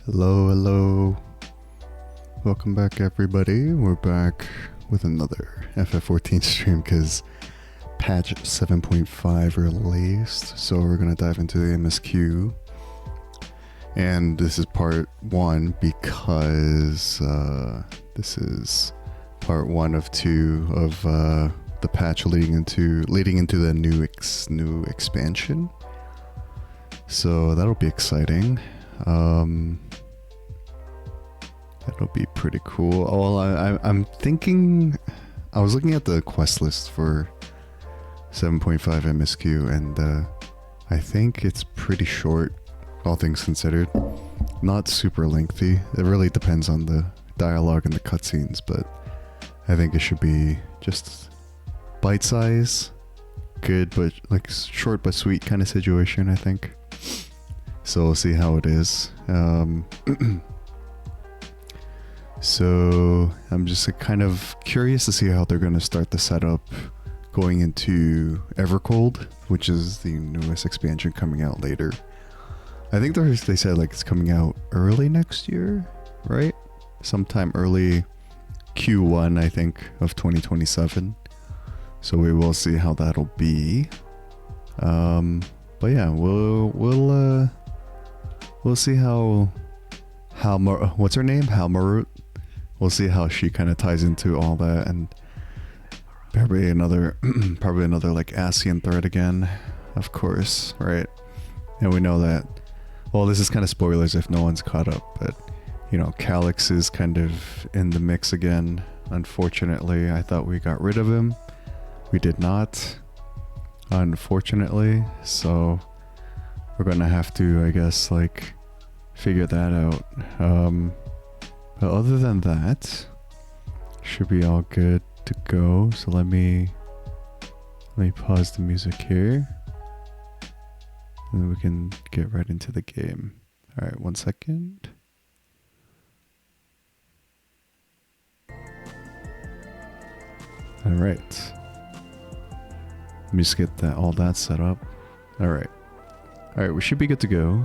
Hello, hello. Welcome back, everybody. We're back with another FF14 stream because patch 7.5 released. So we're going to dive into the MSQ. And this is part 1 because this is part 1 of 2 of the patch leading into the new expansion. So that'll be exciting. That'll be pretty cool. Oh, well, I'm thinking, I was looking at the quest list for 7.5 MSQ, and I think it's pretty short, all things considered. Not super lengthy. It really depends on the dialogue and the cutscenes, but I think it should be just bite size, good, but like short but sweet kind of situation, I think. So we'll see how it is. So I'm just kind of curious to see how they're going to start the setup going into Evercold, which is the newest expansion coming out later. I think they said like it's coming out early next year, right? Sometime early Q1, I think, of 2027. So we will see how that'll be. But yeah, we'll see how what's her name? Halmarut. We'll see how she kind of ties into all that, and probably another like ASEAN thread again, of course, right? And we know that. Well, this is kind of spoilers if no one's caught up, but you know, Calyx is kind of in the mix again. Unfortunately, I thought we got rid of him. We did not, unfortunately. So we're gonna have to, I guess, like figure that out. But other than that, should be all good to go. So let me pause the music here, and then we can get right into the game. All right, 1 second. All right. Let me just get all that set up. All right, we should be good to go.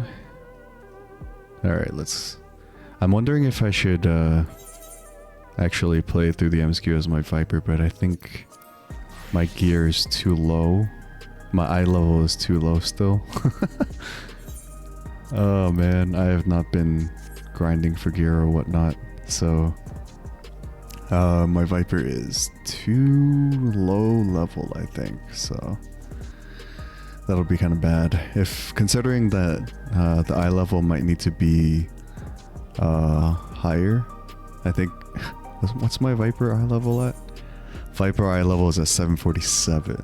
All right, I'm wondering if I should actually play through the MSQ as my Viper, but I think my gear is too low. My eye level is too low still. Oh man, I have not been grinding for gear or whatnot, so my Viper is too low level, I think, so that'll be kind of bad. If considering that the eye level might need to be higher, I think. What's my Viper eye level at? Viper eye level is at 747,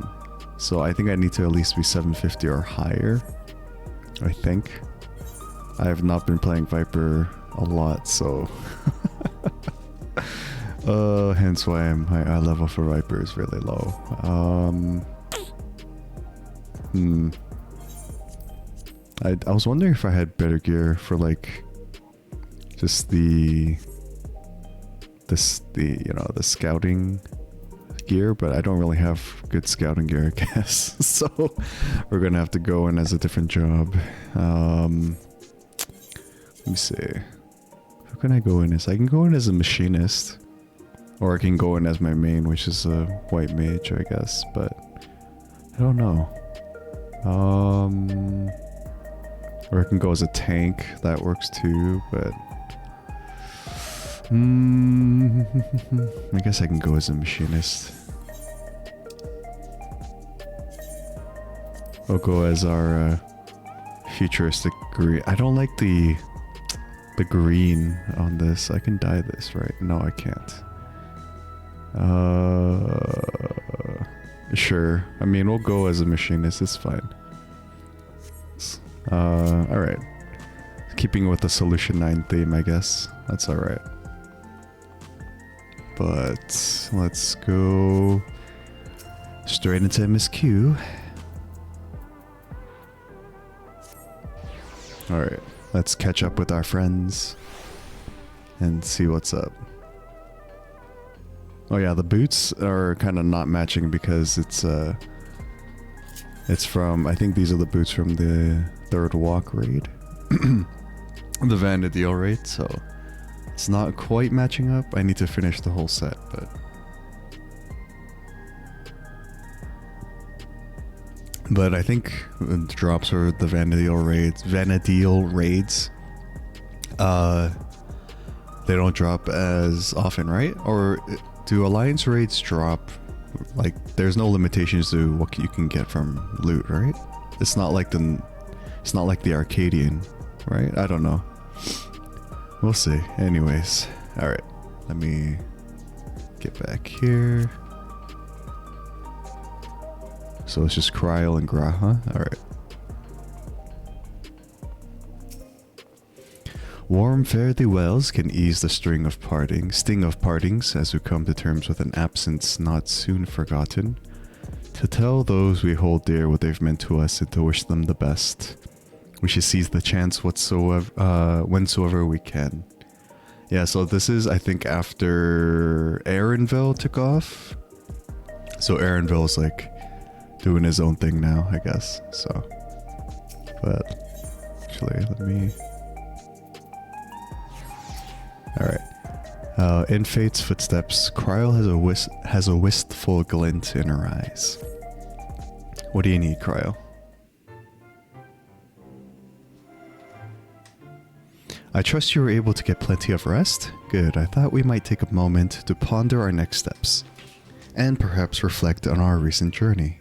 so I think I need to at least be 750 or higher, I think. I have not been playing Viper a lot, so hence why my eye level for Viper is really low. I was wondering if I had better gear for like just the scouting gear, but I don't really have good scouting gear, I guess. So we're gonna have to go in as a different job. Let me see. Who can I go in as? I can go in as a machinist, or I can go in as my main, which is a white mage, I guess. But I don't know. Or I can go as a tank. That works too, but I guess I can go as a machinist. I'll go as our futuristic green. I don't like the green on this. I can dye this, right? No, I can't. Sure. I mean, we'll go as a machinist. It's fine. Alright. Keeping with the Solution 9 theme, I guess. That's alright. But let's go straight into MSQ. Alright, let's catch up with our friends and see what's up. Oh yeah, the boots are kind of not matching because it's from, I think these are the boots from the third walk raid. the Vanadil rate, so it's not quite matching up. I need to finish the whole set, but I think the drops are the Vanadil raids. They don't drop as often, right? Or do Alliance raids drop? Like, there's no limitations to what you can get from loot, right? It's not like the Arcadian, right? I don't know. We'll see. Anyways, all right. Let me get back here. So it's just Cryo and Gra, huh? All right. Warm fare-thee-wells can ease the sting of partings as we come to terms with an absence not soon forgotten. To tell those we hold dear what they've meant to us and to wish them the best. We should seize the chance whensoever we can. Yeah, so this is, I think, after Aaronville took off. So Aaronville's like doing his own thing now, I guess. So, but actually, let me... Alright. In Fate's footsteps, Cryo has a wistful glint in her eyes. What do you need, Cryo? I trust you were able to get plenty of rest? Good, I thought we might take a moment to ponder our next steps, and perhaps reflect on our recent journey.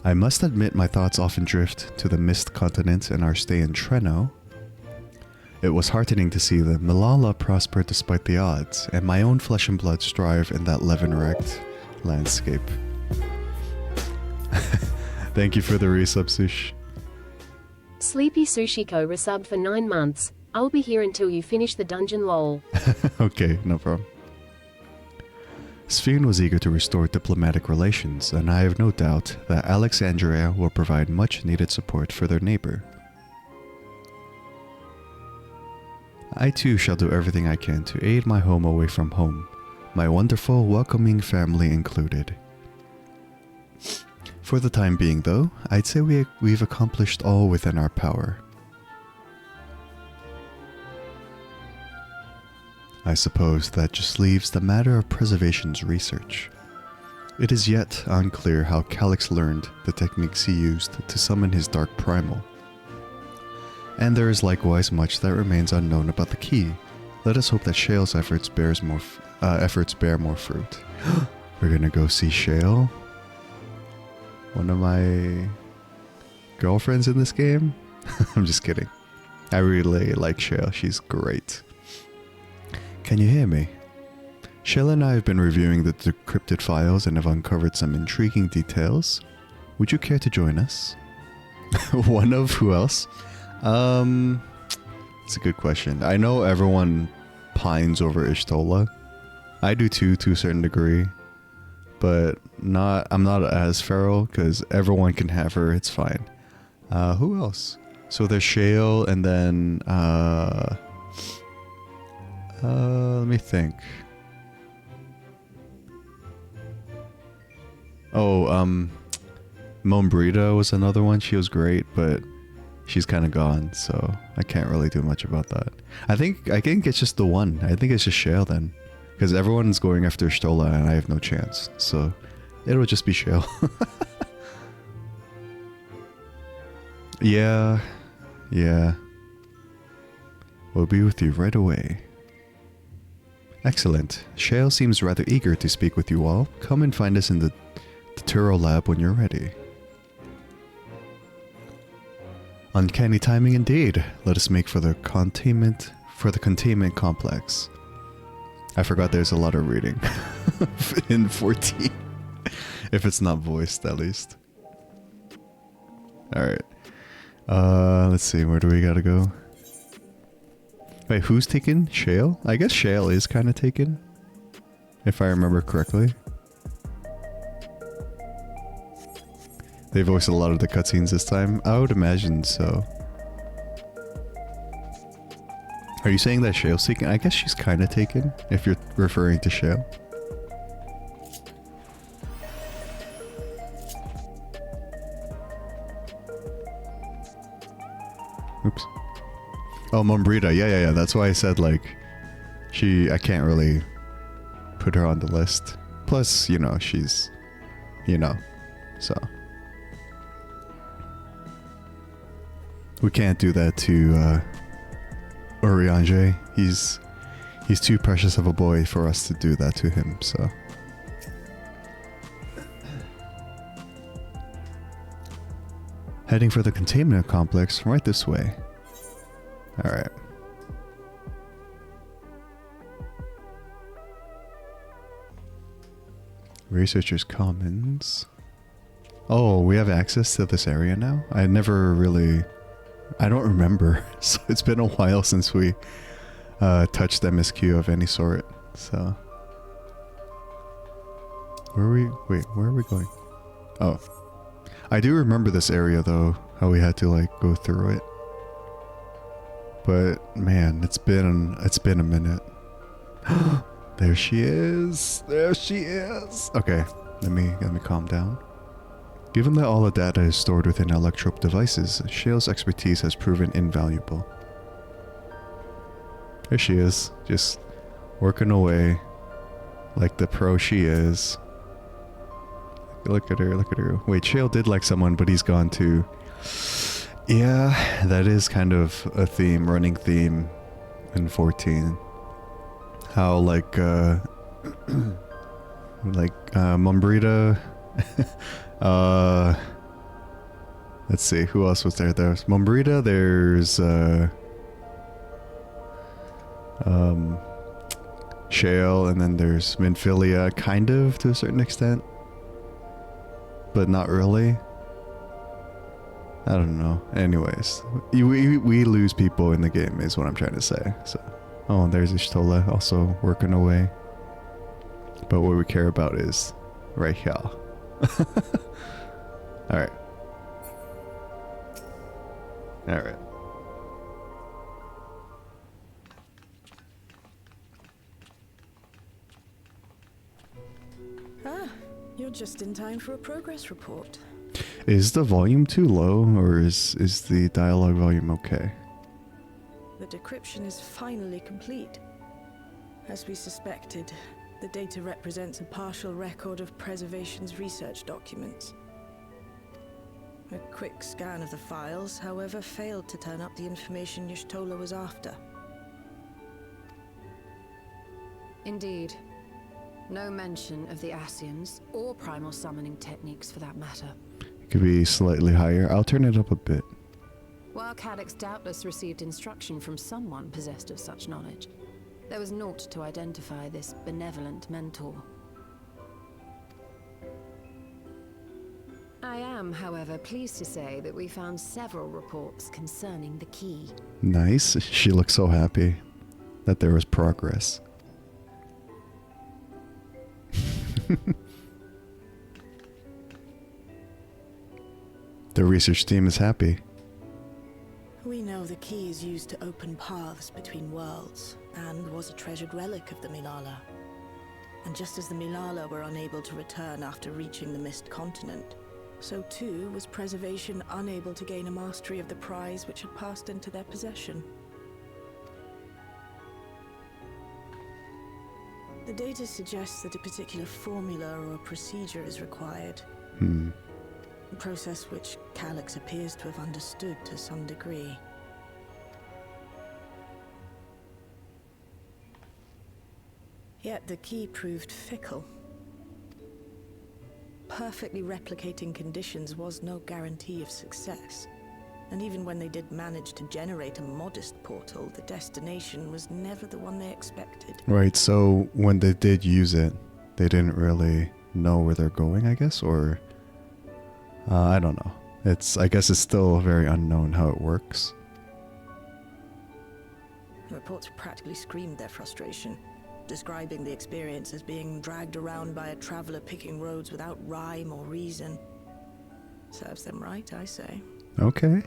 I must admit my thoughts often drift to the Mist Continent and our stay in Treno. It was heartening to see that Malala prosper despite the odds, and my own flesh and blood strive in that Leven-wrecked landscape. Thank you for the resub, Sush. Sleepy Sushiko resubbed for 9 months. I'll be here until you finish the dungeon, lol. Okay, no problem. Sphene was eager to restore diplomatic relations, and I have no doubt that Alexandria will provide much needed support for their neighbor. I too shall do everything I can to aid my home away from home, my wonderful, welcoming family included. For the time being though, I'd say we've accomplished all within our power. I suppose that just leaves the matter of preservation's research. It is yet unclear how Calyx learned the techniques he used to summon his dark primal. And there is likewise much that remains unknown about the key. Let us hope that Shale's efforts bear more fruit. We're gonna go see Shale? One of my girlfriends in this game? I'm just kidding. I really like Shale, she's great. Can you hear me? Shale and I have been reviewing the decrypted files and have uncovered some intriguing details. Would you care to join us? One of who else? It's a good question. I know everyone pines over Ishtola. I do too, to a certain degree. But I'm not as feral, because everyone can have her, it's fine. Who else? So there's Shale, and then, let me think. Oh, Mombrita was another one. She was great, but she's kind of gone, so I can't really do much about that. I think it's just the one. I think it's just Shale then, because everyone's going after Stola and I have no chance, so it'll just be Shale. Yeah. We'll be with you right away. Excellent. Shale seems rather eager to speak with you all. Come and find us in the Turo lab when you're ready. Uncanny timing indeed. Let us make for the containment complex. I forgot there's a lot of reading in 14. If it's not voiced, at least. Alright. Let's see, where do we gotta go? Wait, who's taken? Shale? I guess Shale is kind of taken, if I remember correctly. They voiced a lot of the cutscenes this time. I would imagine so. Are you saying that Shale's taken? I guess she's kind of taken, if you're referring to Shale. Oh, Mombrita. Yeah. That's why I said, like, I can't really put her on the list. Plus, you know, she's, you know, so. We can't do that to, Oriange. He's too precious of a boy for us to do that to him, so. Heading for the containment complex right this way. Alright. Researchers Commons. Oh, we have access to this area now? I don't remember. So it's been a while since we touched MSQ of any sort. So where are we going? Oh. I do remember this area though, how we had to like go through it. But man, it's been a minute. There she is. There she is. Okay, let me calm down. Given that all the data is stored within electrope devices, Shale's expertise has proven invaluable. There she is, just working away like the pro she is. Look at her. Wait, Shale did like someone, but he's gone too. Yeah, that is kind of a theme, running theme in 14. How like Mombrita. Let's see, who else was there? There's Mombrita, there's Shale, and then there's Minfilia, kind of to a certain extent. But not really. I don't know. Anyways, we lose people in the game is what I'm trying to say. So, oh, there's Ishtola also working away. But what we care about is right here. Alright. Alright. Ah, you're just in time for a progress report. Is the volume too low, or is the dialogue volume okay? The decryption is finally complete. As we suspected, the data represents a partial record of Preservation's research documents. A quick scan of the files, however, failed to turn up the information Y'shtola was after. Indeed. No mention of the Ascians, or primal summoning techniques for that matter. It could be slightly higher. I'll turn it up a bit. While Calyx doubtless received instruction from someone possessed of such knowledge, there was naught to identify this benevolent mentor. I am, however, pleased to say that we found several reports concerning the key. Nice. She looks so happy that there was progress. The research team is happy. We know the key is used to open paths between worlds, and was a treasured relic of the Milala. And just as the Milala were unable to return after reaching the Mist Continent, so too was Preservation unable to gain a mastery of the prize which had passed into their possession. The data suggests that a particular formula or procedure is required. A process which Calyx appears to have understood to some degree. Yet the key proved fickle. Perfectly replicating conditions was no guarantee of success. And even when they did manage to generate a modest portal, the destination was never the one they expected. Right, so when they did use it, they didn't really know where they're going, I guess, or... I don't know. I guess it's still very unknown how it works. The reports practically screamed their frustration, describing the experience as being dragged around by a traveler picking roads without rhyme or reason. Serves them right, I say. Okay.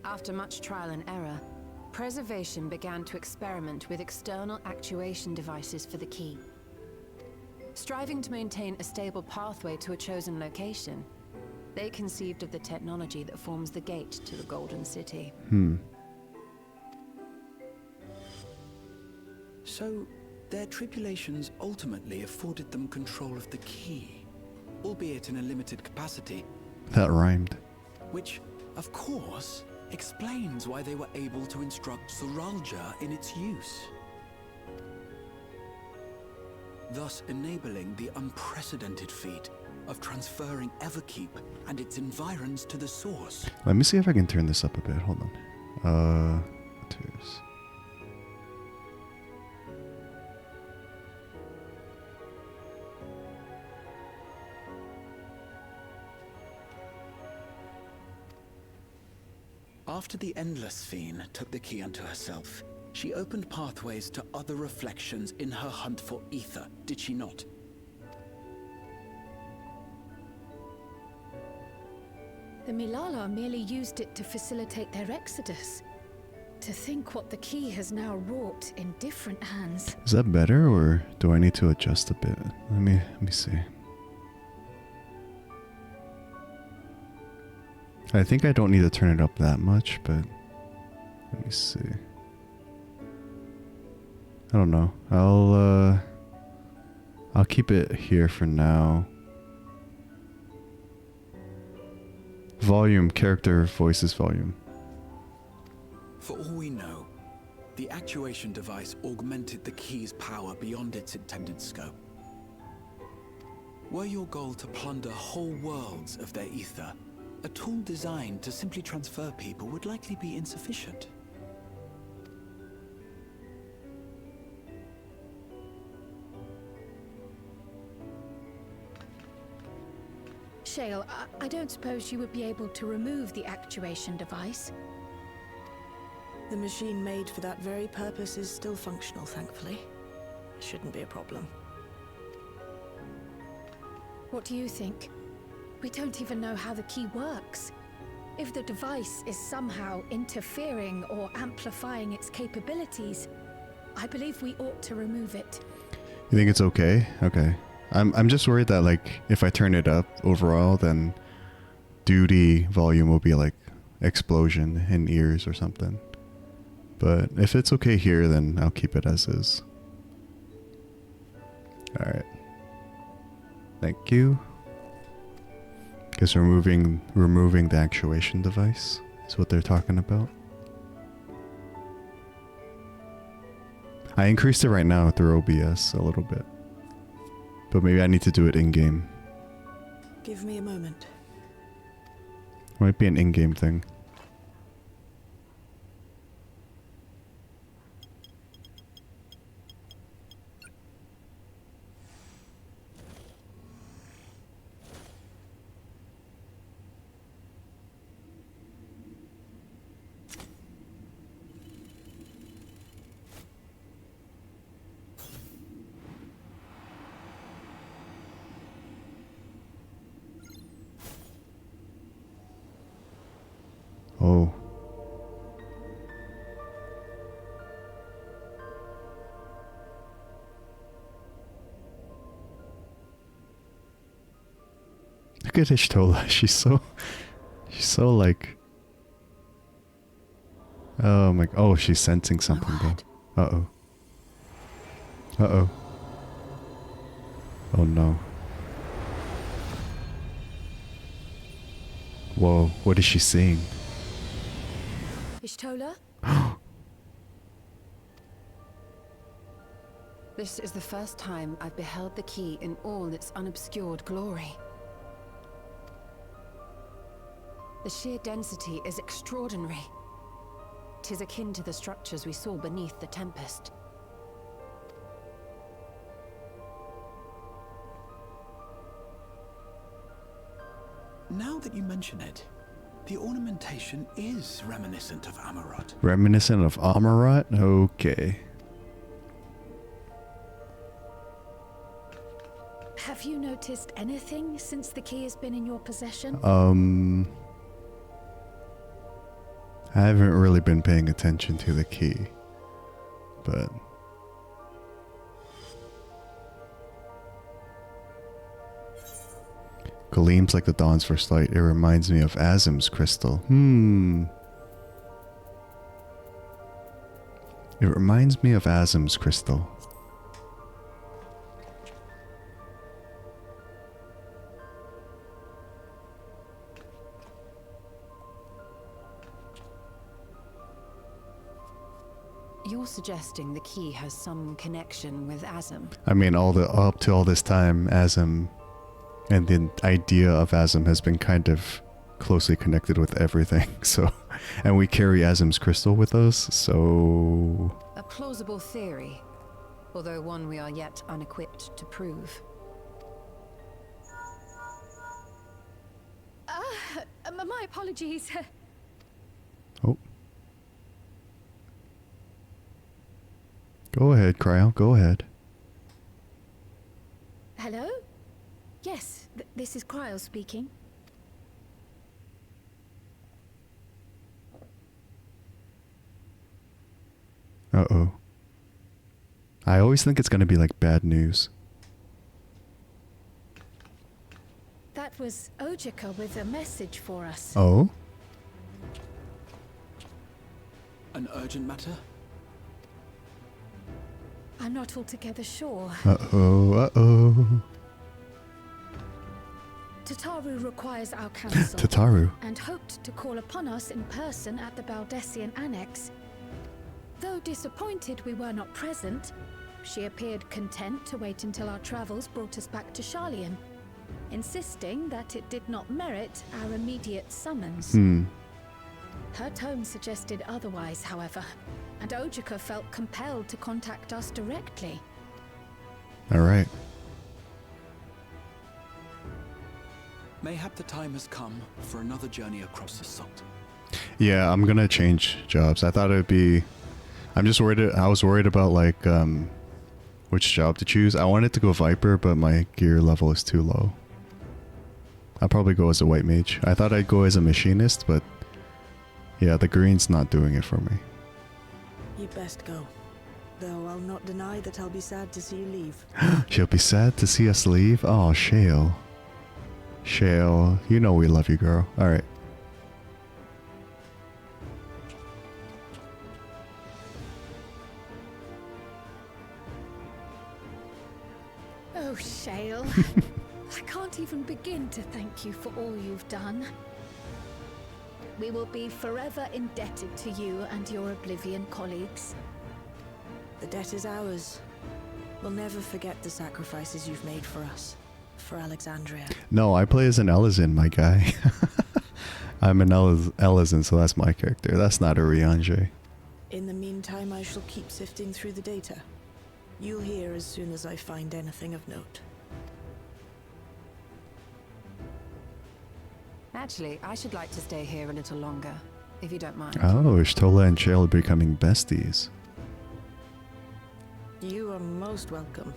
After much trial and error, Preservation began to experiment with external actuation devices for the key. Striving to maintain a stable pathway to a chosen location, They conceived of the technology that forms the gate to the Golden City. So, their tribulations ultimately afforded them control of the key, albeit in a limited capacity. That rhymed. Which, of course, explains why they were able to instruct Zoralja in its use, thus enabling the unprecedented feat of transferring Everkeep and its environs to the source. Let me see if I can turn this up a bit. Hold on. Twos. After the Endless Fiend took the key unto herself, she opened pathways to other reflections in her hunt for ether, did she not? The Milala merely used it to facilitate their exodus. To think what the key has now wrought in different hands. Is that better, or do I need to adjust a bit? Let me see. I think I don't need to turn it up that much, but let me see. I don't know. I'll keep it here for now. Volume, character, voices, volume. For all we know, the actuation device augmented the key's power beyond its intended scope. Were your goal to plunder whole worlds of their ether, a tool designed to simply transfer people would likely be insufficient. Shale, I don't suppose you would be able to remove the actuation device? The machine made for that very purpose is still functional, thankfully. It shouldn't be a problem. What do you think? We don't even know how the key works. If the device is somehow interfering or amplifying its capabilities, I believe we ought to remove it. You think it's okay? Okay. I'm just worried that, like, if I turn it up overall, then duty volume will be like explosion in ears or something. But if it's okay here, then I'll keep it as is. Alright. Thank you. Guess removing the actuation device is what they're talking about. I increased it right now through OBS a little bit. But maybe I need to do it in-game. Give me a moment. Might be an in-game thing. Oh. Look at Ishtola. She's so like. Oh my. Oh, she's sensing something though. Uh-oh. Uh-oh. Oh no. Whoa, what is she seeing? Ishtola? This is the first time I've beheld the key in all its unobscured glory. The sheer density is extraordinary. 'Tis akin to the structures we saw beneath the Tempest. Now that you mention it, the ornamentation is reminiscent of Amarot. Reminiscent of Amarot? Okay. Have you noticed anything since the key has been in your possession? I haven't really been paying attention to the key, but Gleams like the dawn's first light. It reminds me of Azim's crystal. It reminds me of Azim's crystal. You're suggesting the key has some connection with Azim? I mean, up to all this time, Azim and the idea of Azim has been kind of closely connected with everything. So, and we carry Azim's crystal with us, so... A plausible theory, although one we are yet unequipped to prove. My apologies. Oh. Go ahead, Cryo, go ahead. Hello? Yes, this is Cryo speaking. Uh-oh. I always think it's gonna be like bad news. That was Ojika with a message for us. Oh? An urgent matter? I'm not altogether sure. Uh-oh, uh-oh. Tataru requires our counsel. Tataru. And hoped to call upon us in person at the Baldessian Annex. Though disappointed we were not present, she appeared content to wait until our travels brought us back to Sharlayan, insisting that it did not merit our immediate summons. Her tone suggested otherwise, however, and Ojika felt compelled to contact us directly. Alright. Mayhap the time has come for another journey across the salt. Yeah, I'm gonna change jobs. I thought it would be... I'm just worried... I was worried about, like, which job to choose. I wanted to go Viper, but my gear level is too low. I'll probably go as a white mage. I thought I'd go as a machinist, but... yeah, the green's not doing it for me. You'd best go. Though I'll not deny that I'll be sad to see you leave. She'll be sad to see us leave? Oh, Shale. Shale, you know we love you, girl. Alright. Oh, Shale. I can't even begin to thank you for all you've done. We will be forever indebted to you and your Oblivion colleagues. The debt is ours. We'll never forget the sacrifices you've made for us. For Alexandria. No, I play as an Elizin, my guy. I'm an Elizin, so that's my character. That's not a Riange. In the meantime, I shall keep sifting through the data. You'll hear as soon as I find anything of note. Actually, I should like to stay here a little longer, if you don't mind. Oh, Ishtola and Shale are becoming besties. You are most welcome.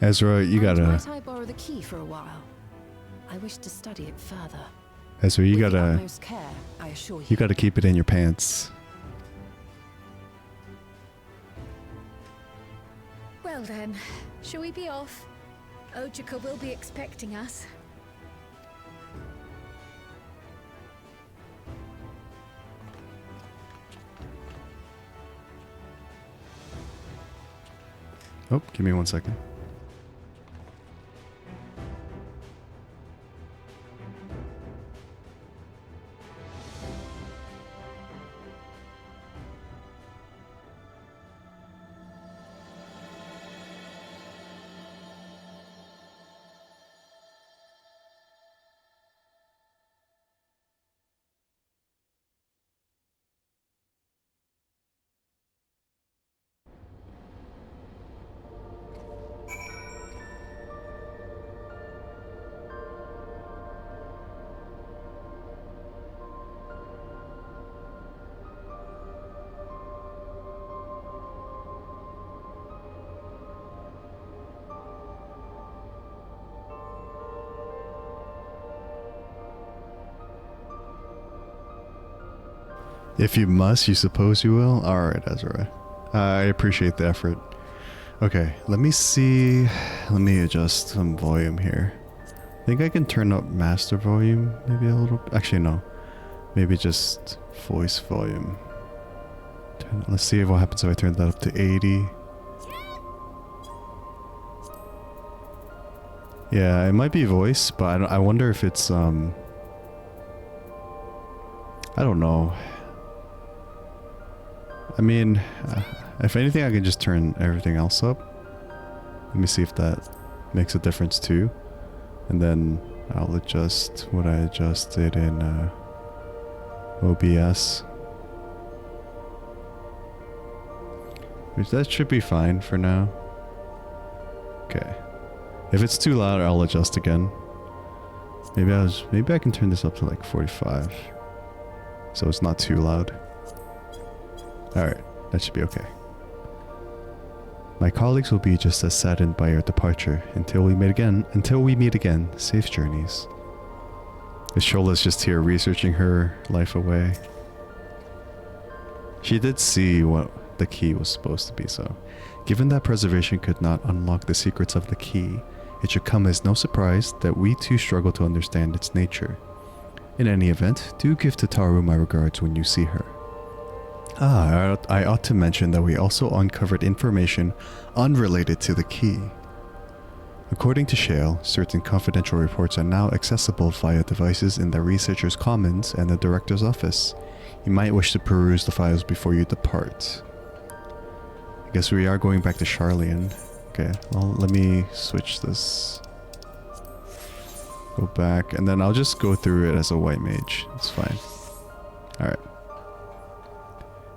Ezra, you gotta... Might I borrow the key for a while? I wish to study it further. Ezra, you With the gotta... utmost care, I assure you. You gotta keep it in your pants. Well then, shall we be off? Ojika will be expecting us. Oh, give me 1 second. If you must, you suppose you will? Alright, Ezra. I appreciate the effort. Okay, let me see. Let me adjust some volume here. I think I can turn up master volume maybe a little. Actually, no. Maybe just voice volume. Let's see what happens if I turn that up to 80. Yeah, it might be voice, but I wonder if it's I don't know. I mean, if anything, I can just turn everything else up. Let me see if that makes a difference too. And then I'll adjust what I adjusted in OBS. Which that should be fine for now. Okay. If it's too loud, I'll adjust again. Maybe I can turn this up to like 45. So it's not too loud. Alright, that should be okay. My colleagues will be just as saddened by your departure. Until we meet again, safe journeys. Shola's just here researching her life away. She did see what the key was supposed to be, so given that preservation could not unlock the secrets of the key, it should come as no surprise that we too struggle to understand its nature. In any event, do give Tataru my regards when you see her. I ought to mention that we also uncovered information unrelated to the key. According to Shale, certain confidential reports are now accessible via devices in the Researcher's Commons and the Director's Office. You might wish to peruse the files before you depart. I guess we are going back to Charlian. Okay, well, let me switch this. Go back, and then I'll just go through it as a white mage. It's fine. Alright.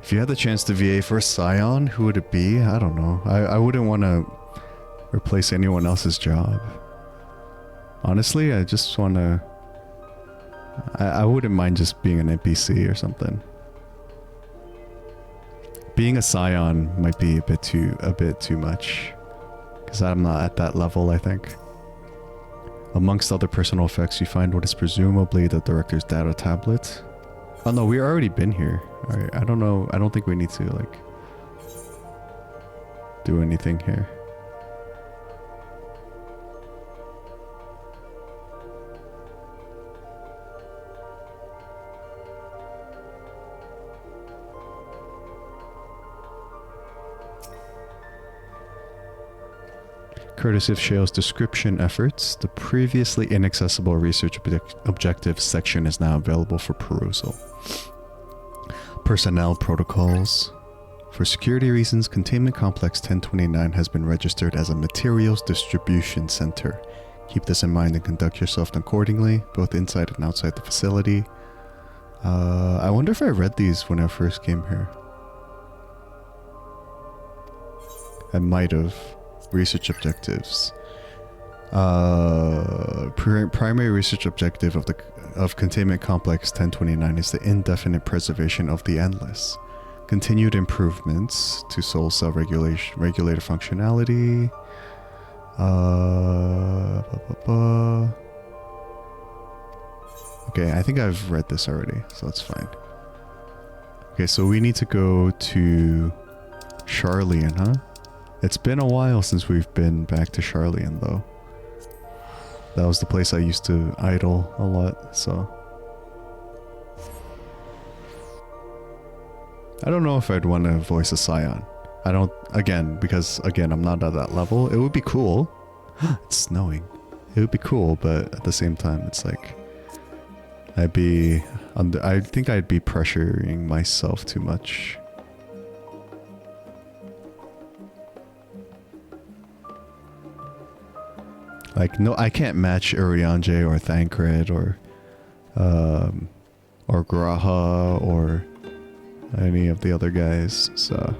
If you had the chance to VA for a Scion, who would it be? I don't know. I wouldn't want to replace anyone else's job. Honestly, I just want to... I wouldn't mind just being an NPC or something. Being a Scion might be a bit too much. Because I'm not at that level, I think. Amongst other personal effects, you find what is presumably the Director's data tablet. Oh no, we've already been here. Alright, I don't know. I don't think we need to, like, do anything here. Courtesy of Shale's description efforts, the previously inaccessible research objectives section is now available for perusal. Personnel protocols. For security reasons, Containment Complex 1029 has been registered as a materials distribution center. Keep this in mind and conduct yourself accordingly, both inside and outside the facility. I wonder if I read these when I first came here. I might have. Research objectives. Primary research objective of Containment Complex 1029 is the indefinite preservation of the endless. Continued improvements to soul cell regulator functionality. Okay, I think I've read this already, so that's fine. Okay, so we need to go to Charlian, huh? It's been a while since we've been back to Charlian, though. That was the place I used to idle a lot, so... I don't know if I'd want to voice a Scion. I don't... because I'm not at that level. It would be cool. It's snowing. It would be cool, but at the same time, it's like... I think I'd be pressuring myself too much. Like, no, I can't match Urianger or Thancred or Graha or any of the other guys, so...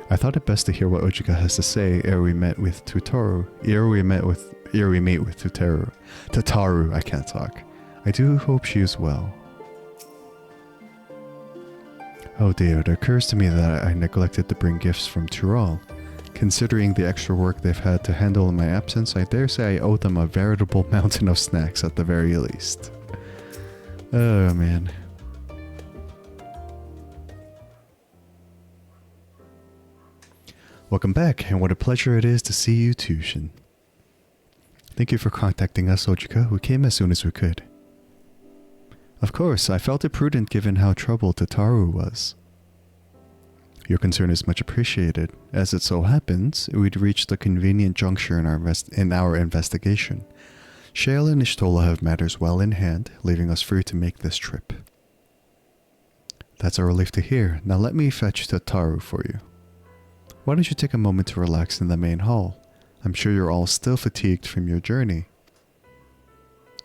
I thought it best to hear what Ojika has to say ere we meet with Tataru. Tataru, I can't talk. I do hope she is well. Oh dear, it occurs to me that I neglected to bring gifts from Tyrol. Considering the extra work they've had to handle in my absence, I dare say I owe them a veritable mountain of snacks at the very least. Oh, man. Welcome back, and what a pleasure it is to see you too, Shin. Thank you for contacting us, Ojika. We came as soon as we could. Of course, I felt it prudent given how troubled Tataru was. Your concern is much appreciated. As it so happens, we'd reached a convenient juncture in our investigation. Shale and Ishtola have matters well in hand, leaving us free to make this trip. That's a relief to hear. Now let me fetch Tataru for you. Why don't you take a moment to relax in the main hall? I'm sure you're all still fatigued from your journey.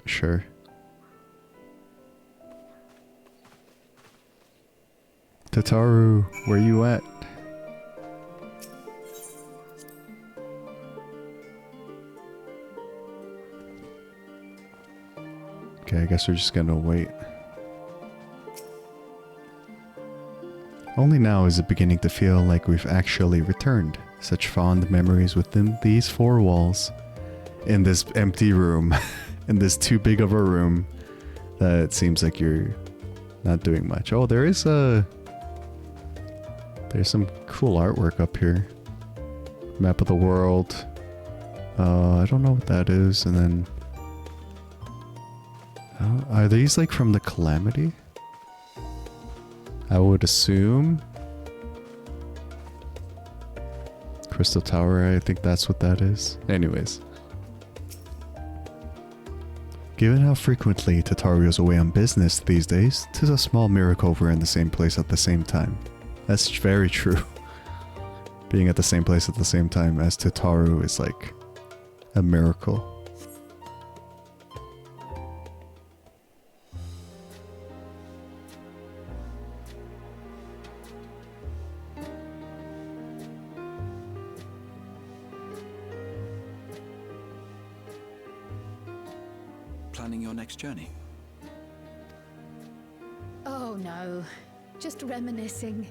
Sure. Tataru, where you at? Okay, I guess we're just gonna wait. Only now is it beginning to feel like we've actually returned. Such fond memories within these four walls. In this empty room. In this too big of a room. That it seems like you're not doing much. Oh, there's some cool artwork up here. Map of the world. I don't know what that is. And then... are these like from the Calamity? I would assume. Crystal Tower, I think that's what that is. Anyways. Given how frequently Tataru is away on business these days, 'tis a small miracle we're in the same place at the same time. That's very true. Being at the same place at the same time as Tataru is like a miracle. Planning your next journey? Oh no, just reminiscing.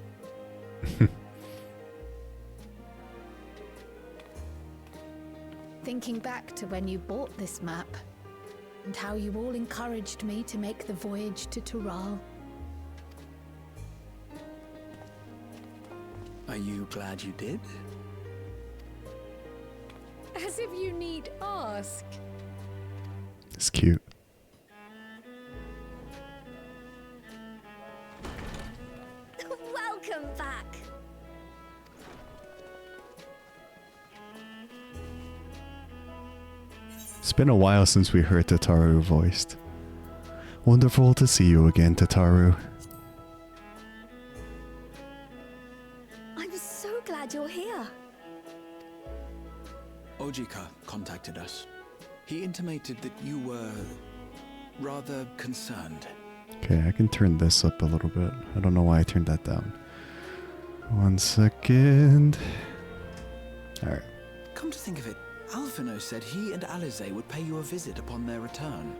Thinking back to when you bought this map, and how you all encouraged me to make the voyage to Tural. Are you glad you did? As if you need ask. It's cute. Welcome back. It's been a while since we heard Tataru voiced. Wonderful to see you again, Tataru. I'm so glad you're here. Ojika contacted us. He intimated that you were rather concerned. Okay, I can turn this up a little bit. I don't know why I turned that down. 1 second. Alright. Come to think of it, Alphino said he and Alize would pay you a visit upon their return.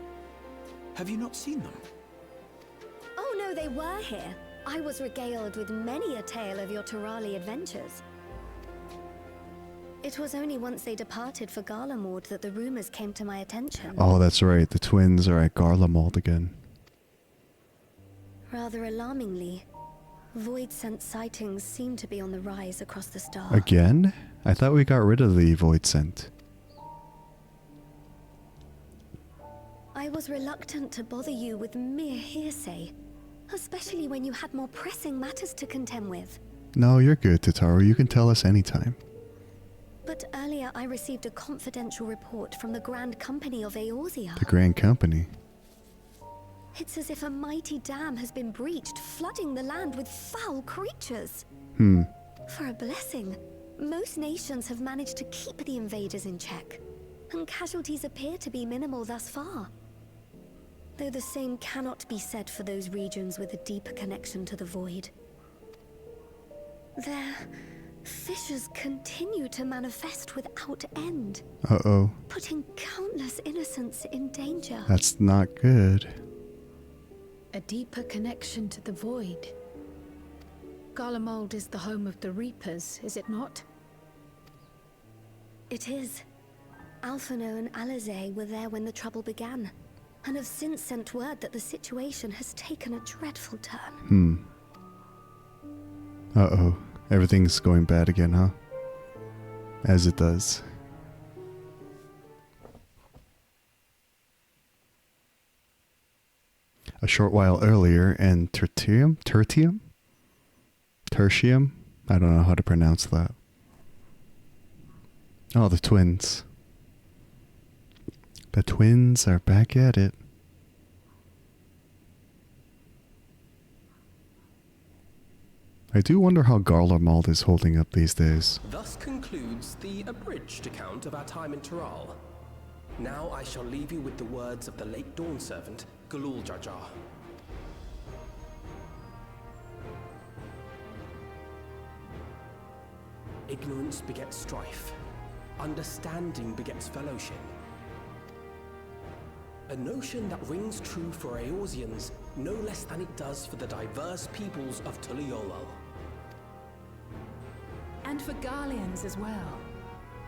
Have you not seen them? Oh no, they were here. I was regaled with many a tale of your Turali adventures. It was only once they departed for Garlemald that the rumors came to my attention. Oh, that's right. The twins are at Garlemald again. Rather alarmingly, void-sent sightings seem to be on the rise across the star. Again? I thought we got rid of the void scent. I was reluctant to bother you with mere hearsay, especially when you had more pressing matters to contend with. No, you're good, Tataru. You can tell us anytime. But earlier I received a confidential report from the Grand Company of Eorzea. The Grand Company? It's as if a mighty dam has been breached, flooding the land with foul creatures. For a blessing, most nations have managed to keep the invaders in check, and casualties appear to be minimal thus far. Though the same cannot be said for those regions with a deeper connection to the void. Their fissures continue to manifest without end. Uh-oh. Putting countless innocents in danger. That's not good. A deeper connection to the void. Garlemald is the home of the Reapers, is it not? It is. Alphino and Alize were there when the trouble began. and have since sent word that the situation has taken a dreadful turn. Uh-oh. Everything's going bad again, huh? As it does. A short while earlier, and tertium? Tertium? I don't know how to pronounce that. Oh, the twins. The twins are back at it. I do wonder how Garlemald is holding up these days. Thus concludes the abridged account of our time in Taral. Now I shall leave you with the words of the late Dawn servant, Galul Jar Jar. Ignorance begets strife. Understanding begets fellowship. A notion that rings true for Eorzeans no less than it does for the diverse peoples of Tuliolol. And for Garleans as well.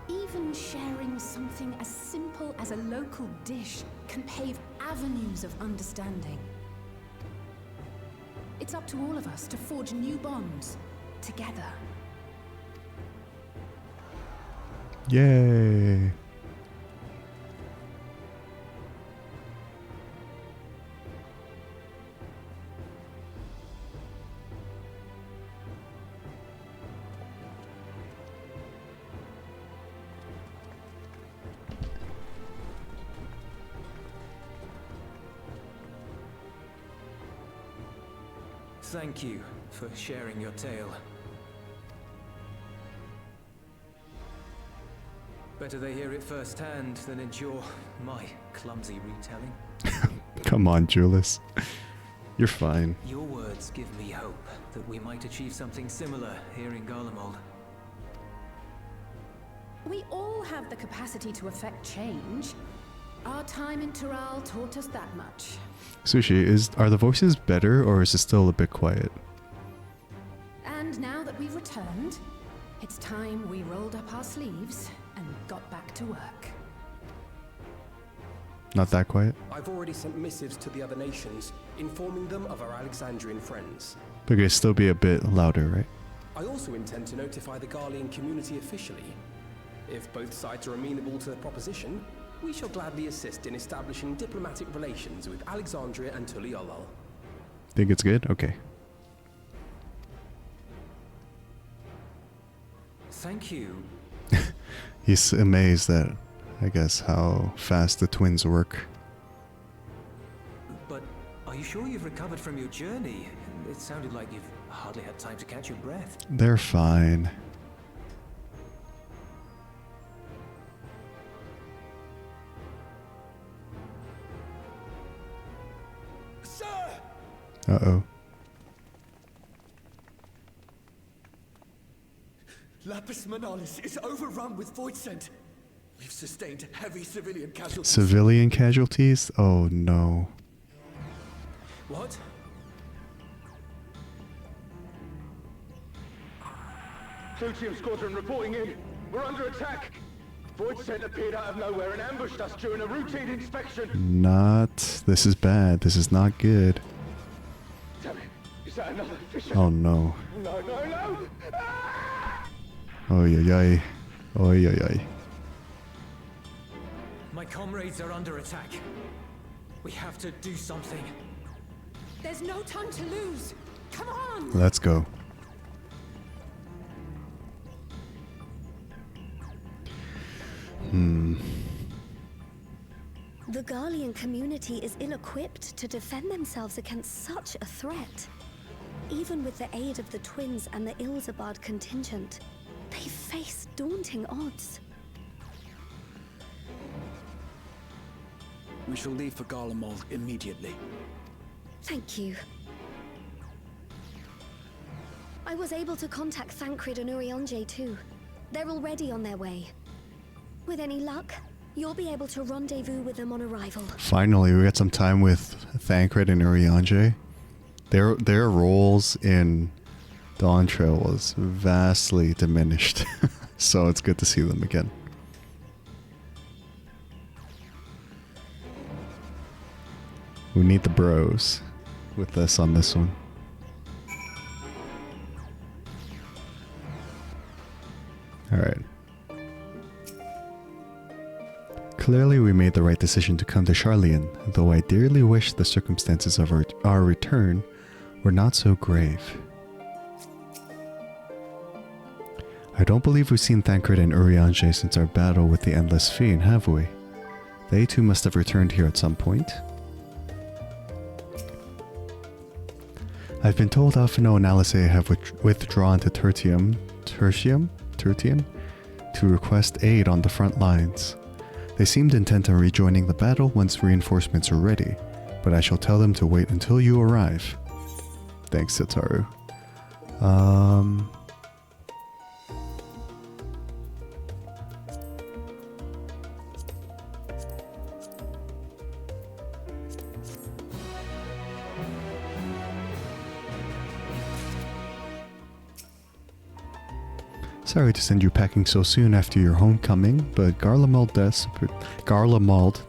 Even sharing something as simple as a local dish can pave avenues of understanding. It's up to all of us to forge new bonds together. Yay! Thank you for sharing your tale. Better they hear it firsthand than endure my clumsy retelling. Come on, Julius. You're fine. Your words give me hope that we might achieve something similar here in Garlemald. We all have the capacity to affect change. Our time in Taral taught us that much. Sushi, are the voices better or is it still a bit quiet? And now that we've returned, it's time we rolled up our sleeves and got back to work. Not that quiet? I've already sent missives to the other nations, informing them of our Alexandrian friends. But it'll still be a bit louder, right? I also intend to notify the Garlean community officially. If both sides are amenable to the proposition, we shall gladly assist in establishing diplomatic relations with Alexandria and Tuliolol. Think it's good? Okay. Thank you. He's amazed at, I guess, how fast the twins work. But are you sure you've recovered from your journey? It sounded like you've hardly had time to catch your breath. They're fine. Uh-oh. Lapis Manalis is overrun with void scent. We've sustained heavy civilian casualties. Civilian casualties? Oh no. What? Plutium Squadron reporting in. We're under attack. Void scent appeared out of nowhere and ambushed us during a routine inspection. This is bad. This is not good. Damn it. Is that another fisher? Oh no. No, no, no! Ah! Oy oy oy. Oy oy oy. My comrades are under attack. We have to do something. There's no time to lose. Come on! Let's go. The Garlean community is ill-equipped to defend themselves against such a threat. Even with the aid of the twins and the Ilzabard contingent, they face daunting odds. We shall leave for Garlemald immediately. Thank you. I was able to contact Thancred and Urianger too. They're already on their way. With any luck, you'll be able to rendezvous with them on arrival. Finally, we got some time with Thancred and Urianger. Their roles in Dawntrail was vastly diminished. So it's good to see them again. We need the bros with us on this one. Alright. Clearly we made the right decision to come to Charlian, though I dearly wish the circumstances of our return were not so grave. I don't believe we've seen Thancred and Urianger since our battle with the Endless Fiend, have we? They too must have returned here at some point. I've been told Alphino and Alice have withdrawn to Tertium to request aid on the front lines. They seemed intent on rejoining the battle once reinforcements are ready, but I shall tell them to wait until you arrive. Thanks, Sitaru. Sorry to send you packing so soon after your homecoming, but Garlemald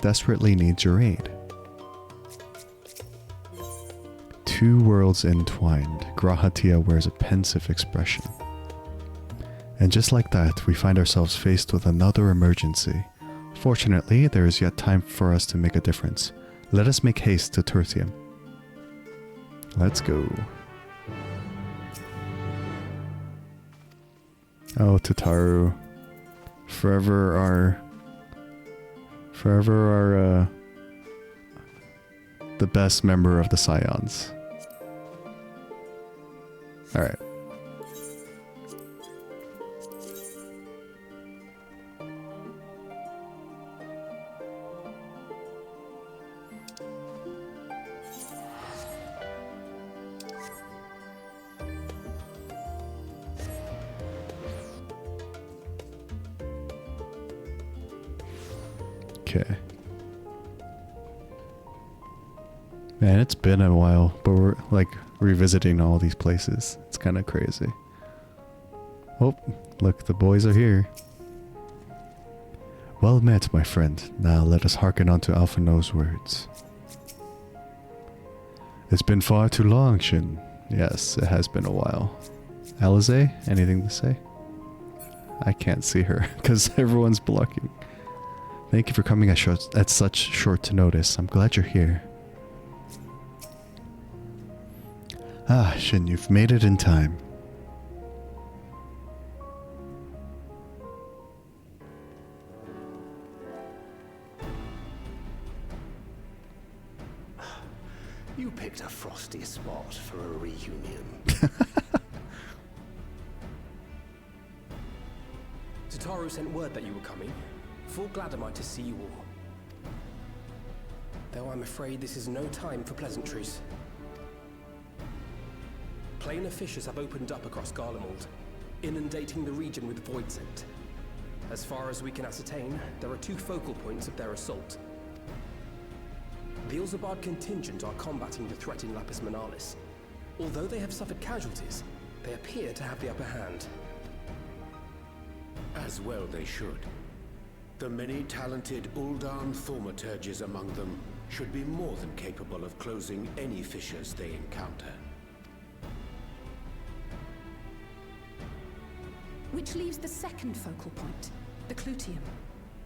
desperately needs your aid. Two worlds entwined, Grahatia wears a pensive expression. And just like that, we find ourselves faced with another emergency. Fortunately, there is yet time for us to make a difference. Let us make haste to Tertium. Let's go. Oh, Tataru. Forever our the best member of the Scions. Alright. Okay. Man, it's been a while, but we're like revisiting all these places. It's kind of crazy. Oh, look, the boys are here. Well met, my friend. Now let us hearken unto Alphino's words. It's been far too long, Shin. Yes, it has been a while. Alize, anything to say? I can't see her because everyone's blocking. Thank you for coming at such short notice. I'm glad you're here. Ah, Shin, you've made it in time. You picked a frosty spot for a reunion. Tataru sent word that you were coming. Full glad am I to see you all. Though I'm afraid this is no time for pleasantries. Planar fissures have opened up across Garlemald, inundating the region with void scent. As far as we can ascertain, there are two focal points of their assault. The Ilzabard contingent are combating the threat in Lapis Manalis. Although they have suffered casualties, they appear to have the upper hand. As well they should. The many talented Uldan thaumaturges among them should be more than capable of closing any fissures they encounter. Which leaves the second focal point, the Clutium.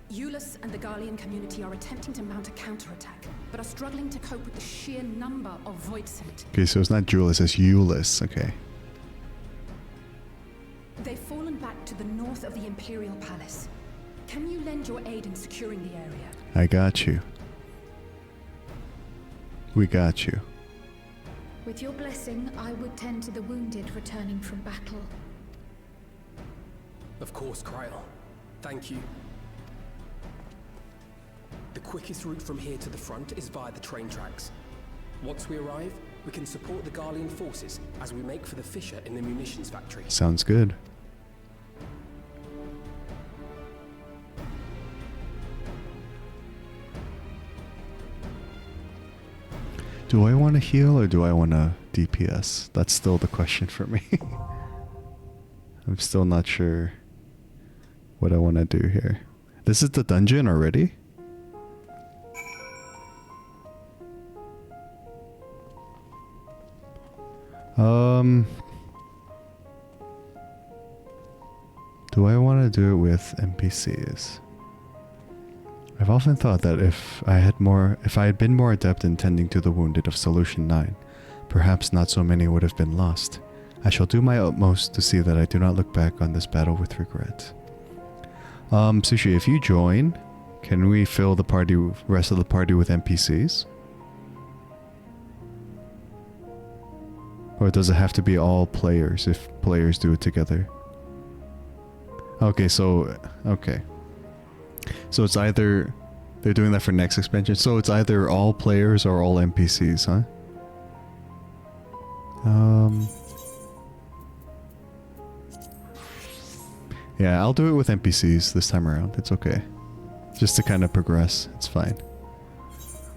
Eulus and the Garlean community are attempting to mount a counterattack, but are struggling to cope with the sheer number of void scent. Okay, so it's not Julius, it's Eulus. Okay. They've fallen back to the north of the Imperial Palace. Can you lend your aid in securing the area? I got you. We got you. With your blessing, I would tend to the wounded returning from battle. Of course, Kryl. Thank you. The quickest route from here to the front is via the train tracks. Once we arrive, we can support the Garlean forces as we make for the fissure in the munitions factory. Sounds good. Do I want to heal or do I want to DPS? That's still the question for me. I'm still not sure what I want to do here. This is the dungeon already? Do I want to do it with NPCs? I've often thought that if I had been more adept in tending to the wounded of Solution 9, perhaps not so many would have been lost. I shall do my utmost to see that I do not look back on this battle with regret. Sushi, if you join, can we fill the rest of the party with NPCs? Or does it have to be all players if players do it together? Okay, so it's either they're doing that for next expansion, so it's either all players or all NPCs, huh? Yeah, I'll do it with NPCs this time around. It's okay. Just to kind of progress. It's fine.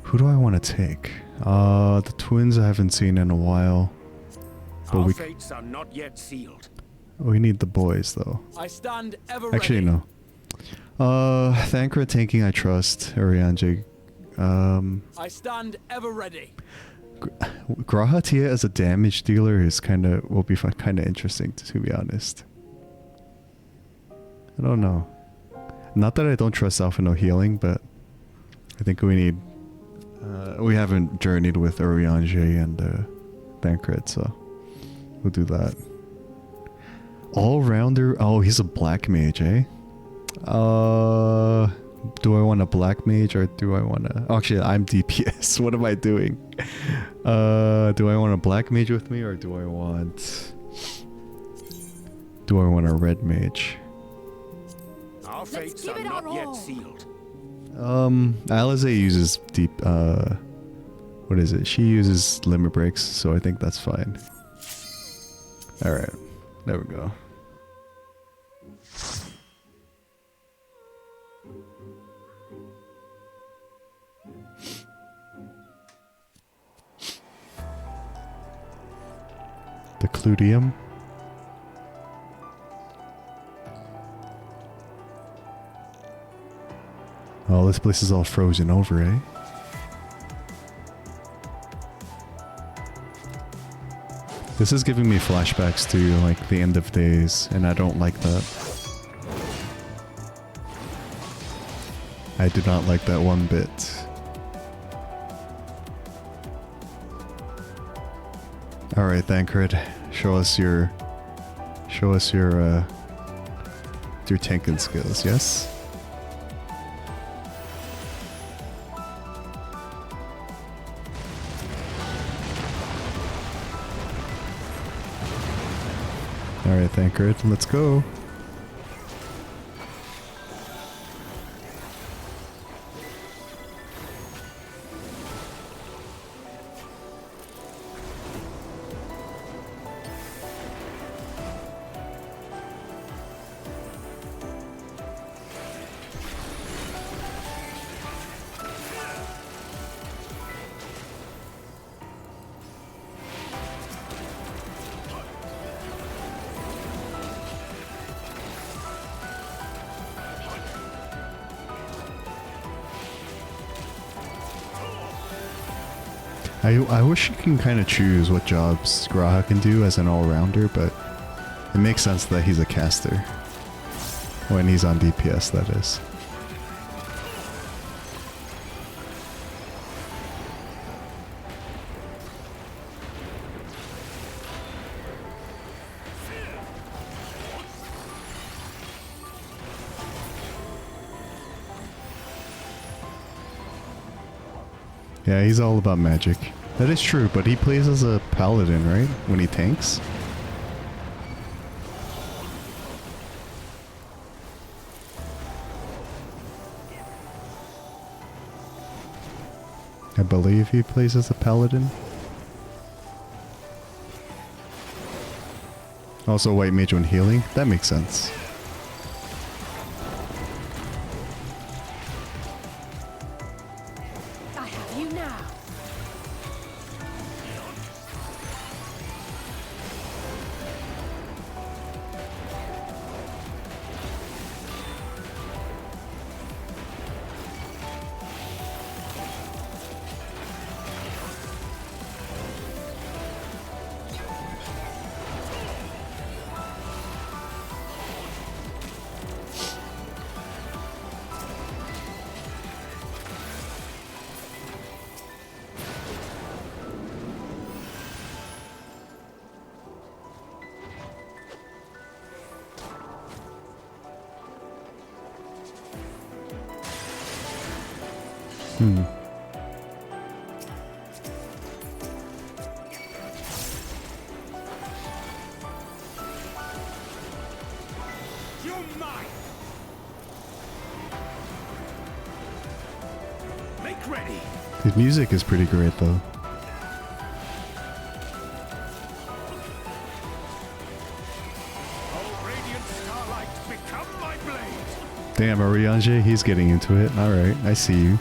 Who do I want to take? The twins I haven't seen in a while. But Our fates are not yet sealed. We need the boys though. I stand ever Actually, ready. no. Thancred tanking I trust. Urianger. I stand ever ready. Graha Tia as a damage dealer is will be kind of interesting to be honest. I don't know. Not that I don't trust Alpha No healing, but I think we need. We haven't journeyed with Urianger and Thancred, so we'll do that. All-rounder. Oh, he's a black mage, eh? Do I want a black mage or do I want to... Oh, actually, I'm DPS. What am I doing? Do I want a black mage with me or do I want... Do I want a red mage? Our fates are not yet sealed. Alize uses deep... What is it? She uses limit breaks, so I think that's fine. Alright. There we go. The Cludium. Oh, this place is all frozen over, eh? This is giving me flashbacks to like the end of days, and I don't like that. I do not like that one bit. Alright, Thancred, show us your tanking skills, yes? Alright, Thancred, let's go. I wish you can kind of choose what jobs Graha can do as an all-rounder, but it makes sense that he's a caster. When he's on DPS, that is. Yeah, he's all about magic. That is true, but he plays as a paladin, right? When he tanks? I believe he plays as a paladin. Also white mage when healing. That makes sense. You're mine. Make ready. His music is pretty great though. Oh, radiant starlight, become my blade. Damn, Arianje, he's getting into it. Alright, I see you.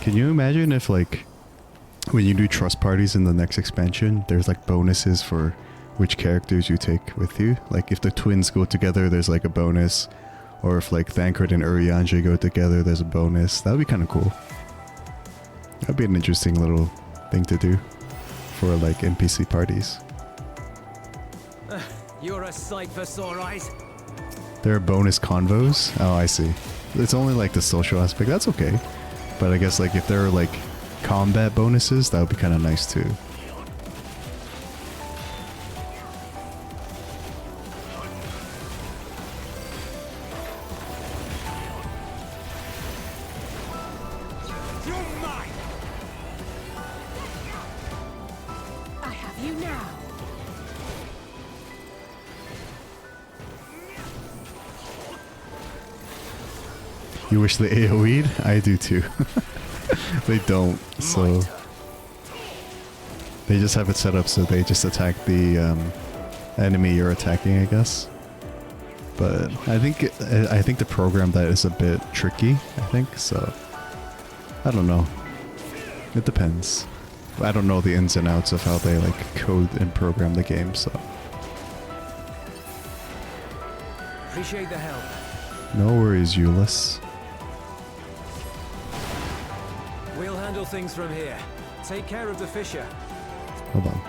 Can you imagine if, like, when you do trust parties in the next expansion, there's like bonuses for which characters you take with you? Like, if the twins go together, there's like a bonus. Or if like Thancred and Urianger go together, there's a bonus. That would be kind of cool. That'd be an interesting little thing to do for like NPC parties. You're a sight for sore eyes. There are bonus convos? Oh, I see. It's only like the social aspect. That's okay. But I guess like if there are like combat bonuses, that would be kind of nice too. You're mine. I have you now. You wish they AoE'd? I do too. They don't, so they just have it set up so they just attack the enemy you're attacking, I guess. But I think to program that is a bit tricky, I think, so I don't know. It depends. I don't know the ins and outs of how they like code and program the game, so. Appreciate the help. No worries, Euless. We'll handle things from here. Take care of the Fisher. Hold on.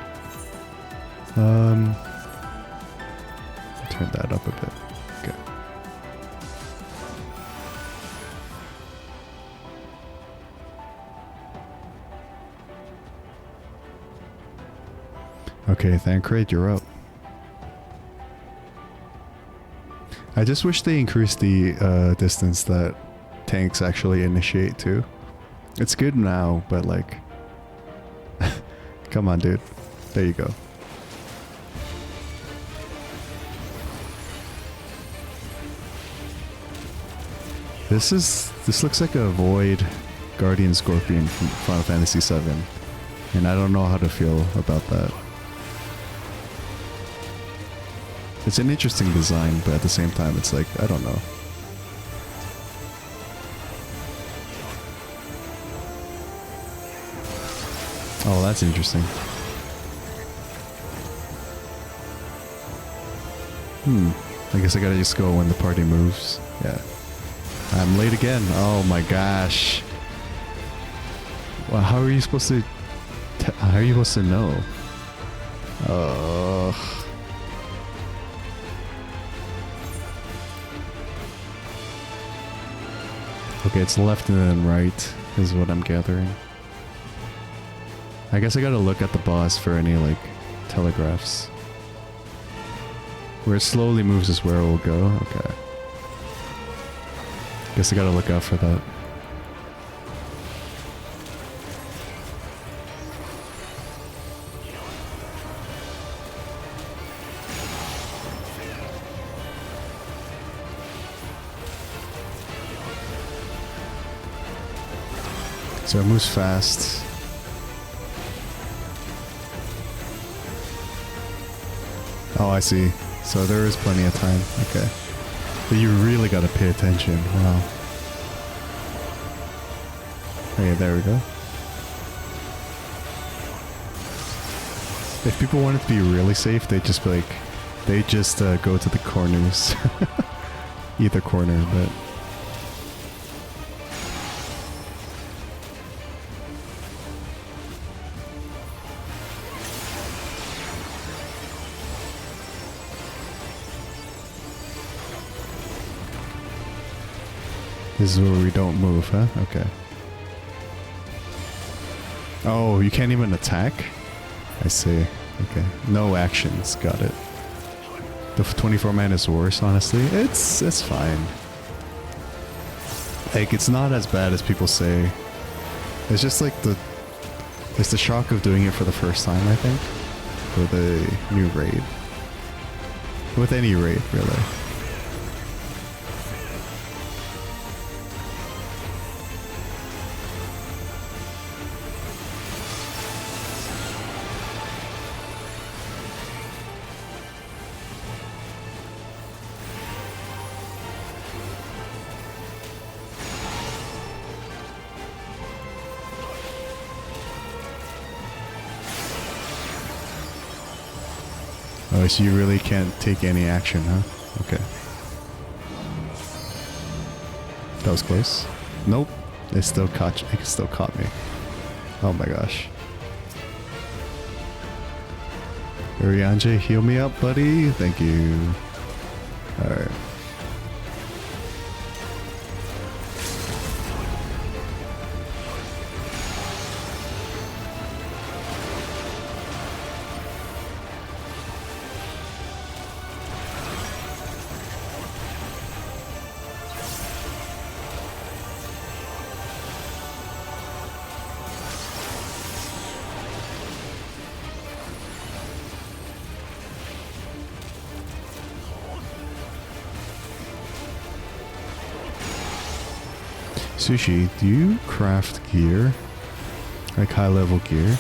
Turn that up a bit. Okay. Okay, Thancred, you're up. I just wish they increased the distance that tanks actually initiate too. It's good now, but like... Come on, dude. There you go. This looks like a Void Guardian Scorpion from Final Fantasy VII. And I don't know how to feel about that. It's an interesting design, but at the same time it's like, I don't know. Oh, that's interesting. I guess I gotta just go when the party moves. Yeah. I'm late again. Oh my gosh. Well, how are you supposed to... how are you supposed to know? Okay, it's left and then right, is what I'm gathering. I guess I gotta look at the boss for any, like, telegraphs. Where it slowly moves is where it will go? Okay. Guess I gotta look out for that. So it moves fast. Oh, I see. So there is plenty of time. Okay. But you really gotta pay attention. Wow. Okay, there we go. If people want it to be really safe, they just like, they just go to the corners. Either corner, but... This is where we don't move, huh? Okay. Oh, you can't even attack? I see. Okay. No actions. Got it. The 24 man is worse, honestly. It's fine. Like, it's not as bad as people say. It's just like it's the shock of doing it for the first time, I think. For the new raid. With any raid, really. Oh, so you really can't take any action, huh? Okay. That was close. Nope. It still caught me. Oh my gosh. Urianje, heal me up, buddy. Thank you. Alright. Sushi, do you craft gear? Like high level gear?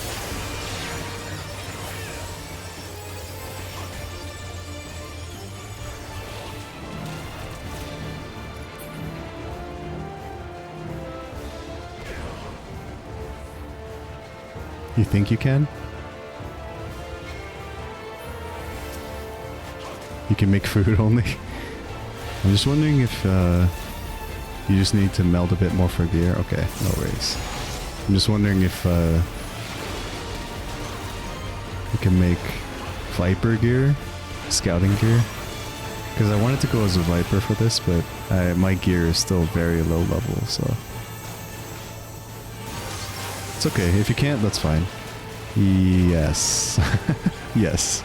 You think you can? You can make food only? I'm just wondering if you just need to meld a bit more for gear. Okay, no worries. I'm just wondering if you can make Viper gear, scouting gear. Because I wanted to go as a Viper for this, but my gear is still very low level, so... It's okay, if you can't, that's fine. Yes. Yes.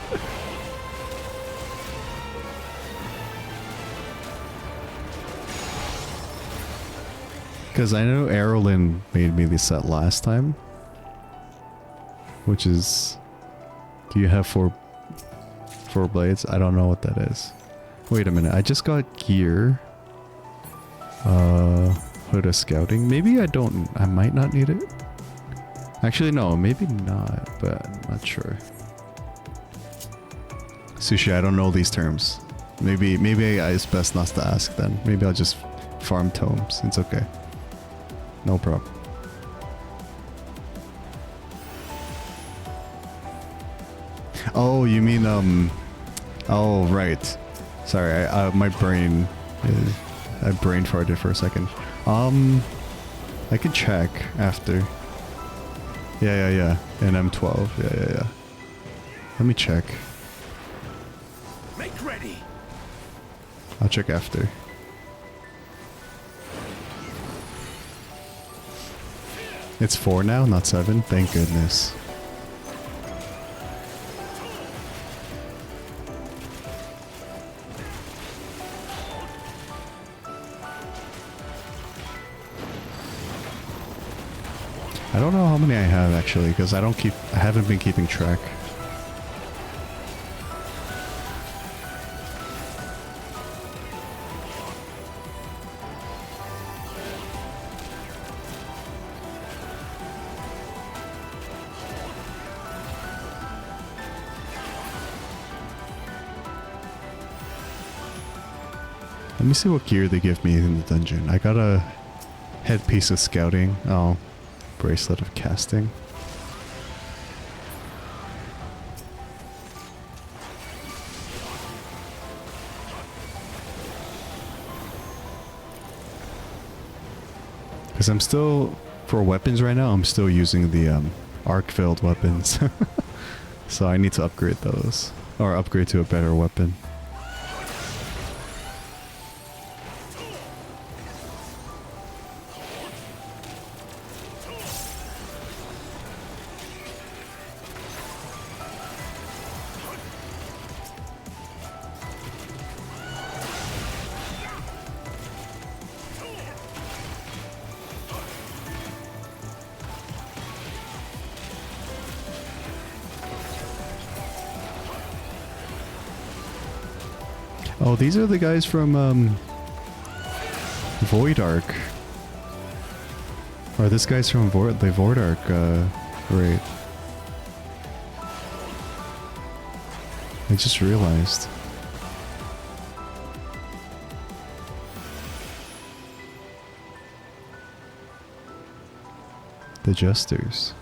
Because I know Errolyn made me this set last time. Which is... Do you have four blades? I don't know what that is. Wait a minute, I just got gear. Hood of scouting. Maybe I might not need it. Actually no, maybe not, but I'm not sure. Sushi, I don't know these terms. Maybe it's best not to ask then. Maybe I'll just farm tomes. It's okay. No problem. Oh, you mean, oh, right. Sorry, my brain is... I brain farted for a second. I can check after. Yeah. And M12. Yeah. Let me check. Make ready. I'll check after. It's 4 now, not 7. Thank goodness. I don't know how many I have actually, because I haven't been keeping track. Let me see what gear they give me in the dungeon. I got a headpiece of scouting. Oh, bracelet of casting. Because I'm still, for weapons right now, I'm still using the arc-filled weapons. So I need to upgrade those. Or upgrade to a better weapon. Oh, these are the guys from Void Arc. Or this guy's from the Void Arc raid. I just realized. The Jesters.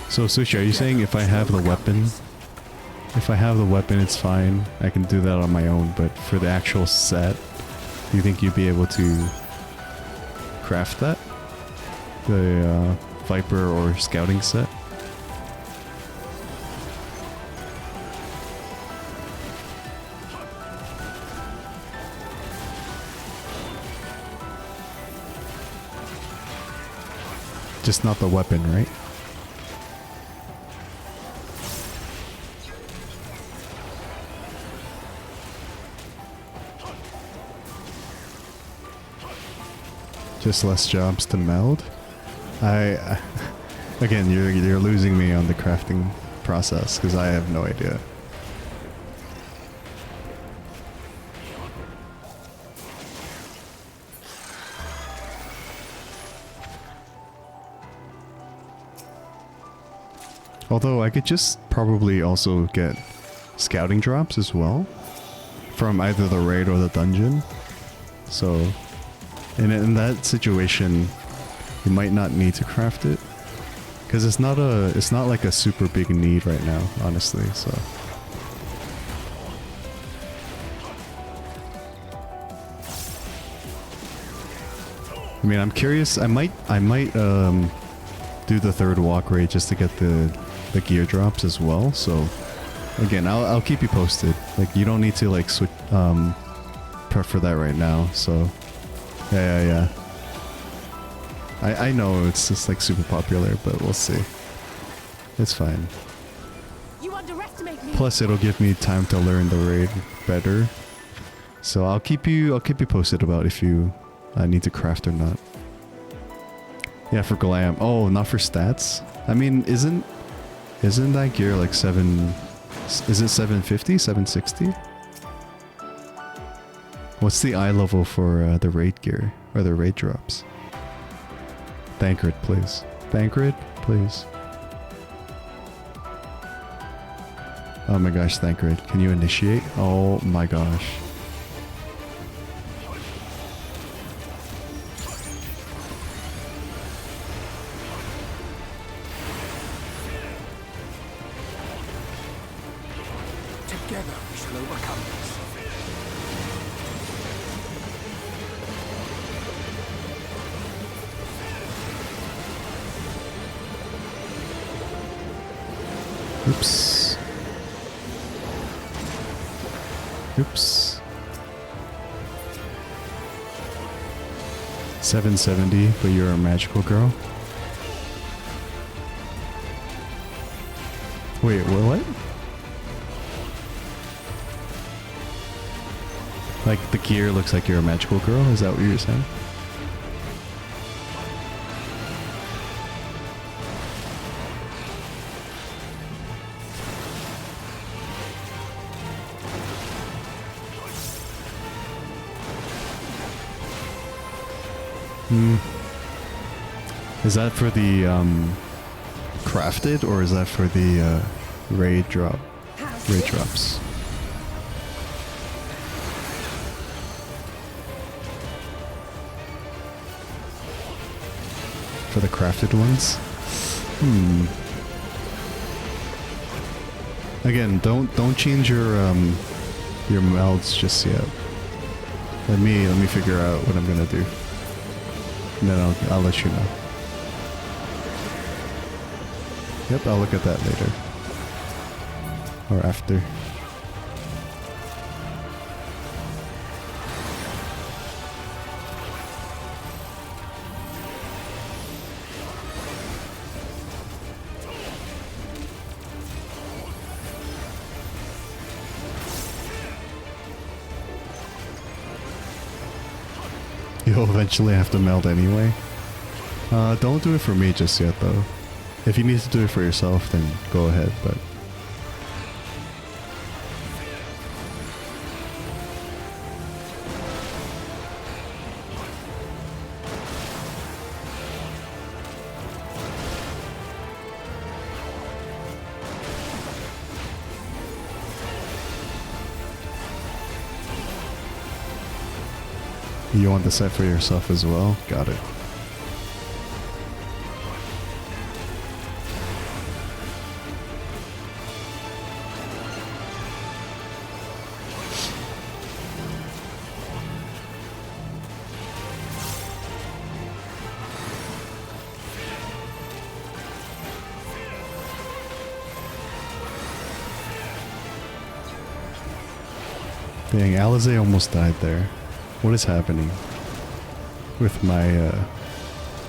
So Sushi, are you saying if I have the weapon, it's fine, I can do that on my own, but for the actual set, do you think you'd be able to craft that? The Viper or Scouting set? Just not the weapon, right? Just less jobs to meld. Again, you're losing me on the crafting process because I have no idea. Although I could just probably also get scouting drops as well from either the raid or the dungeon. So in that situation, you might not need to craft it because it's not like a super big need right now, honestly. So I mean, I'm curious. I might do the third walk raid just to get the gear drops as well. So again, I'll keep you posted. Like, you don't need to like switch prep for that right now. So yeah. I know it's just like super popular, but we'll see. It's fine. You underestimate me. Plus, it'll give me time to learn the raid better. So I'll keep you posted about if you need to craft or not. Yeah, for glam. Oh, not for stats. I mean, isn't that gear like 7? Is it 750? 760? What's the eye level for the raid gear or the raid drops? Thancred, please. Thancred, please. Oh my gosh, Thancred. Can you initiate? Oh my gosh. Together we shall overcome this. Oops. Oops. 770, but you're a magical girl? Wait, what? Like, the gear looks like you're a magical girl? Is that what you're saying? Is that for the crafted, or is that for the raid drops? For the crafted ones? Again, don't change your melds just yet. Let me figure out what I'm gonna do. And then I'll let you know. Yep, I'll look at that later. Or after. You'll eventually have to meld anyway. Don't do it for me just yet though. If you need to do it for yourself, then go ahead, but... You want the set for yourself as well? Got it. Dang, Alize almost died there. What is happening with my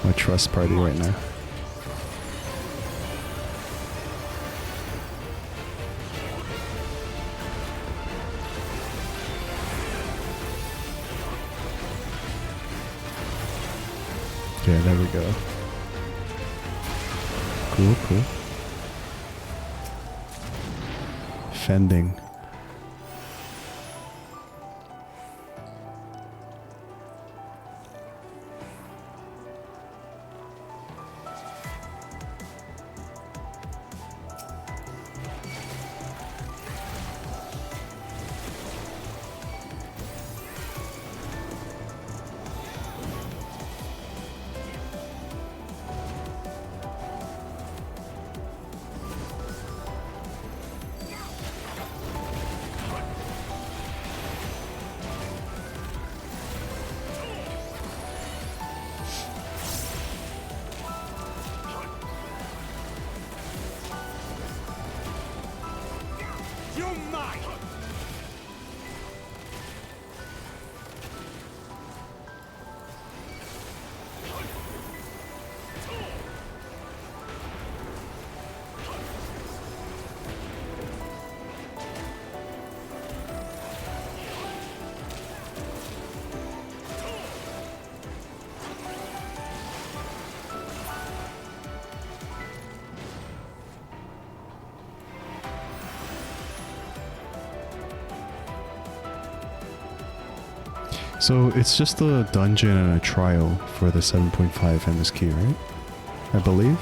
my trust party right now? Okay, there we go. Cool, cool. Fending. So it's just a dungeon and a trial for the 7.5 MSQ, right? I believe.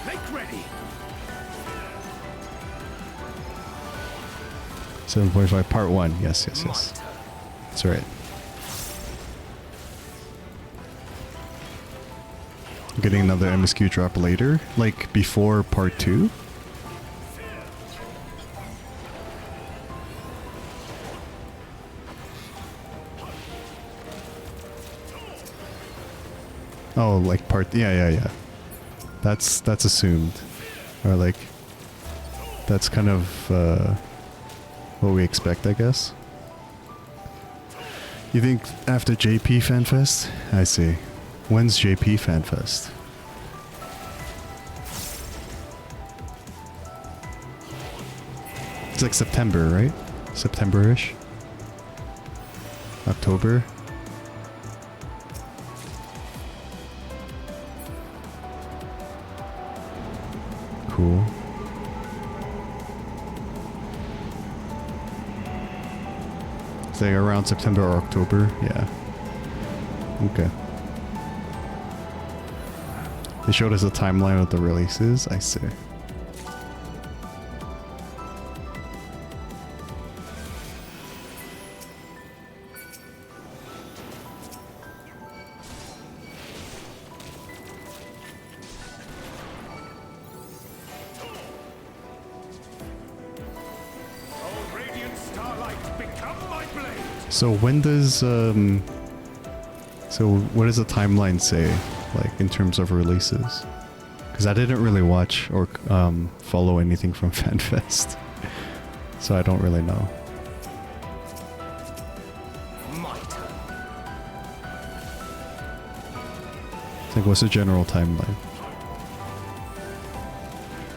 Make ready. 7.5 part 1. Yes, yes, yes. That's right. Getting another MSQ drop later, like before part 2. Oh, like part, yeah. That's assumed, or like that's kind of what we expect, I guess. You think after JP FanFest? I see. When's JP FanFest? It's like September, right? September-ish? October? Cool. It's like around September or October? Yeah. Okay. They showed us a timeline of the releases. I see. So when does so what does the timeline say, like in terms of releases? Because I didn't really watch or follow anything from FanFest, so I don't really know. Like, what's the general timeline?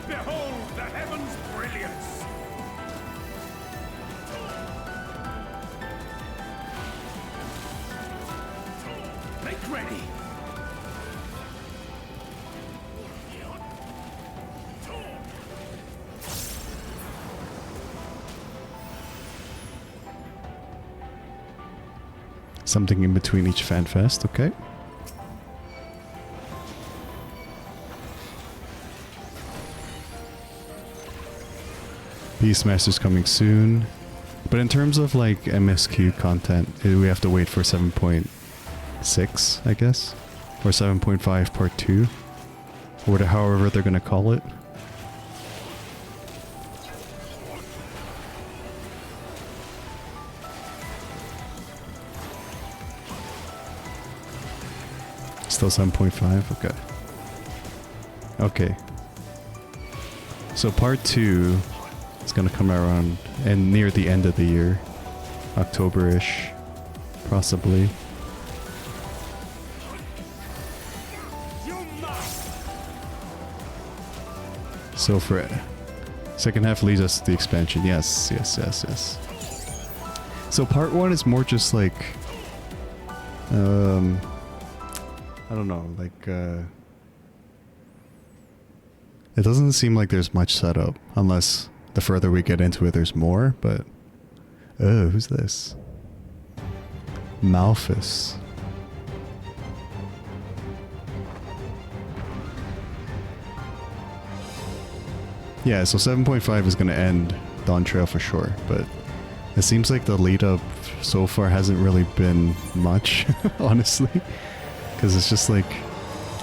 Behold the heavens' brilliance. Something in between each fan fest, okay. Beastmaster's coming soon. But in terms of like MSQ content, we have to wait for 7.6, I guess. Or 7.5 part 2. Or however they're gonna call it. Still 7.5? Okay. Okay. So part 2 is gonna come around and near the end of the year. October-ish. Possibly. So for second half leads us to the expansion. Yes, yes, yes, yes. So part 1 is more just like I don't know, like it doesn't seem like there's much setup unless the further we get into it there's more, but oh, who's this? Malphus. Yeah, so 7.5 is going to end Dawntrail for sure, but it seems like the lead up so far hasn't really been much, honestly. Because it's just like,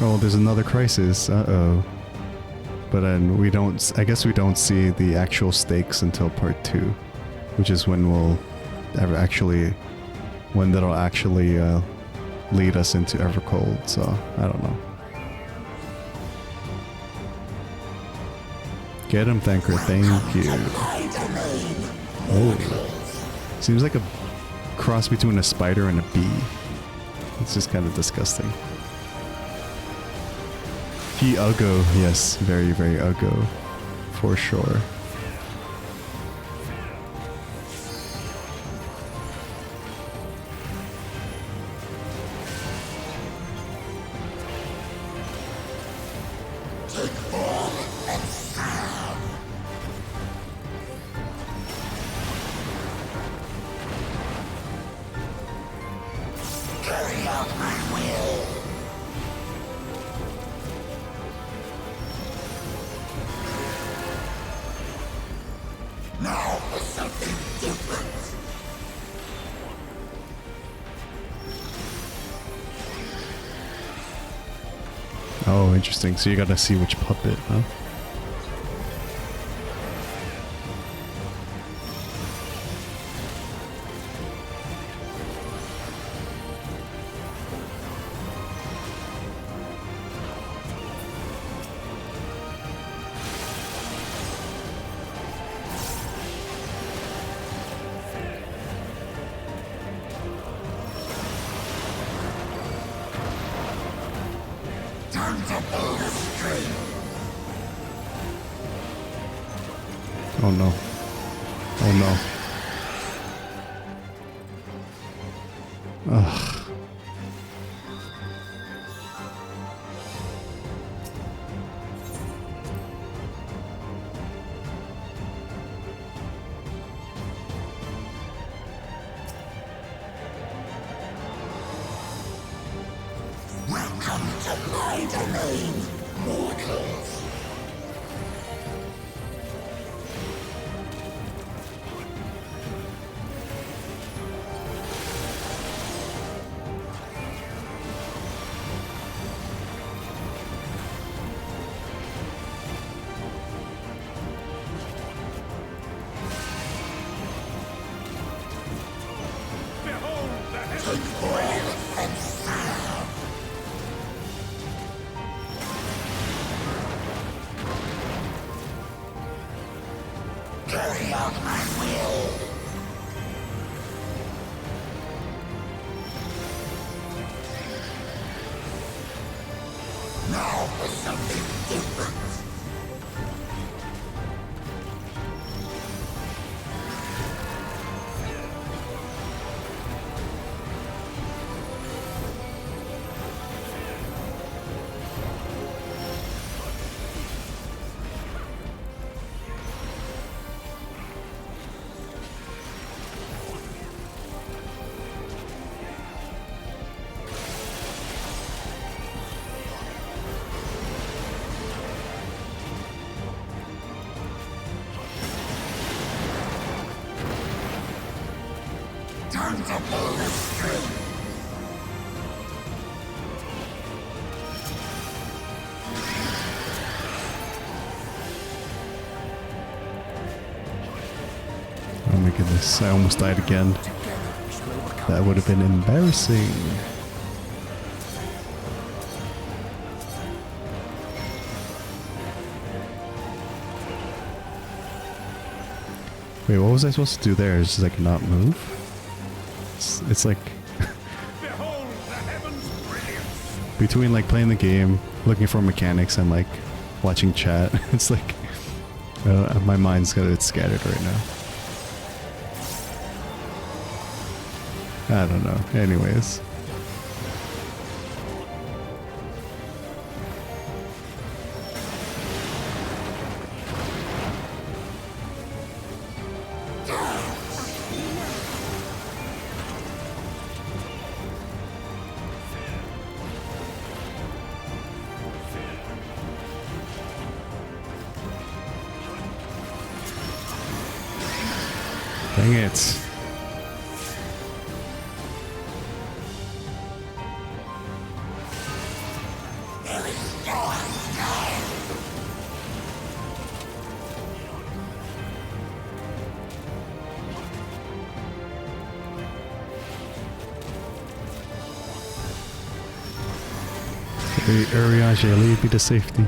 oh, there's another crisis, uh-oh. But then we don't, I guess we don't see the actual stakes until part 2, which is when we'll ever actually, when that'll actually lead us into Evercold, so I don't know. Get him, Thanker. Thank you. Oh. Seems like a cross between a spider and a bee. It's just kind of disgusting. He uggo. Yes, very, very uggo. For sure. Oh, interesting. So you gotta see which puppet, huh? Oh no. Oh no. Ugh. Welcome to my domain, mortals. Carry out my will. Now for something different. to pull the string. Oh my goodness, I almost died again. That would have been embarrassing. Wait, what was I supposed to do there? Is just like not move? It's like between like playing the game, looking for mechanics, and like watching chat. It's like my mind's got it scattered right now. I don't know. Anyways. Dang it. Uriage, lead me to safety.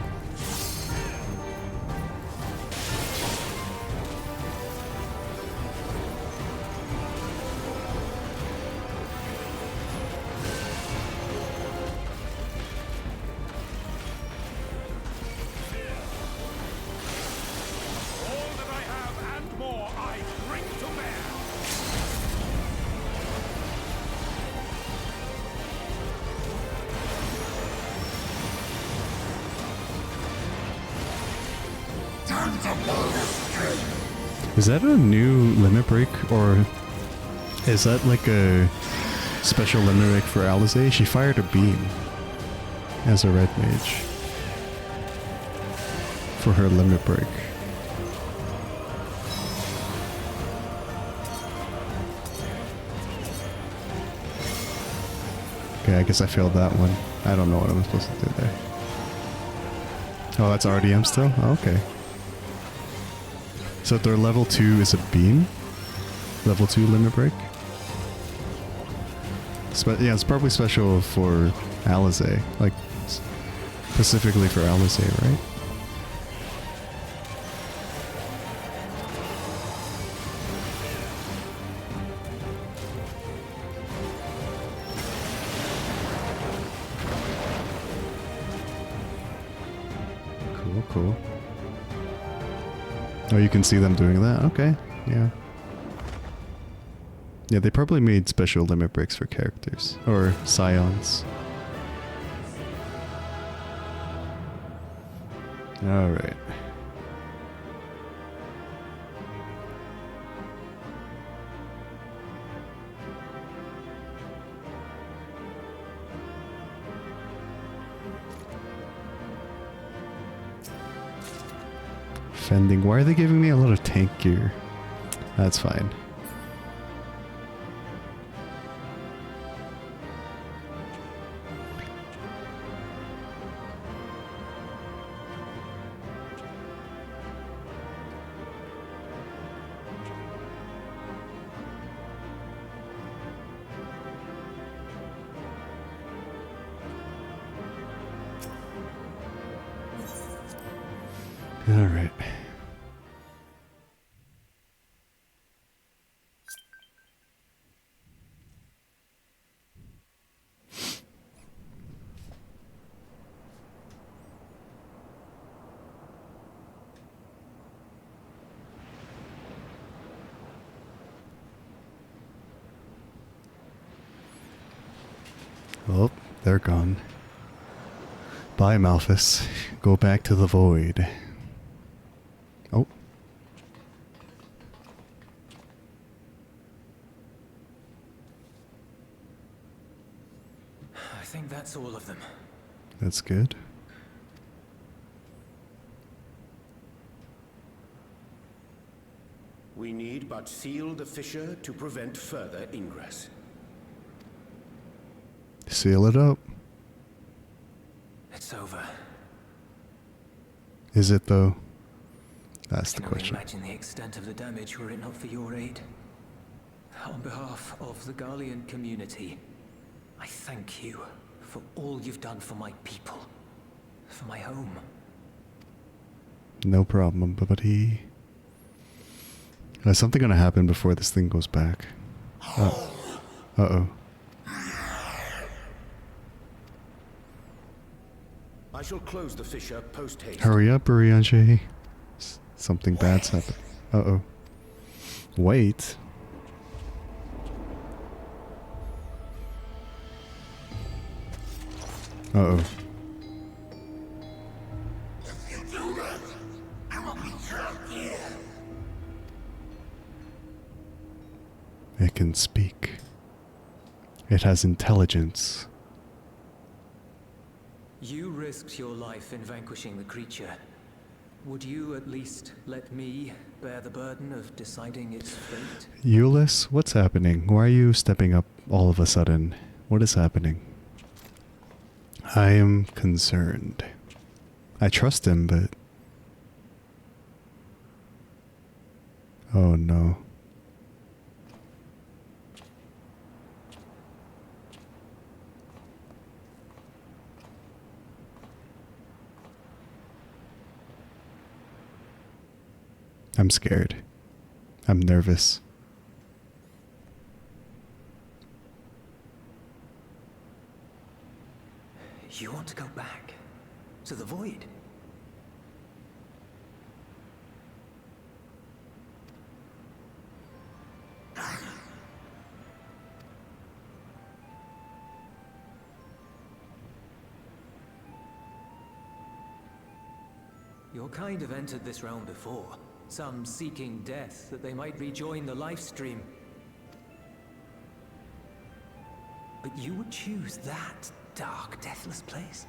Is that a new limit break, or is that like a special limit break for Alizé? She fired a beam as a red mage for her limit break. Okay, I guess I failed that one. I don't know what I'm supposed to do there. Oh, that's RDM still? Oh, okay. So their level 2 is a beam? Level 2 limit break? Yeah, it's probably special for Alizé. Like, specifically for Alizé, right? Cool, cool. Oh, you can see them doing that? Okay, yeah. Yeah, they probably made special limit breaks for characters. Or scions. Alright. Fending. Why are they giving me a lot of tank gear? That's fine. All right. Oh, they're gone. Bye, Malphus. Go back to the void. Oh. I think that's all of them. That's good. We need but seal the fissure to prevent further ingress. Seal it up. It's over. Is it though? That's the I can only question. imagine the extent of the damage were it not for your aid. On behalf of the Garlean community, I thank you for all you've done for my people, for my home. No problem, buddy. Is something gonna happen before this thing goes back? Uh-oh. I shall close the fissure post-haste. Hurry up, Urianger. Something bad's happening. Uh-oh. Wait. Uh-oh. If you do that, I will be trapped here. It can speak. It has intelligence. You risked your life in vanquishing the creature. Would you at least let me bear the burden of deciding its fate? Euless, what's happening? Why are you stepping up all of a sudden? What is happening? I am concerned. I trust him, but... Oh no. I'm scared. I'm nervous. You want to go back to the void? Your kind have entered this realm before. Some seeking death that they might rejoin the life stream. But you would choose that dark, deathless place?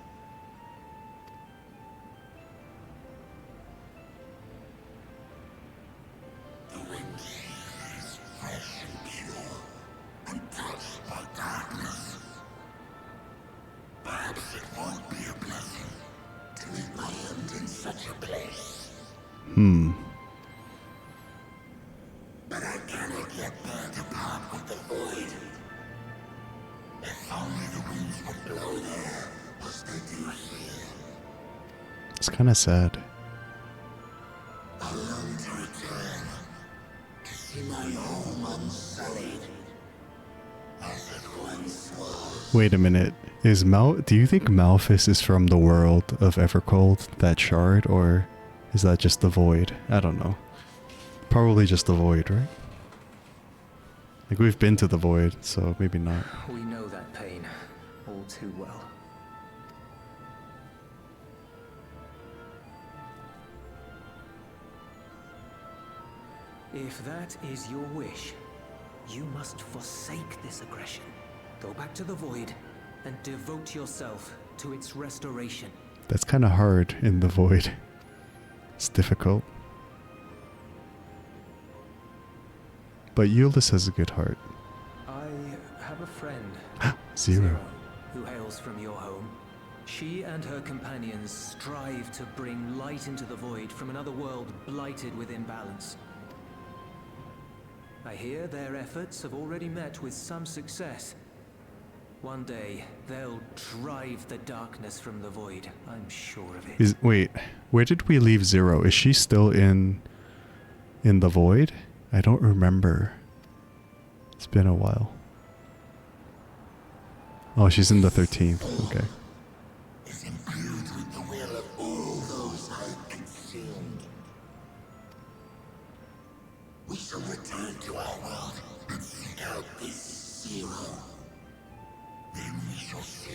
The wind is fresh and pure, untouched by darkness. Perhaps it won't be a blessing to meet my end in such a place. But I cannot yet bear to part with the void. If only the winds would blow there, as they do here. It's kind of sad. I long to return, to see my home unsullied, as it once was. Wait a minute. Is do you think Malphus is from the world of Evercold, that shard, or is that just the void? I don't know. Probably just the void, right? Like, we've been to the void, so maybe not. We know that pain all too well. If that is your wish, you must forsake this aggression. Go back to the void and devote yourself to its restoration. That's kind of hard in the void. It's difficult. But Euless has a good heart. I have a friend, Zero. who hails from your home. She and her companions strive to bring light into the void from another world blighted with imbalance. I hear their efforts have already met with some success. One day, they'll drive the darkness from the void. I'm sure of it. Wait, where did we leave Zero? Is she still in the void? I don't remember. It's been a while. Oh, she's in the 13th. Okay. Is imbued with the will of all those I consumed. We shall return to our world and seek out this Zero. Then we shall see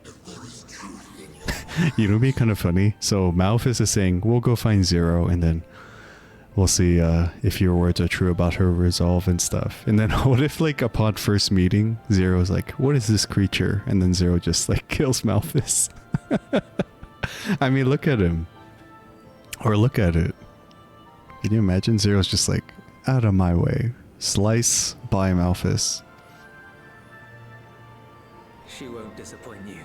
if there is truth in your You know, it'd be kind of funny. So Malphus is saying, we'll go find Zero, and then we'll see if your words are true about her resolve and stuff. And then what if, like, upon first meeting, Zero's like, what is this creature? And then Zero just, like, kills Malphus. I mean, look at him. Or look at it. Can you imagine? Zero's just like, out of my way. Slice by Malphus. She won't disappoint you.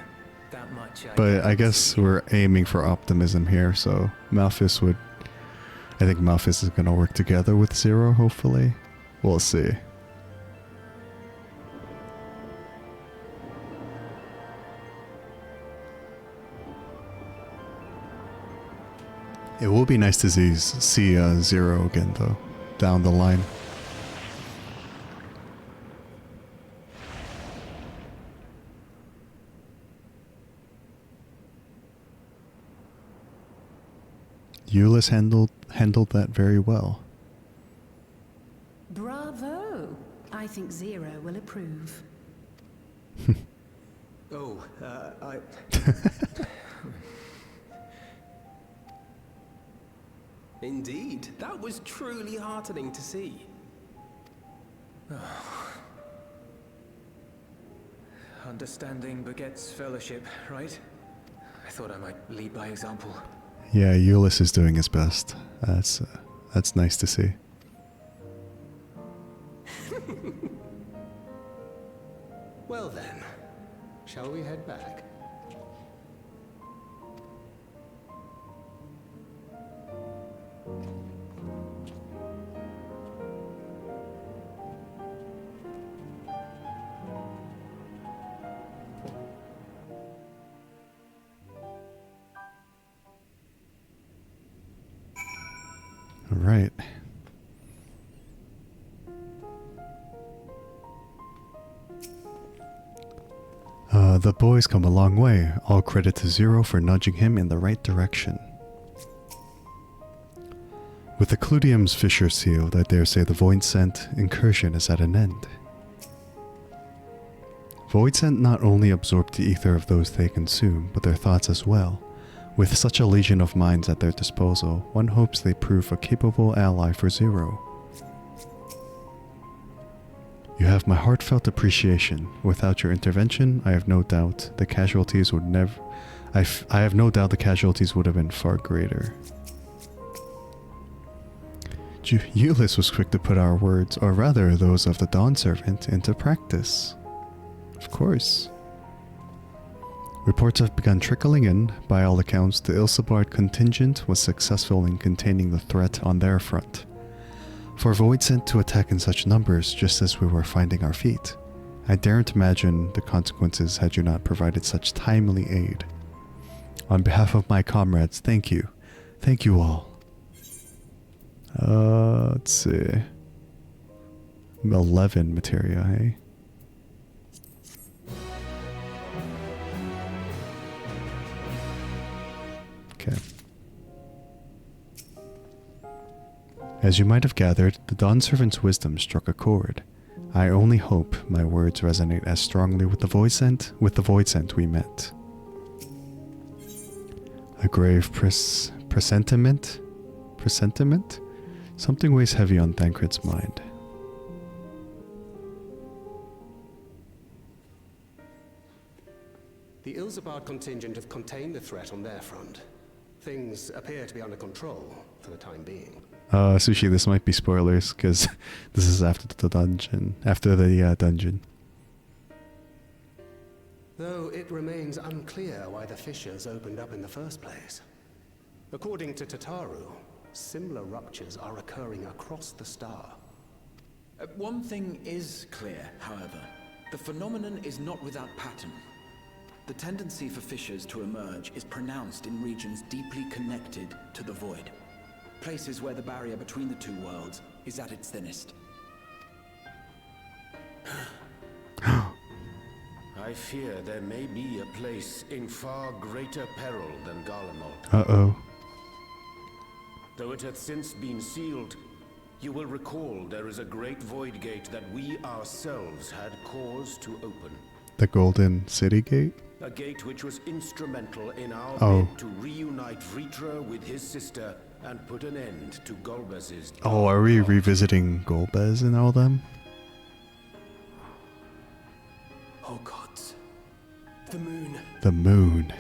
That much But I guess we're aiming for optimism here, so Malphus would... I think Malphus is gonna work together with Zero, hopefully. We'll see. It will be nice to see Zero again, though, down the line. Euless handled that very well. Bravo! I think Zero will approve. Oh, I... Indeed, that was truly heartening to see. Understanding begets fellowship, right? I thought I might lead by example. Yeah, Euless is doing his best. That's nice to see. Well then, shall we head back? All right. The boy's come a long way. All credit to Zero for nudging him in the right direction. With the Cludium's fissure sealed, I dare say the Void Scent incursion is at an end. Void Scent not only absorb the ether of those they consume, but their thoughts as well. With such a legion of minds at their disposal, one hopes they prove a capable ally for Zero. You have my heartfelt appreciation. Without your intervention, I have no doubt the casualties would never... I have no doubt the casualties would have been far greater. Euless was quick to put our words, or rather those of the Dawn Servant, into practice. Of course. Reports have begun trickling in. By all accounts, the Ilsabard contingent was successful in containing the threat on their front. For Void Scent to attack in such numbers just as we were finding our feet, I daren't imagine the consequences had you not provided such timely aid. On behalf of my comrades, thank you. Thank you all. Let's see. 11 materia, hey? Okay. As you might have gathered, the Dawn Servant's wisdom struck a chord. I only hope my words resonate as strongly with the Void Scent we met. A grave presentiment? Presentiment? Something weighs heavy on Thancred's mind. The Ilsabard contingent have contained the threat on their front. Things appear to be under control for the time being. Sushi, this might be spoilers, because this is after the dungeon. Dungeon. Though it remains unclear why the fissures opened up in the first place. According to Tataru, similar ruptures are occurring across the star. One thing is clear, however. The phenomenon is not without pattern. The tendency for fissures to emerge is pronounced in regions deeply connected to the void. Places where the barrier between the two worlds is at its thinnest. I fear there may be a place in far greater peril than Garlemald. Uh-oh. Though it hath since been sealed, you will recall there is a great void gate that we ourselves had cause to open. The Golden City Gate? A gate which was instrumental in our bid to reunite Vritra with his sister and put an end to Golbez's... Oh, are we revisiting Golbez and all them? Oh gods. The moon. The moon.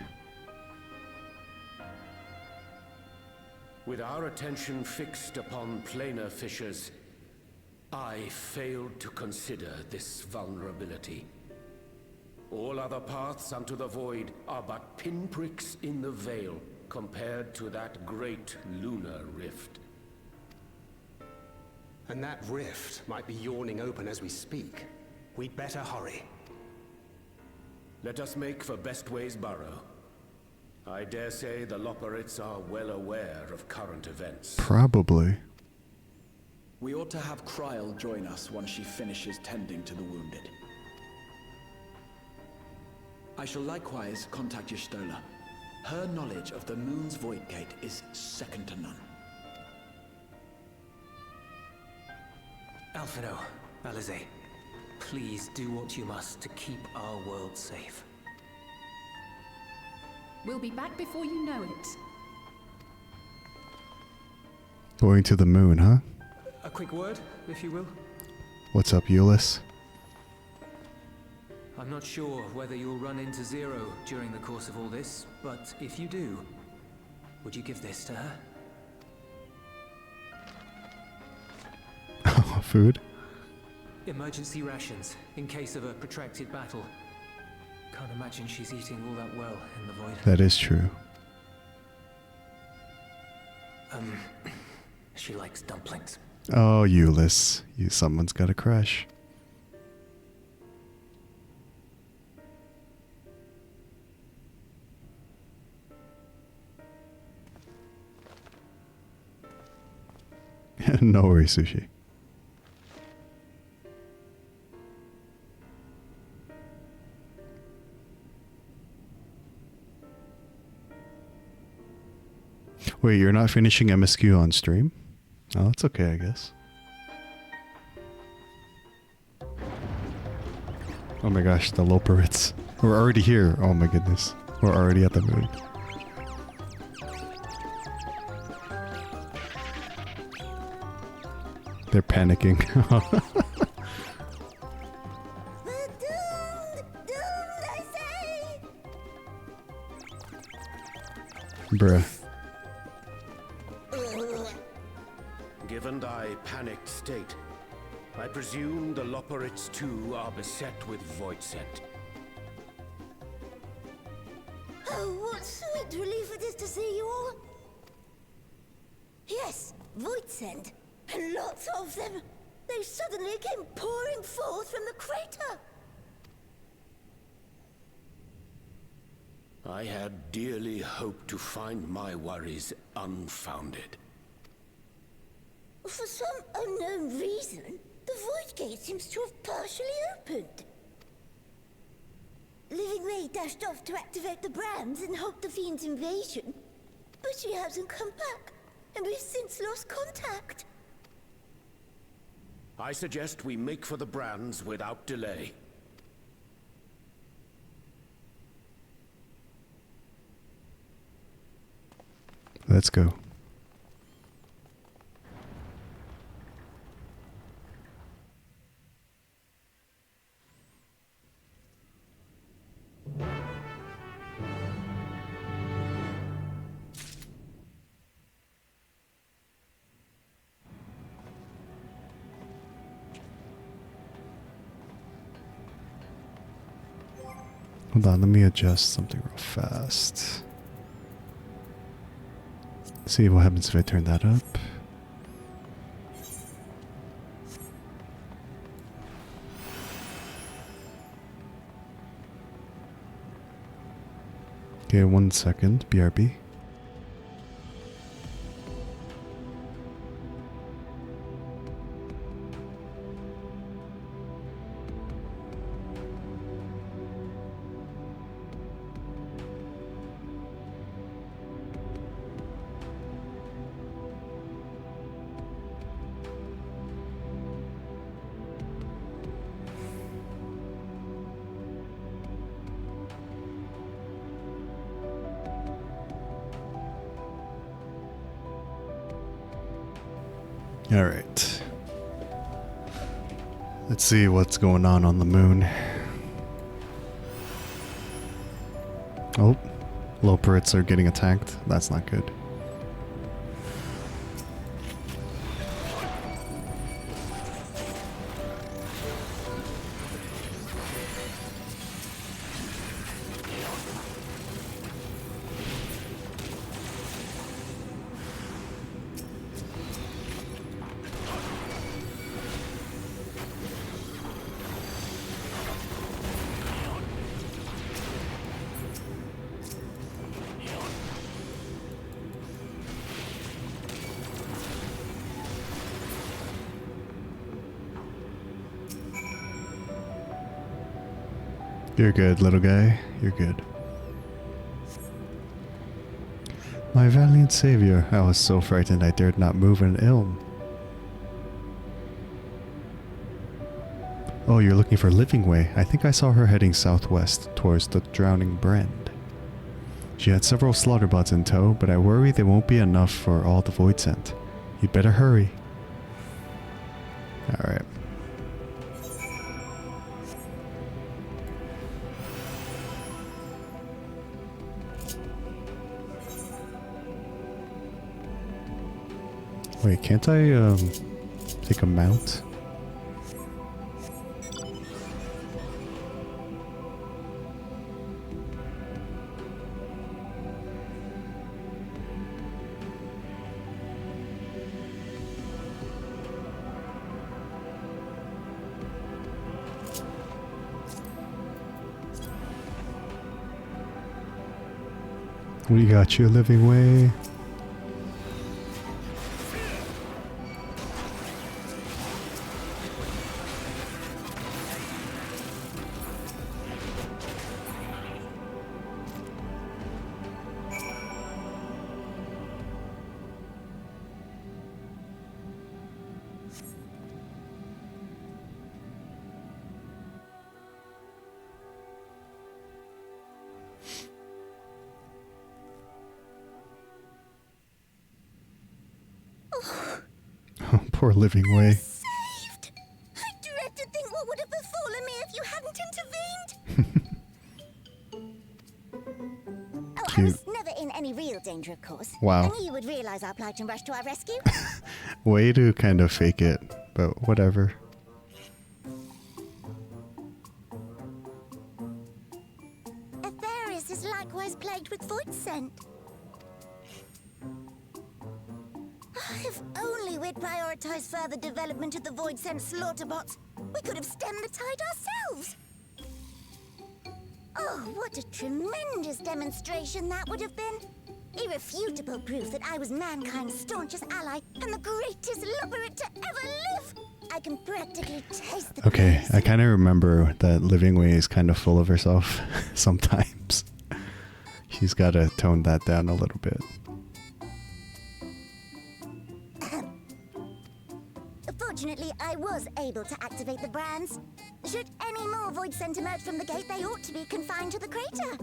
With our attention fixed upon planar fissures, I failed to consider this vulnerability. All other paths unto the void are but pinpricks in the veil compared to that great lunar rift. And that rift might be yawning open as we speak. We'd better hurry. Let us make for Bestway's burrow. I dare say the Loporrits are well aware of current events. Probably. We ought to have Kryl join us once she finishes tending to the wounded. I shall likewise contact Y'shtola. Her knowledge of the moon's void gate is second to none. Alphino, Alize, please do what you must to keep our world safe. We'll be back before you know it. Going to the moon, huh? A quick word, if you will. What's up, Euless? I'm not sure whether you'll run into Zero during the course of all this, but if you do, would you give this to her? Food? Emergency rations, in case of a protracted battle. Can't imagine she's eating all that well in the void. That is true. She likes dumplings. Oh, Euless. Someone's got a crush. No worries, Sushi. Wait, you're not finishing MSQ on stream? Oh, that's okay, I guess. Oh my gosh, the Loporrits. We're already here. Oh my goodness. We're already at the moon. They're panicking. Bruh. Given thy panicked state, I presume the Loporrits too are beset with void scent. Oh, what sweet relief it is to see you all. Yes, void scent. And lots of them. They suddenly came pouring forth from the crater. I had dearly hoped to find my worries unfounded. For some unknown reason, the void gate seems to have partially opened. Living Ray dashed off to activate the brands and halt the Fiend's invasion. But she hasn't come back, and we've since lost contact. I suggest we make for the brands without delay. Let's go. Hold on, let me adjust something real fast. See what happens if I turn that up. Okay, 1 second, BRB. All right. Let's see what's going on the moon. Oh, Loporrits are getting attacked. That's not good. You're good, little guy. You're good. My valiant savior, I was so frightened I dared not move an ilm. Oh, you're looking for Living Way. I think I saw her heading southwest towards the Drowning Brand. She had several slaughterbots in tow, but I worry they won't be enough for all the Void sent. You'd better hurry. Alright. Wait, can't I take a mount? We got you, Living Way. Oh, poor Living Way. Saved! I dread to think what would have befallen me if you hadn't intervened. Oh, I was never in any real danger, of course. Wow. I knew you would realize our plight and rush to our rescue. Way to kind of fake it, but whatever. Atheris is likewise plagued with void scent. If only we'd prioritized further development of the void scent slaughterbots, we could have stemmed the tide ourselves. Oh, what a tremendous demonstration that would have been. Irrefutable proof that I was mankind's staunchest ally and the greatest lubberate to ever live. I can practically taste the Okay, praise. I kind of remember that Living Way is kind of full of herself sometimes. She's got to tone that down a little bit. Fortunately, I was able to activate the brands. Should any more void scent emerge from the gate, they ought to be confined to the crater.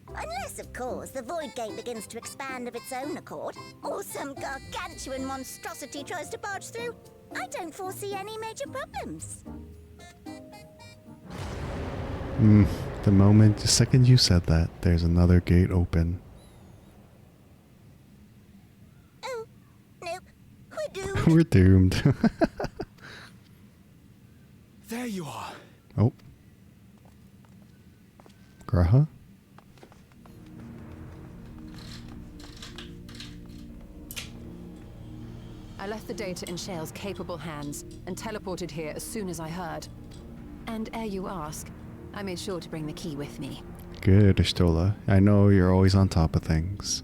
Unless, of course, the void gate begins to expand of its own accord, or some gargantuan monstrosity tries to barge through. I don't foresee any major problems. The second you said that, there's another gate open. Oh, nope. We're doomed. We're doomed. There you are. Oh. Graha? I left the data in Shale's capable hands and teleported here as soon as I heard. And ere you ask, I made sure to bring the key with me. Good, Ishtola. I know you're always on top of things.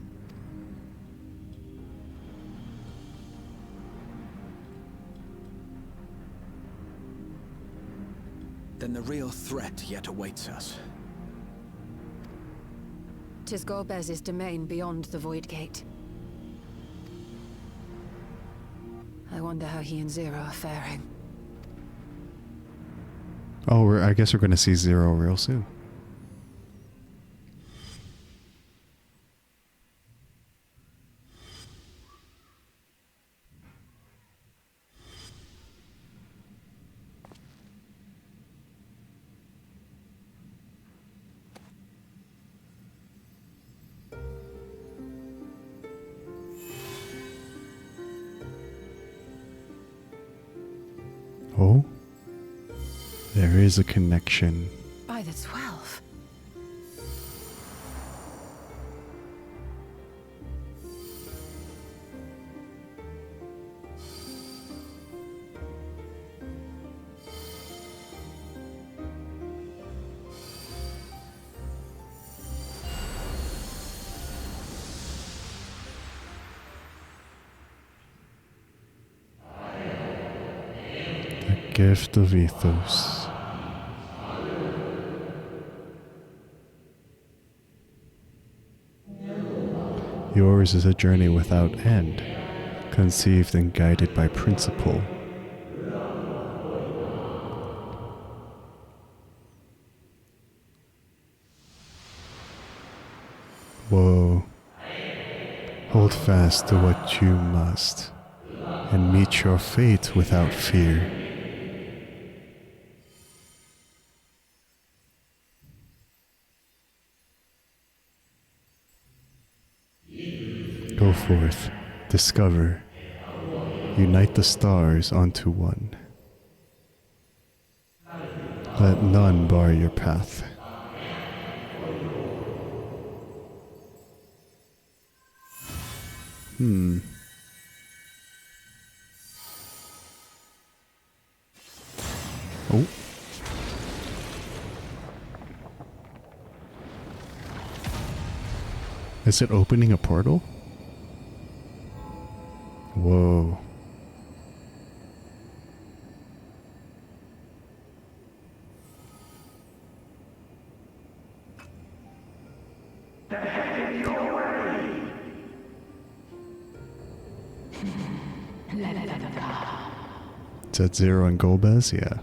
Then the real threat yet awaits us. 'Tis Golbez's domain beyond the Void Gate. I wonder how he and Zero are faring. Oh, I guess we're going to see Zero real soon. Oh, there is a connection. By the 12. Gift of Ethos. Yours is a journey without end, conceived and guided by principle. Whoa. Hold fast to what you must, and meet your fate without fear. Go forth, discover, unite the stars onto one. Let none bar your path. Oh. Is it opening a portal? Whoa. Is that Zero and Golbez? Yeah.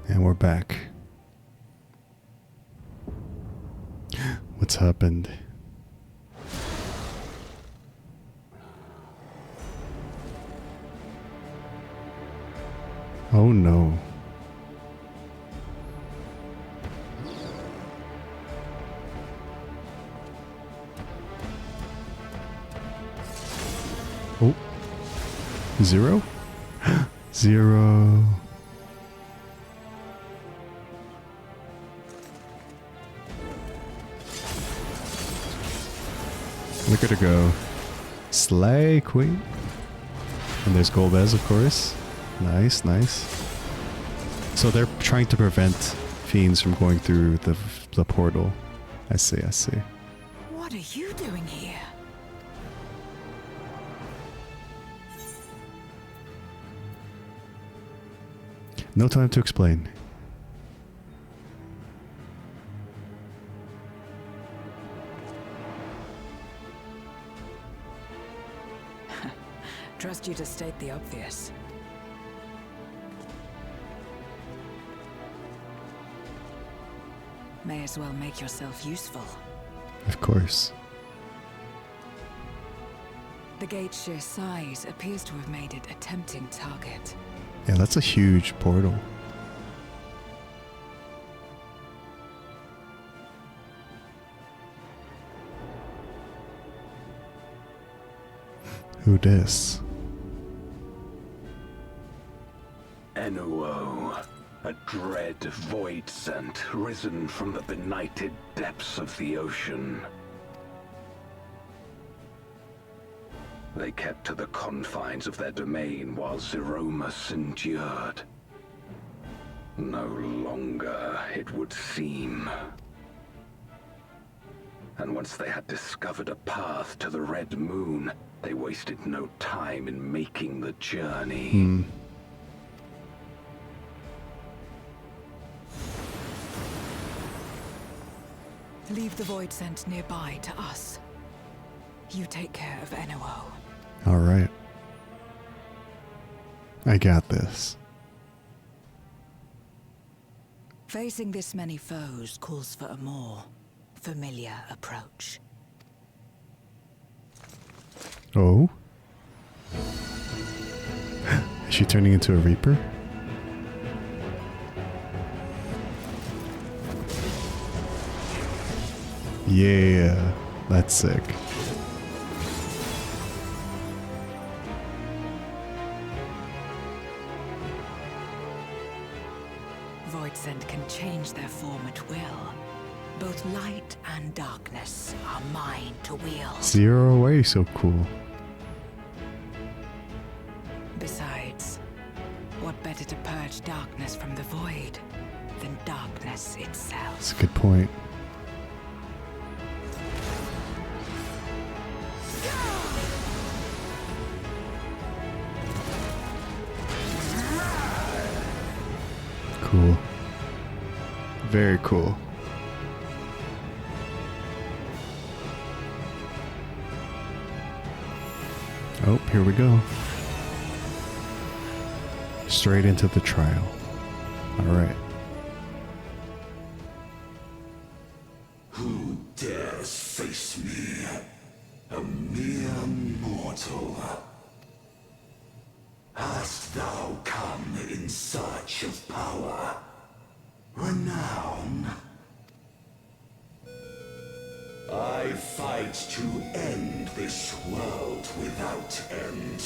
And we're back. What's happened? Oh no. Oh. Zero? Zero. Look at her go. Slay Queen. And there's Golbez, of course. Nice, nice. So they're trying to prevent fiends from going through the portal. I see, I see. What are you doing here? No time to explain. Trust you to state the obvious. May as well make yourself useful. Of course. The gate's sheer size appears to have made it a tempting target. Yeah, that's a huge portal. Who dis? Enuo, a dread void scent risen from the benighted depths of the ocean. They kept to the confines of their domain while Zeromus endured. No longer, it would seem. And once they had discovered a path to the Red Moon, they wasted no time in making the journey. Leave the void scent nearby to us. You take care of Enuo. All right. I got this. Facing this many foes calls for a more familiar approach. Oh? Is she turning into a Reaper? Yeah, that's sick. Voidsent can change their form at will. Both light and darkness are mine to wield. Zero away, so cool. Besides, what better to purge darkness from the void than darkness itself? That's a good point. Cool. Very cool. Oh, here we go. Straight into the trial. All right. Who dares face me? A mere mortal. Hast thou come in search of power? Renown? I fight to end this world without end.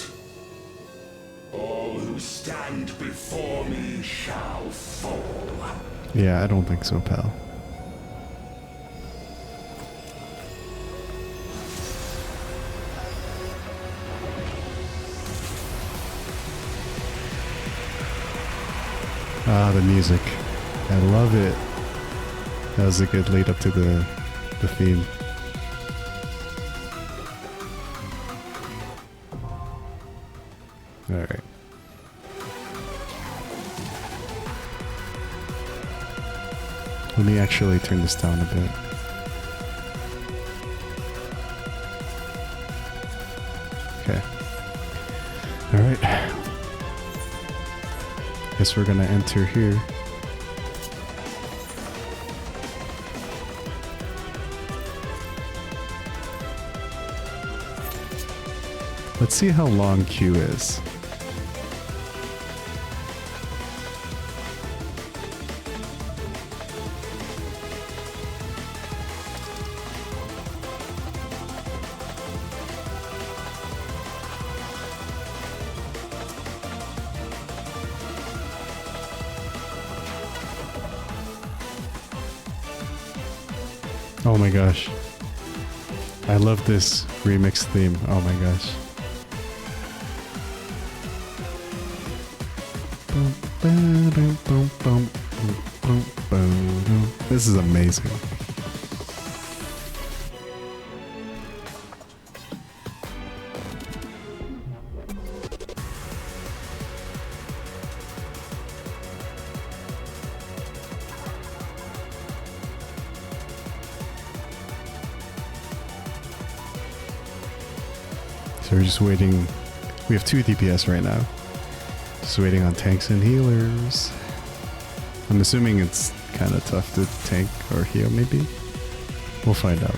All who stand before me shall fall. Yeah, I don't think so, pal. Ah, the music. I love it. That was a good lead up to the theme. Alright. Let me actually turn this down a bit. Okay. Alright. Guess we're gonna enter here. Let's see how long Q is. Oh my gosh. I love this remix theme. Oh my gosh. This is amazing. So we're just waiting. We have 2 DPS right now. Just waiting on tanks and healers. I'm assuming it's kind of tough to tank or heal, maybe? We'll find out.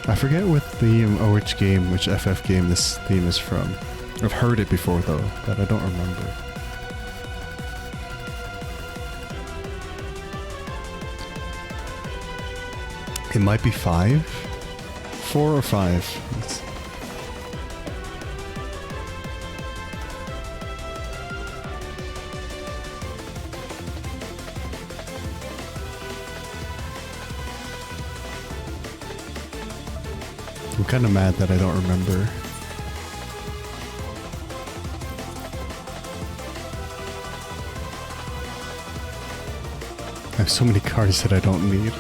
I forget what theme or which game, which FF game this theme is from. I've heard it before though, but I don't remember. It might be 5? 4 or 5? I'm kind of mad that I don't remember. I have so many cards that I don't need.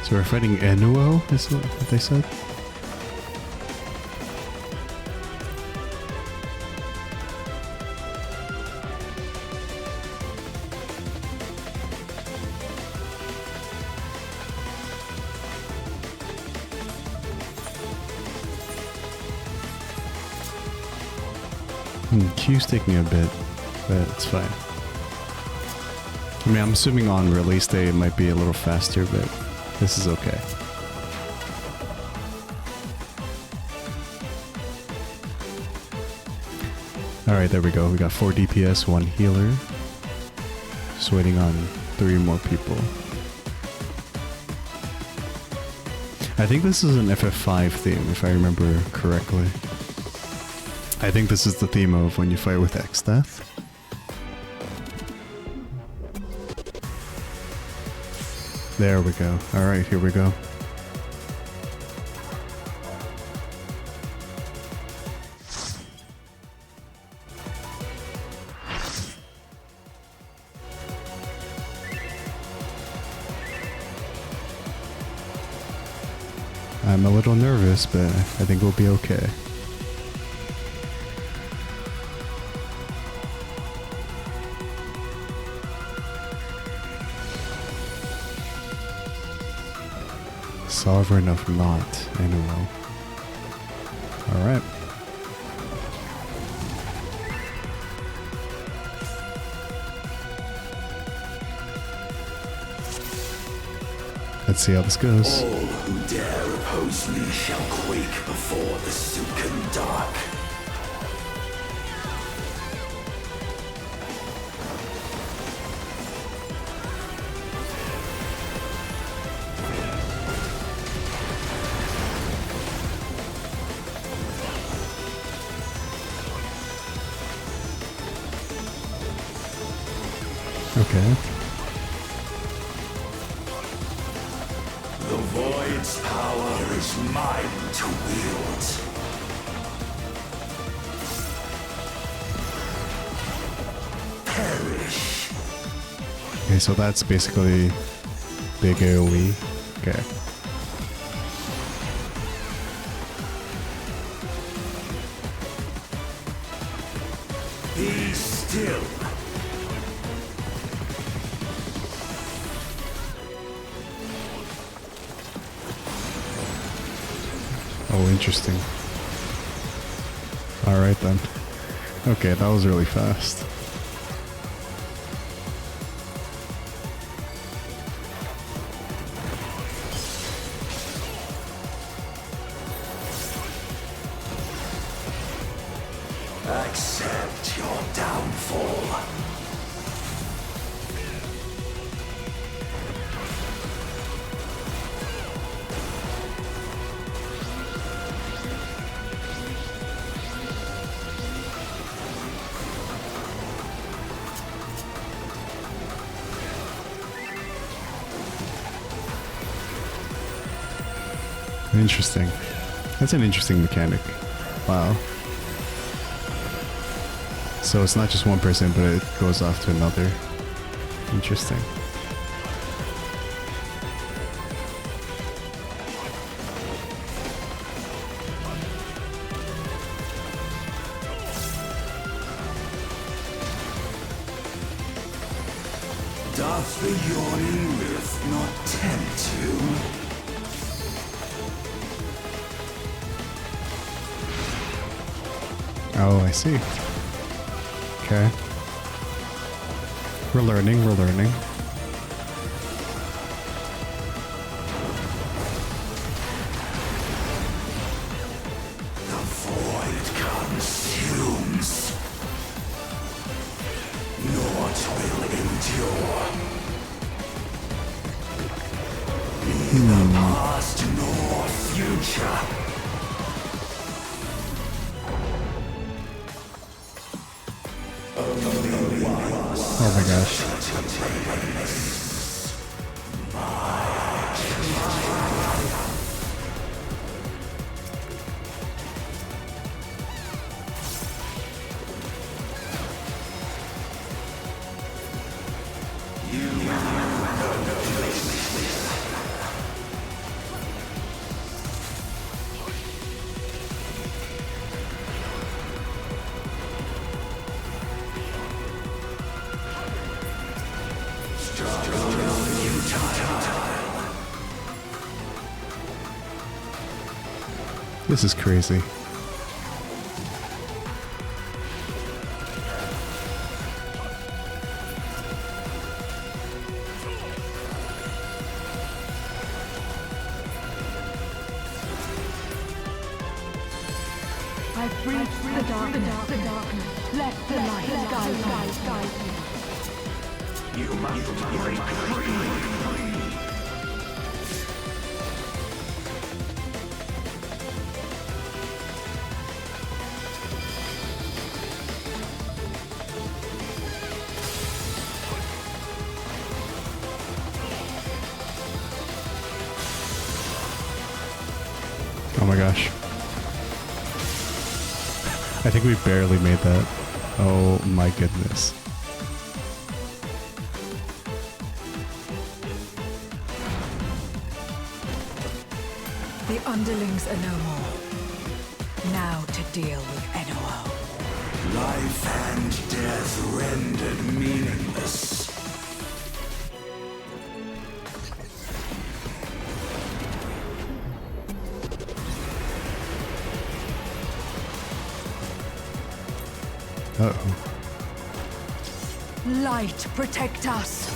So we're fighting Enuo, is what they said? Q's taking a bit, but it's fine. I mean, I'm assuming on release day it might be a little faster, but this is okay. Alright, there we go. We got 4 DPS, 1 healer. Just waiting on 3 more people. I think this is an FF5 theme, if I remember correctly. I think this is the theme of when you fight with X-Death. There we go. Alright, here we go. I'm a little nervous, but I think we'll be okay. Sovereign of Not, anyway. Alright. Let's see how this goes. All who dare oppose me shall quake before the silken dark. Okay. The Void's power is mine to wield. Perish. Okay, so that's basically big AoE. Okay. Be still. Oh, interesting. Alright then. Okay, that was really fast. Accept your downfall. Interesting. That's an interesting mechanic. Wow. So it's not just one person, but it goes off to another. Interesting. Doth the yawning rift not tempt you? Oh, I see. Okay. We're learning, we're learning. The void consumes. Naught will endure. Neither past nor future. Oh my gosh. This is crazy. I breached the darkness. Let the light guide me. You must break free. Oh my gosh. I think we barely made that. Oh my goodness. The underlings are no more. Now to deal with NOO. Life and death rendered meaningless. Uh-oh. Light, protect us.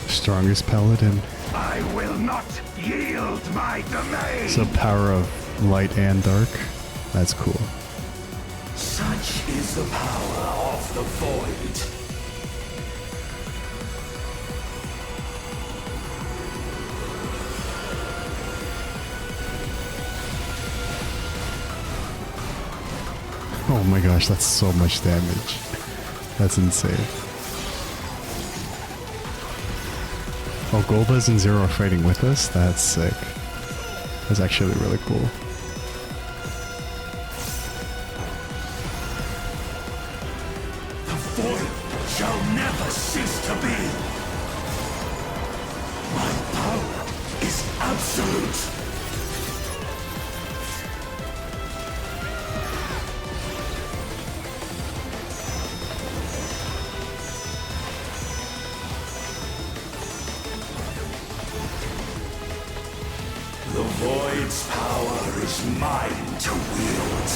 Strongest paladin. I will not yield my domain. It's a power of light and dark. That's cool. Such is the power of the void. Oh my gosh, that's so much damage. That's insane. Oh, Golbez and Zero are fighting with us? That's sick. That's actually really cool. The void shall never cease to be. My power is absolute. The void's power is mine to wield.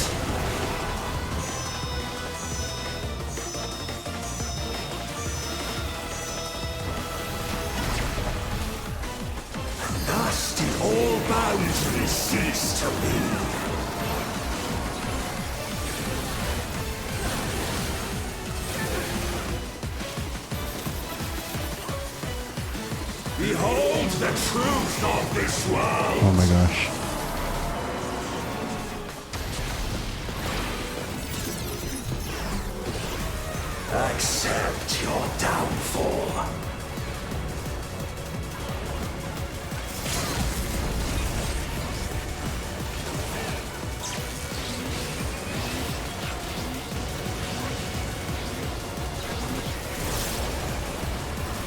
Thus did all boundaries cease to be. Behold the truth of this world! Oh my gosh. Accept your downfall.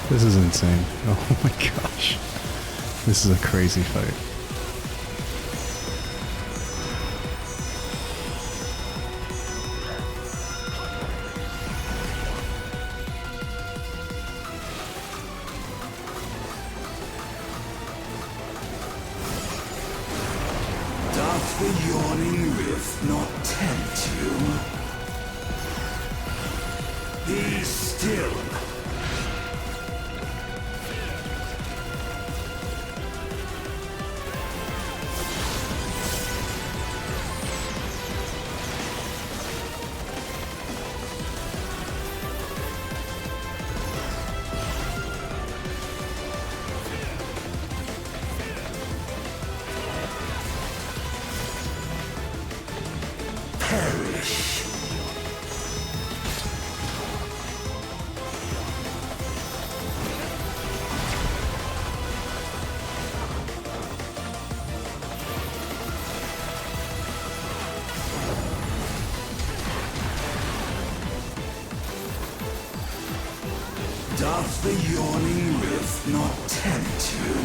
This is insane. Oh my gosh. This is a crazy fight. Doth the yawning rift not tempt you? Be still. Perish. Doth the yawning rift not tempt you?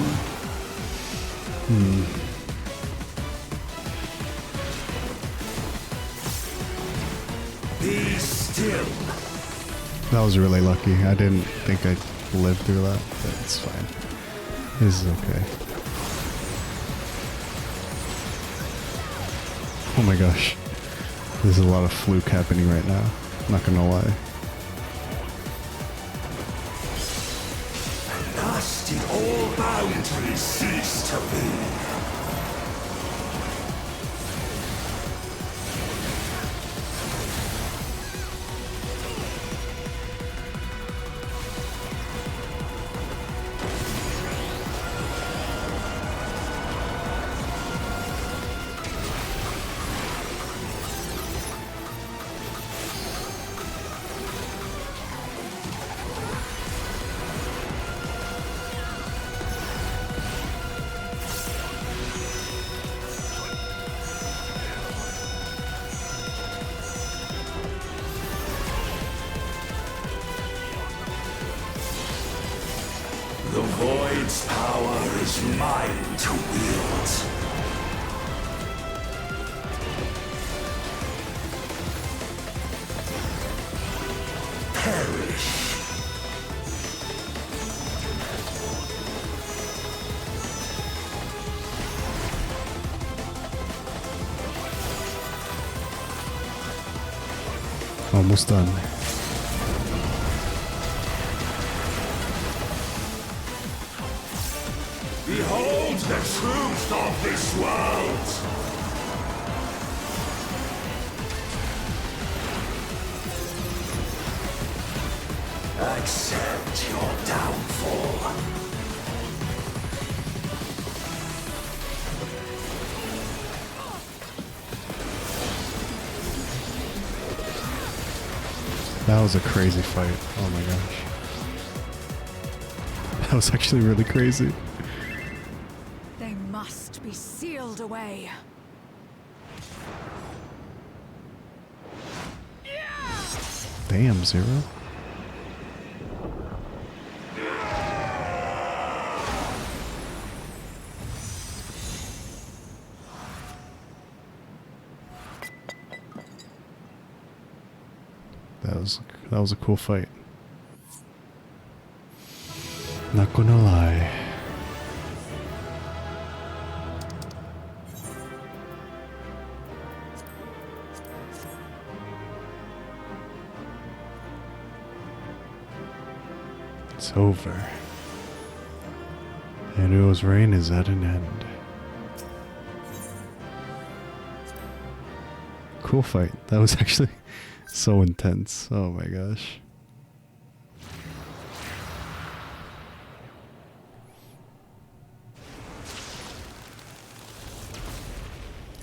Be still. That was really lucky. I didn't think I'd live through that, but it's fine. This is okay. Oh my gosh. There's a lot of fluke happening right now. Not gonna lie. Thus did all boundaries cease to be. The Void's power is mine to wield. Perish. Almost done. Behold the truth of this world! Accept your downfall. That was a crazy fight. Oh my gosh. That was actually really crazy. They must be sealed away. Damn, Zero. That was a cool fight. Not gonna lie. It's over. Enuo's reign is at an end. Cool fight. That was actually so intense. Oh my gosh.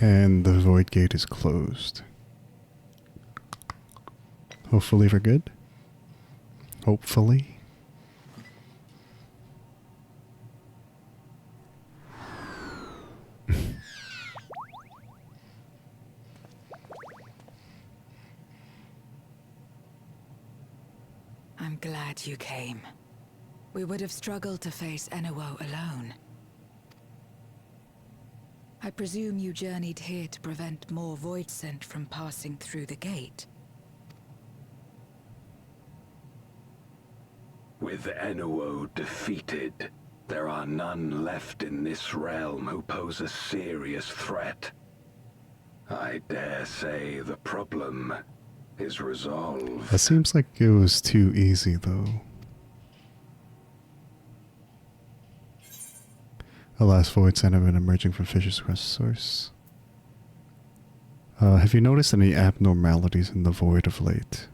And the void gate is closed. Hopefully for good. Hopefully. I'm glad you came. We would have struggled to face Enuo alone. I presume you journeyed here to prevent more Void Scent from passing through the gate. With Enuo defeated, there are none left in this realm who pose a serious threat. I dare say the problem is resolved. That seems like it was too easy though. The last void scent have been emerging from fissures across the source. Have you noticed any abnormalities in the void of late?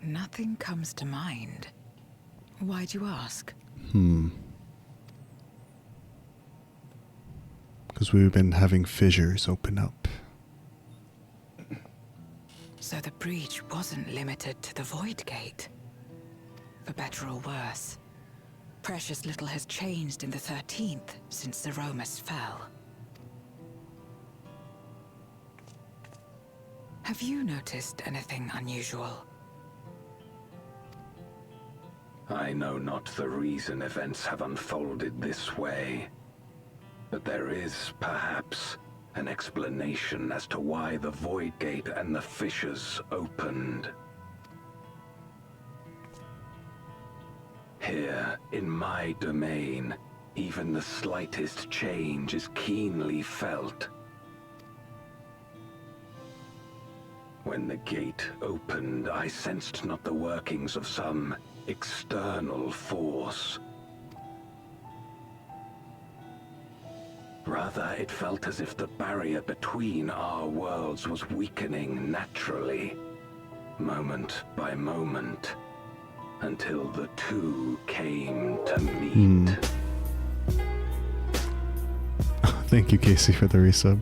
Nothing comes to mind. Why'd you ask? Because we've been having fissures open up. So the breach wasn't limited to the Void Gate. For better or worse, precious little has changed in the 13th since the Romus fell. Have you noticed anything unusual? I know not the reason events have unfolded this way, but there is, perhaps, an explanation as to why the Void Gate and the fissures opened. here, in my domain, even the slightest change is keenly felt. When the gate opened, I sensed not the workings of some external force. Rather, it felt as if the barrier between our worlds was weakening naturally, moment by moment, until the two came to meet. Thank you, Casey, for the resub.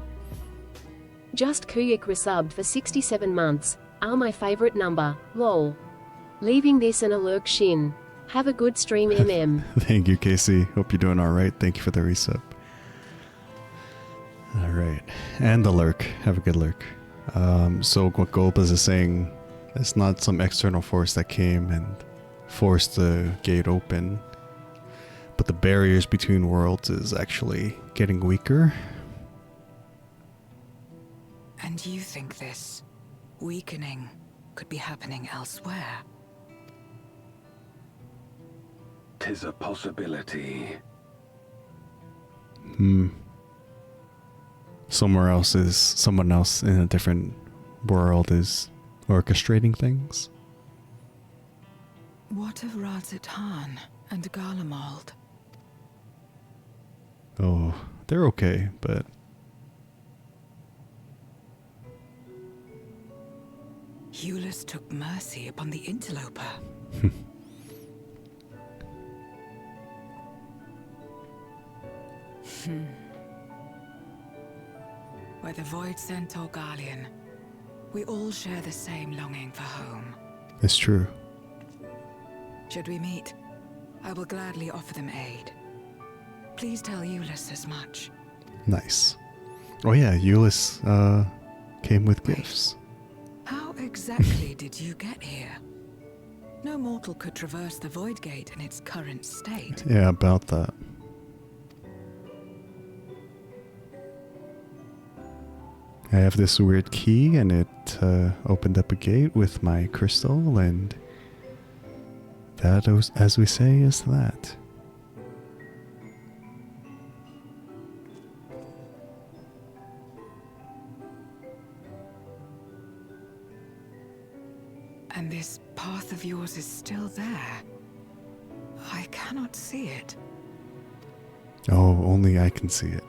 Just Kuyik resubbed for 67 months. Are my favorite number. Lol. Leaving this and a lurk Shin. Have a good stream, MM. Thank you, Casey. Hope you're doing alright. Thank you for the resub. Alright. And the lurk. Have a good lurk. So what Golbaz is saying, it's not some external force that came and forced the gate open, but the barriers between worlds is actually getting weaker. And you think this weakening could be happening elsewhere? 'Tis a possibility. Someone else in a different world is orchestrating things. What of Razatan and Garlemald? Oh, they're okay, but Eulus took mercy upon the interloper. Whether Void Sent or Garlean, we all share the same longing for home. it's true. Should we meet, I will gladly offer them aid. Please tell Eulus as much. Nice. Oh yeah, Eulus came with gifts. How exactly did you get here? No mortal could traverse the Void Gate in its current state. Yeah, about that. I have this weird key and it opened up a gate with my crystal, and that, as we say, is that. And this path of yours is still there. I cannot see it. Oh, only I can see it.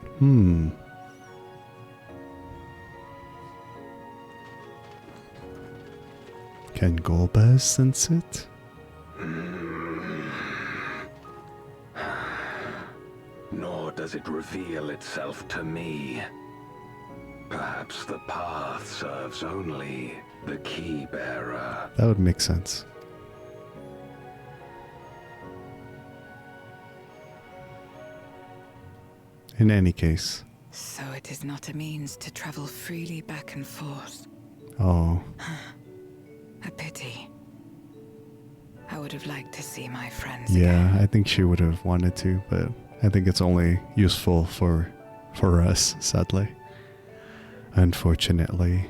Can Golbaz sense it? Nor does it reveal itself to me. Perhaps the path serves only the key bearer. That would make sense. In any case. So it is not a means to travel freely back and forth. Oh. A pity. I would have liked to see my friends Yeah, I think she would have wanted to, but I think it's only useful for us, sadly. Unfortunately.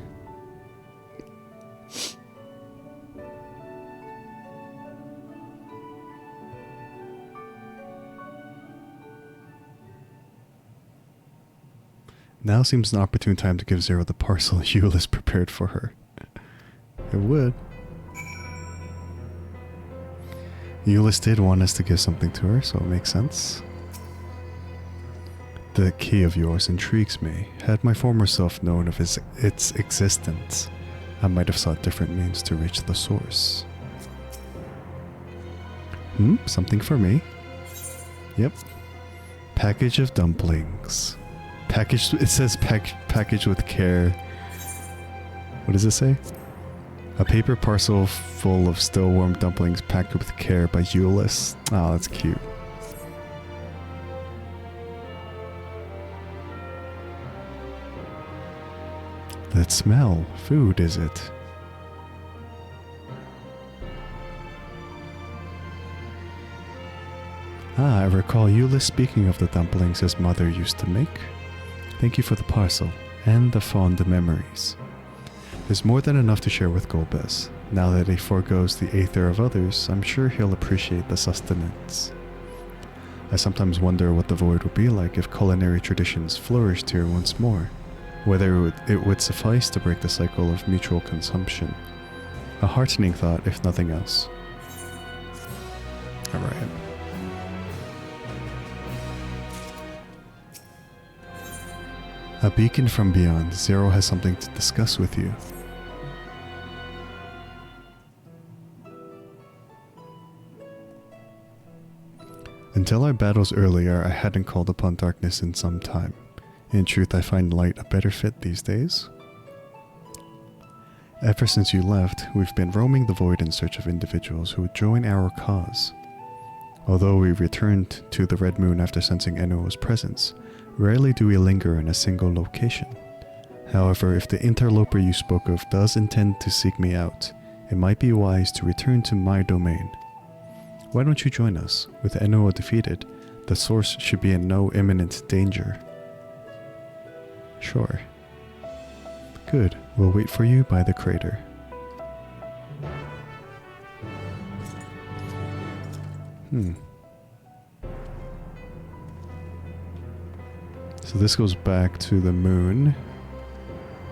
Now seems an opportune time to give Zero the parcel Eulus prepared for her. It would. Eulus did want us to give something to her, so it makes sense. The key of yours intrigues me. Had my former self known of its existence, I might have sought different means to reach the source. Something for me. Yep. Package of dumplings. Packaged, it says packaged with care. What does it say? A paper parcel full of still warm dumplings packed with care by Eulus. Oh, that's cute. That smell. Food, is it? I recall Eulus speaking of the dumplings his mother used to make. Thank you for the parcel and the fond memories. There's more than enough to share with Golbez. Now that he forgoes the aether of others, I'm sure he'll appreciate the sustenance. I sometimes wonder what the void would be like if culinary traditions flourished here once more, whether it would suffice to break the cycle of mutual consumption. A heartening thought, if nothing else. Alright. A beacon from beyond. Zero has something to discuss with you. Until our battles earlier, I hadn't called upon darkness in some time. In truth, I find light a better fit these days. Ever since you left, we've been roaming the void in search of individuals who would join our cause. Although we returned to the Red Moon after sensing Enuo's presence, rarely do we linger in a single location. However, if the interloper you spoke of does intend to seek me out, it might be wise to return to my domain. Why don't you join us? With Enuo defeated, the source should be in no imminent danger. Sure. Good, we'll wait for you by the crater. So this goes back to the moon,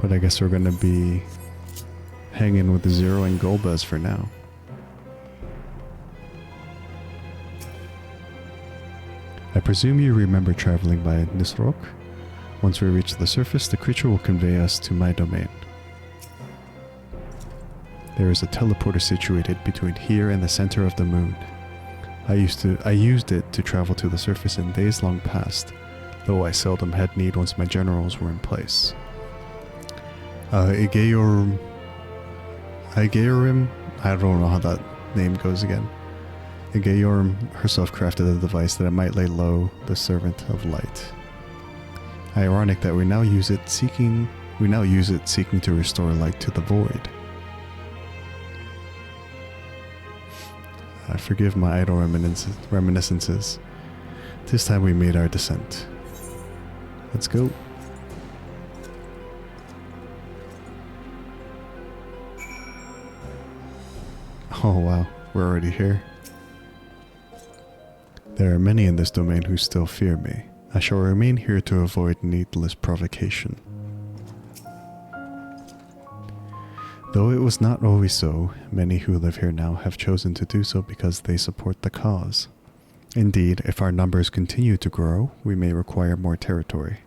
but I guess we're gonna be hanging with Zero and Golbez for now. I presume you remember traveling by Nisrok? Once we reach the surface, the creature will convey us to my domain. There is a teleporter situated between here and the center of the moon. I used it to travel to the surface in days long past, though I seldom had need once my generals were in place. Igeorim, I don't know how that name goes again. Igeorim herself crafted a device that it might lay low the servant of light. Ironic that we now use it seeking to restore light to the void. I forgive my idle reminiscences. This time we made our descent. Let's go. Oh wow, we're already here. There are many in this domain who still fear me. I shall remain here to avoid needless provocation. Though it was not always so, many who live here now have chosen to do so because they support the cause. Indeed, if our numbers continue to grow, we may require more territory.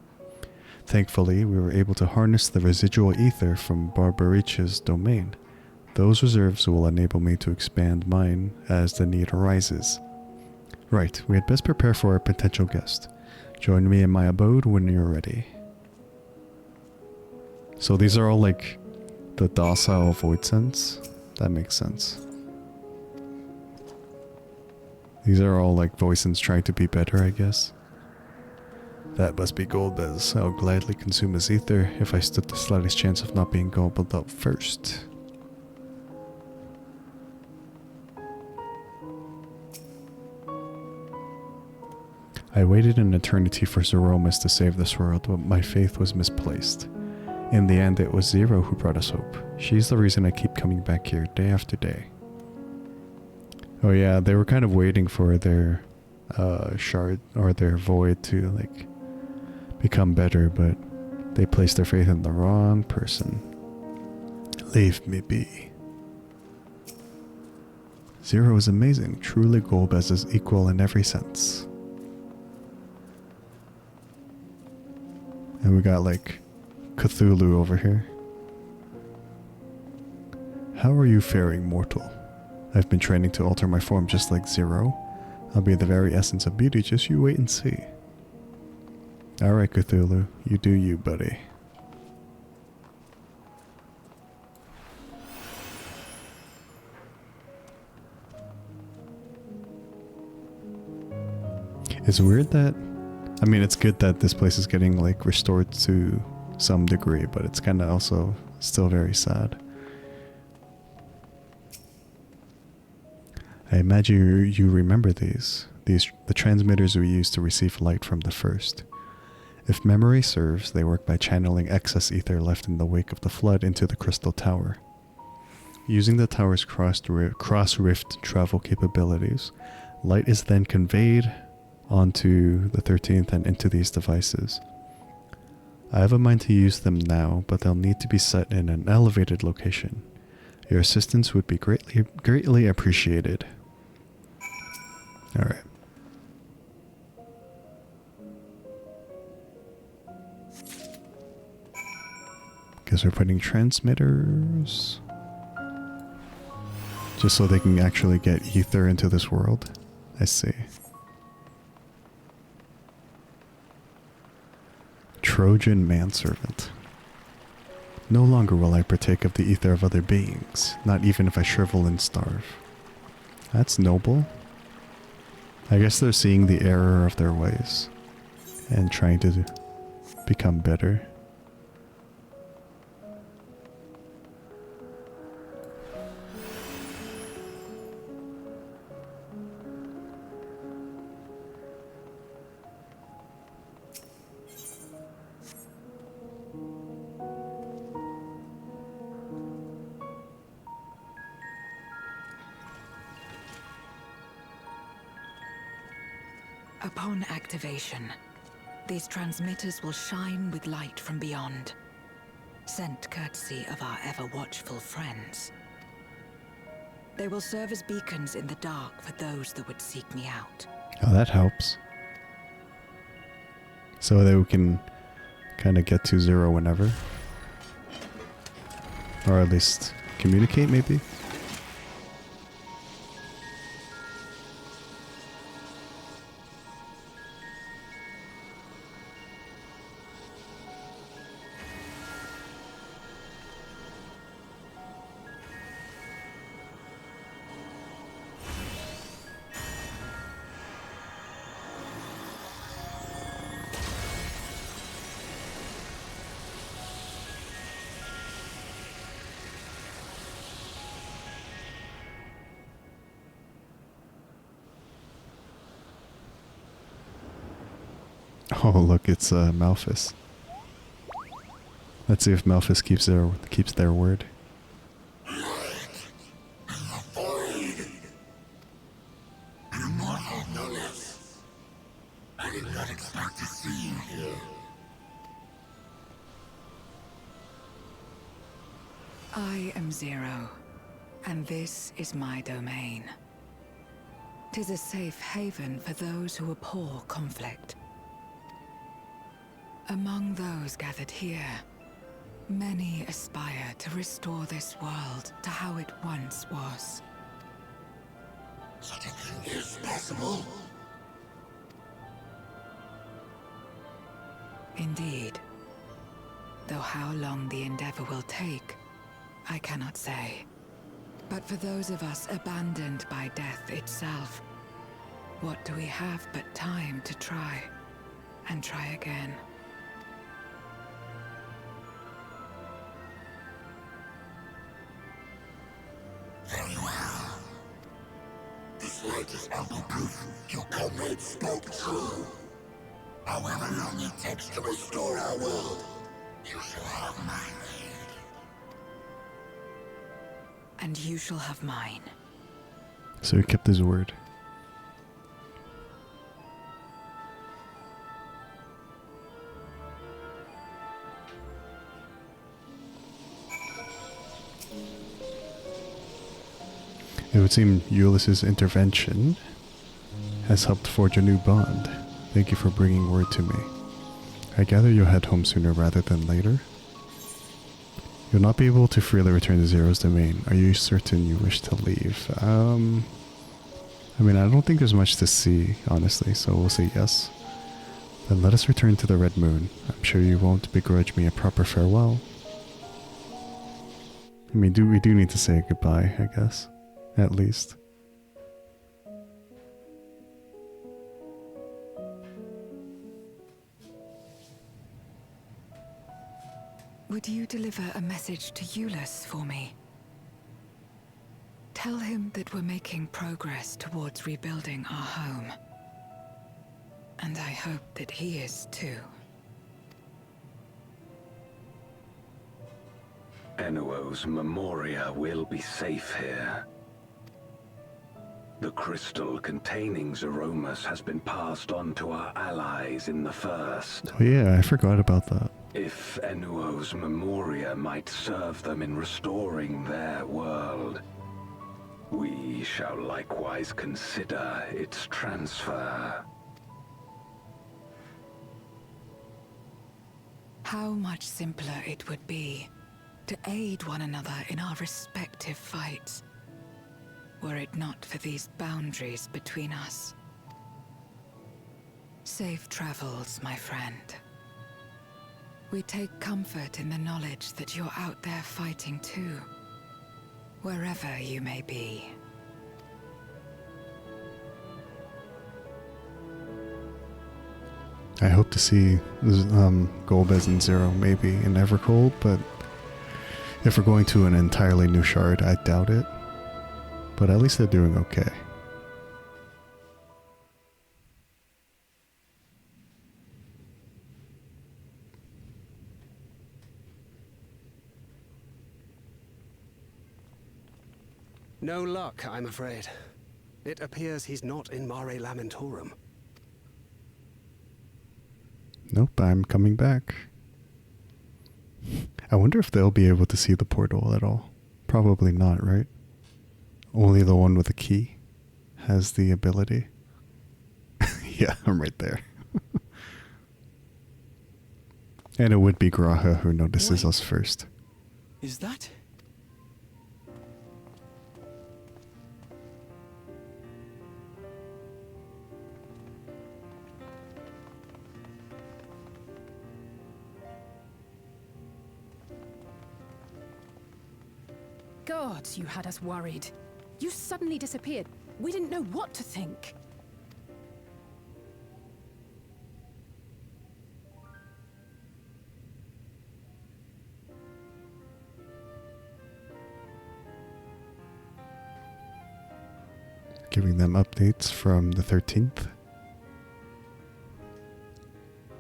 Thankfully, we were able to harness the residual ether from Barbarich's domain. Those reserves will enable me to expand mine as the need arises. Right, we had best prepare for our potential guest. Join me in my abode when you're ready. So these are all like the docile void sense? That makes sense. These are all like voicens trying to be better, I guess. That must be Golbez. I'll gladly consume his ether if I stood the slightest chance of not being gobbled up first. I waited an eternity for Zeromus to save this world, but my faith was misplaced. In the end, it was Zero who brought us hope. She's the reason I keep coming back here day after day. Oh yeah, they were kind of waiting for their shard or their void to like become better, but they placed their faith in the wrong person. Leave me be. Zero is amazing, truly Golbez's equal in every sense. And we got like Cthulhu over here. How are you faring, mortal? I've been training to alter my form just like Zero. I'll be the very essence of beauty, just you wait and see. Alright Cthulhu, you do you, buddy. It's weird that, I mean, it's good that this place is getting like restored to some degree, but it's kind of also still very sad. I imagine you remember these, the transmitters we used to receive light from the first. If memory serves, they work by channeling excess ether left in the wake of the flood into the crystal tower. Using the tower's cross-rift travel capabilities, light is then conveyed onto the 13th and into these devices. I have a mind to use them now, but they'll need to be set in an elevated location. Your assistance would be greatly appreciated. Alright. Guess we're putting transmitters. Just so they can actually get ether into this world. I see. Trojan manservant. No longer will I partake of the ether of other beings, not even if I shrivel and starve. That's noble. I guess they're seeing the error of their ways and trying to become better. Upon activation, these transmitters will shine with light from beyond, sent courtesy of our ever-watchful friends. They will serve as beacons in the dark for those that would seek me out. Oh, that helps. So that we can kind of get to zero whenever. Or at least communicate, maybe? Oh, look, it's Malphus. Let's see if Malphus keeps their word. Immortal no less. I did not expect to see you here. I am Zero, and this is my domain. 'Tis a safe haven for those who abhor conflict. Among those gathered here, many aspire to restore this world to how it once was. Such a thing is possible. Indeed. Though how long the endeavor will take, I cannot say. But for those of us abandoned by death itself, what do we have but time to try, and try again? Very well. This latest ample proof your comrade spoke true. However long it takes to restore our world, you shall have my aid. And you shall have mine. So he kept his word. It would seem Ulysses' intervention has helped forge a new bond. Thank you for bringing word to me. I gather you'll head home sooner rather than later? You'll not be able to freely return to Zero's domain. Are you certain you wish to leave? I mean, I don't think there's much to see, honestly, so we'll say yes. Then let us return to the Red Moon. I'm sure you won't begrudge me a proper farewell. I mean, we do need to say goodbye, I guess. At least. Would you deliver a message to Ulysses for me? Tell him that we're making progress towards rebuilding our home. And I hope that he is too. Enuo's Memoria will be safe here. The crystal containing Zeromus has been passed on to our allies in the First. Oh yeah, I forgot about that. If Enuo's Memoria might serve them in restoring their world, we shall likewise consider its transfer. How much simpler it would be to aid one another in our respective fights, were it not for these boundaries between us. Safe travels, my friend. We take comfort in the knowledge that you're out there fighting too, wherever you may be. I hope to see Golbez and Zero maybe in Evercold, but if we're going to an entirely new shard, I doubt it. But at least they're doing okay. No luck, I'm afraid. It appears he's not in Mare Lamentorum. Nope, I'm coming back. I wonder if they'll be able to see the portal at all. Probably not, right? Only the one with the key has the ability. Yeah, I'm right there. And it would be Graha who notices us first. Is that? God, you had us worried. You suddenly disappeared. We didn't know what to think. Giving them updates from the 13th.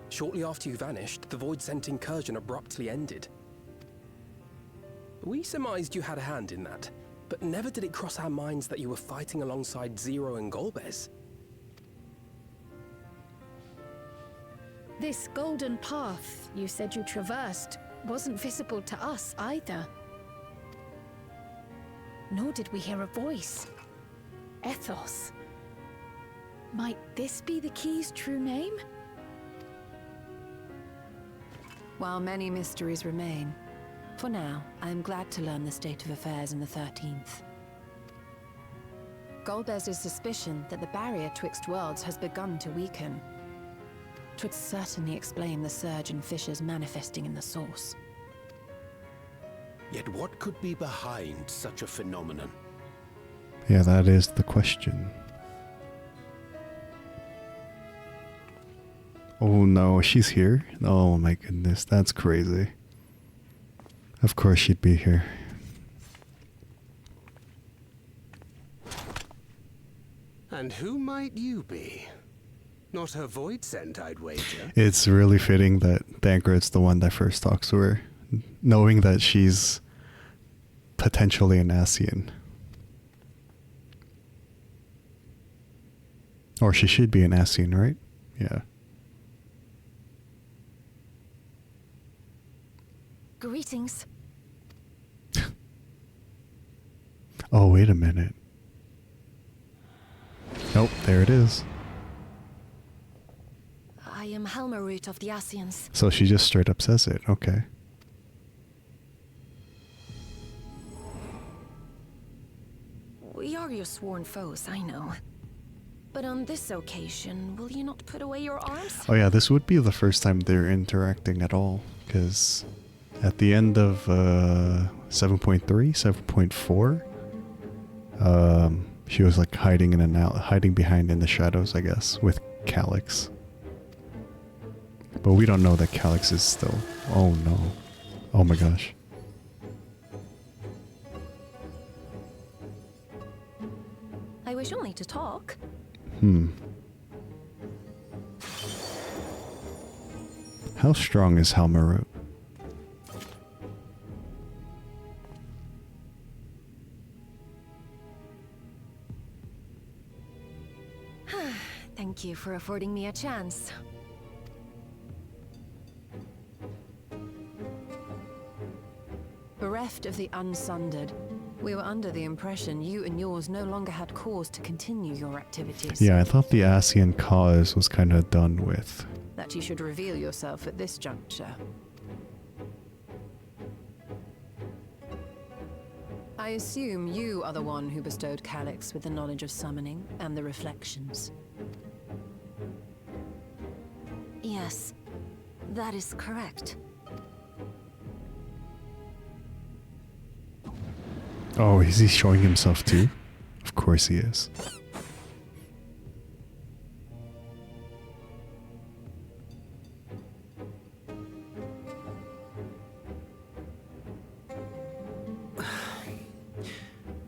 Shortly after you vanished, the Void-sent incursion abruptly ended. We surmised you had a hand in that, but never did it cross our minds that you were fighting alongside Zero and Golbez. This golden path you said you traversed wasn't visible to us either. Nor did we hear a voice. Ethos. Might this be the key's true name? While many mysteries remain, for now, I am glad to learn the state of affairs in the 13th. Golbez's suspicion that the barrier twixt worlds has begun to weaken. 'Twould certainly explain the surge in fissures manifesting in the source. Yet what could be behind such a phenomenon? Yeah, that is the question. Oh no, she's here? Oh my goodness, that's crazy. Of course she'd be here. And who might you be? Not her Void-sent, I'd wager. It's really fitting that Thancred's the one that first talks to her, knowing that she's potentially an Ascian. Or she should be an Ascian, right? Yeah. Greetings. Oh, wait a minute. Nope, there it is. I am Helmarut of the Ascians. So she just straight up says it. Okay. We are your sworn foes, I know. But on this occasion, will you not put away your arms? Oh yeah, this would be the first time they're interacting at all, because at the end of 7.3, 7.4, she was like hiding behind in the shadows, I guess, with Calyx. But we don't know that Calyx is still. Oh no! Oh my gosh! I wish only to talk. How strong is Helmarut? Thank you for affording me a chance. Bereft of the Unsundered, we were under the impression you and yours no longer had cause to continue your activities. Yeah, I thought the Asian cause was kind of done with. That you should reveal yourself at this juncture. I assume you are the one who bestowed Calyx with the knowledge of summoning and the reflections. Yes, that is correct. Oh, is he showing himself too? Of course he is.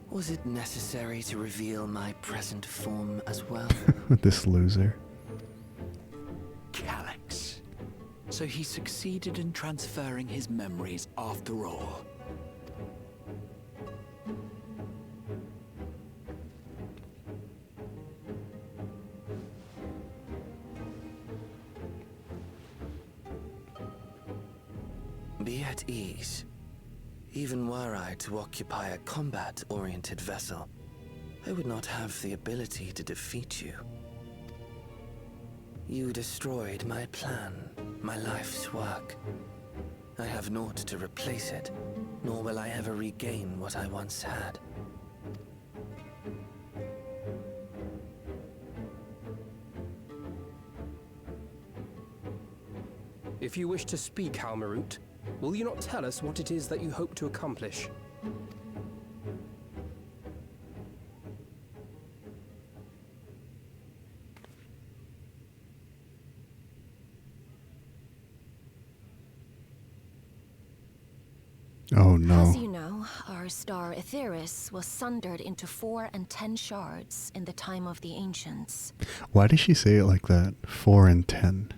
Was it necessary to reveal my present form as well? This loser. Calyx. So he succeeded in transferring his memories after all. Be at ease. Even were I to occupy a combat-oriented vessel, I would not have the ability to defeat you. You destroyed my plan, my life's work. I have naught to replace it, nor will I ever regain what I once had. If you wish to speak, Halmarut, will you not tell us what it is that you hope to accomplish? Oh no. As you know, our star Aetheris was sundered into 4 and 10 shards in the time of the ancients. Why did she say it like that? 4 and 10.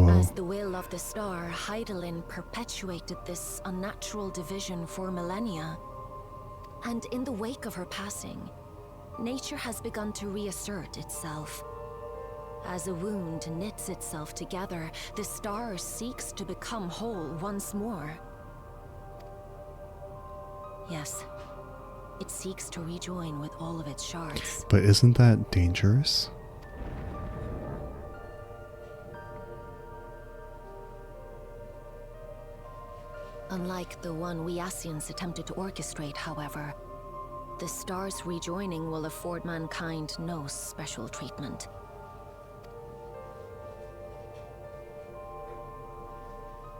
As the will of the star, Hydaelyn perpetuated this unnatural division for millennia. And in the wake of her passing, nature has begun to reassert itself. As a wound knits itself together, the star seeks to become whole once more. Yes, it seeks to rejoin with all of its shards. But isn't that dangerous? Unlike the one we Asians attempted to orchestrate, however, the star's rejoining will afford mankind no special treatment.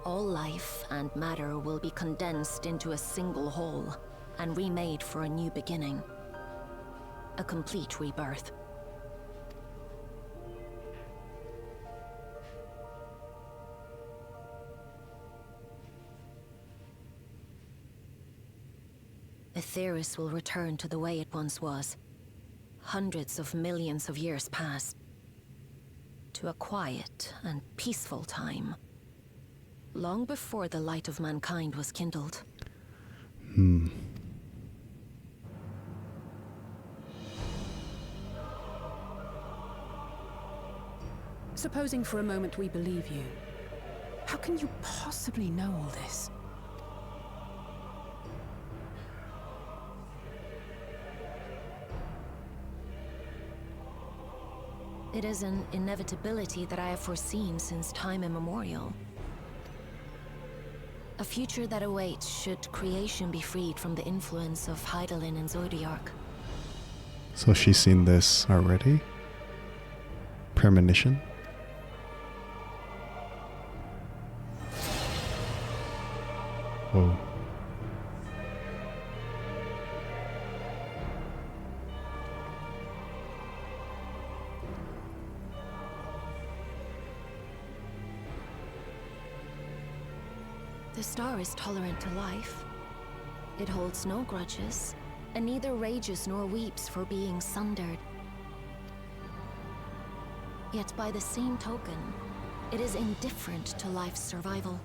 All life and matter will be condensed into a single whole and remade for a new beginning. A complete rebirth. Aetheris will return to the way it once was. Hundreds of millions of years past. To a quiet and peaceful time. Long before the light of mankind was kindled. Supposing for a moment we believe you, how can you possibly know all this? It is an inevitability that I have foreseen since time immemorial. A future that awaits should creation be freed from the influence of Hydaelyn and Zodiark. So she's seen this already? Premonition? Whoa. The star is tolerant to life. It holds no grudges, and neither rages nor weeps for being sundered. Yet by the same token, it is indifferent to life's survival.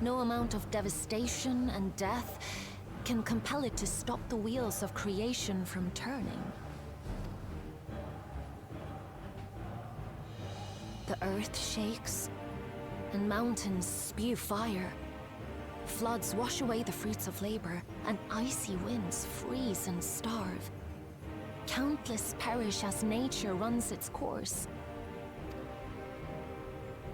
No amount of devastation and death can compel it to stop the wheels of creation from turning. The earth shakes, and mountains spew fire. Floods wash away the fruits of labor, and icy winds freeze and starve. Countless perish as nature runs its course.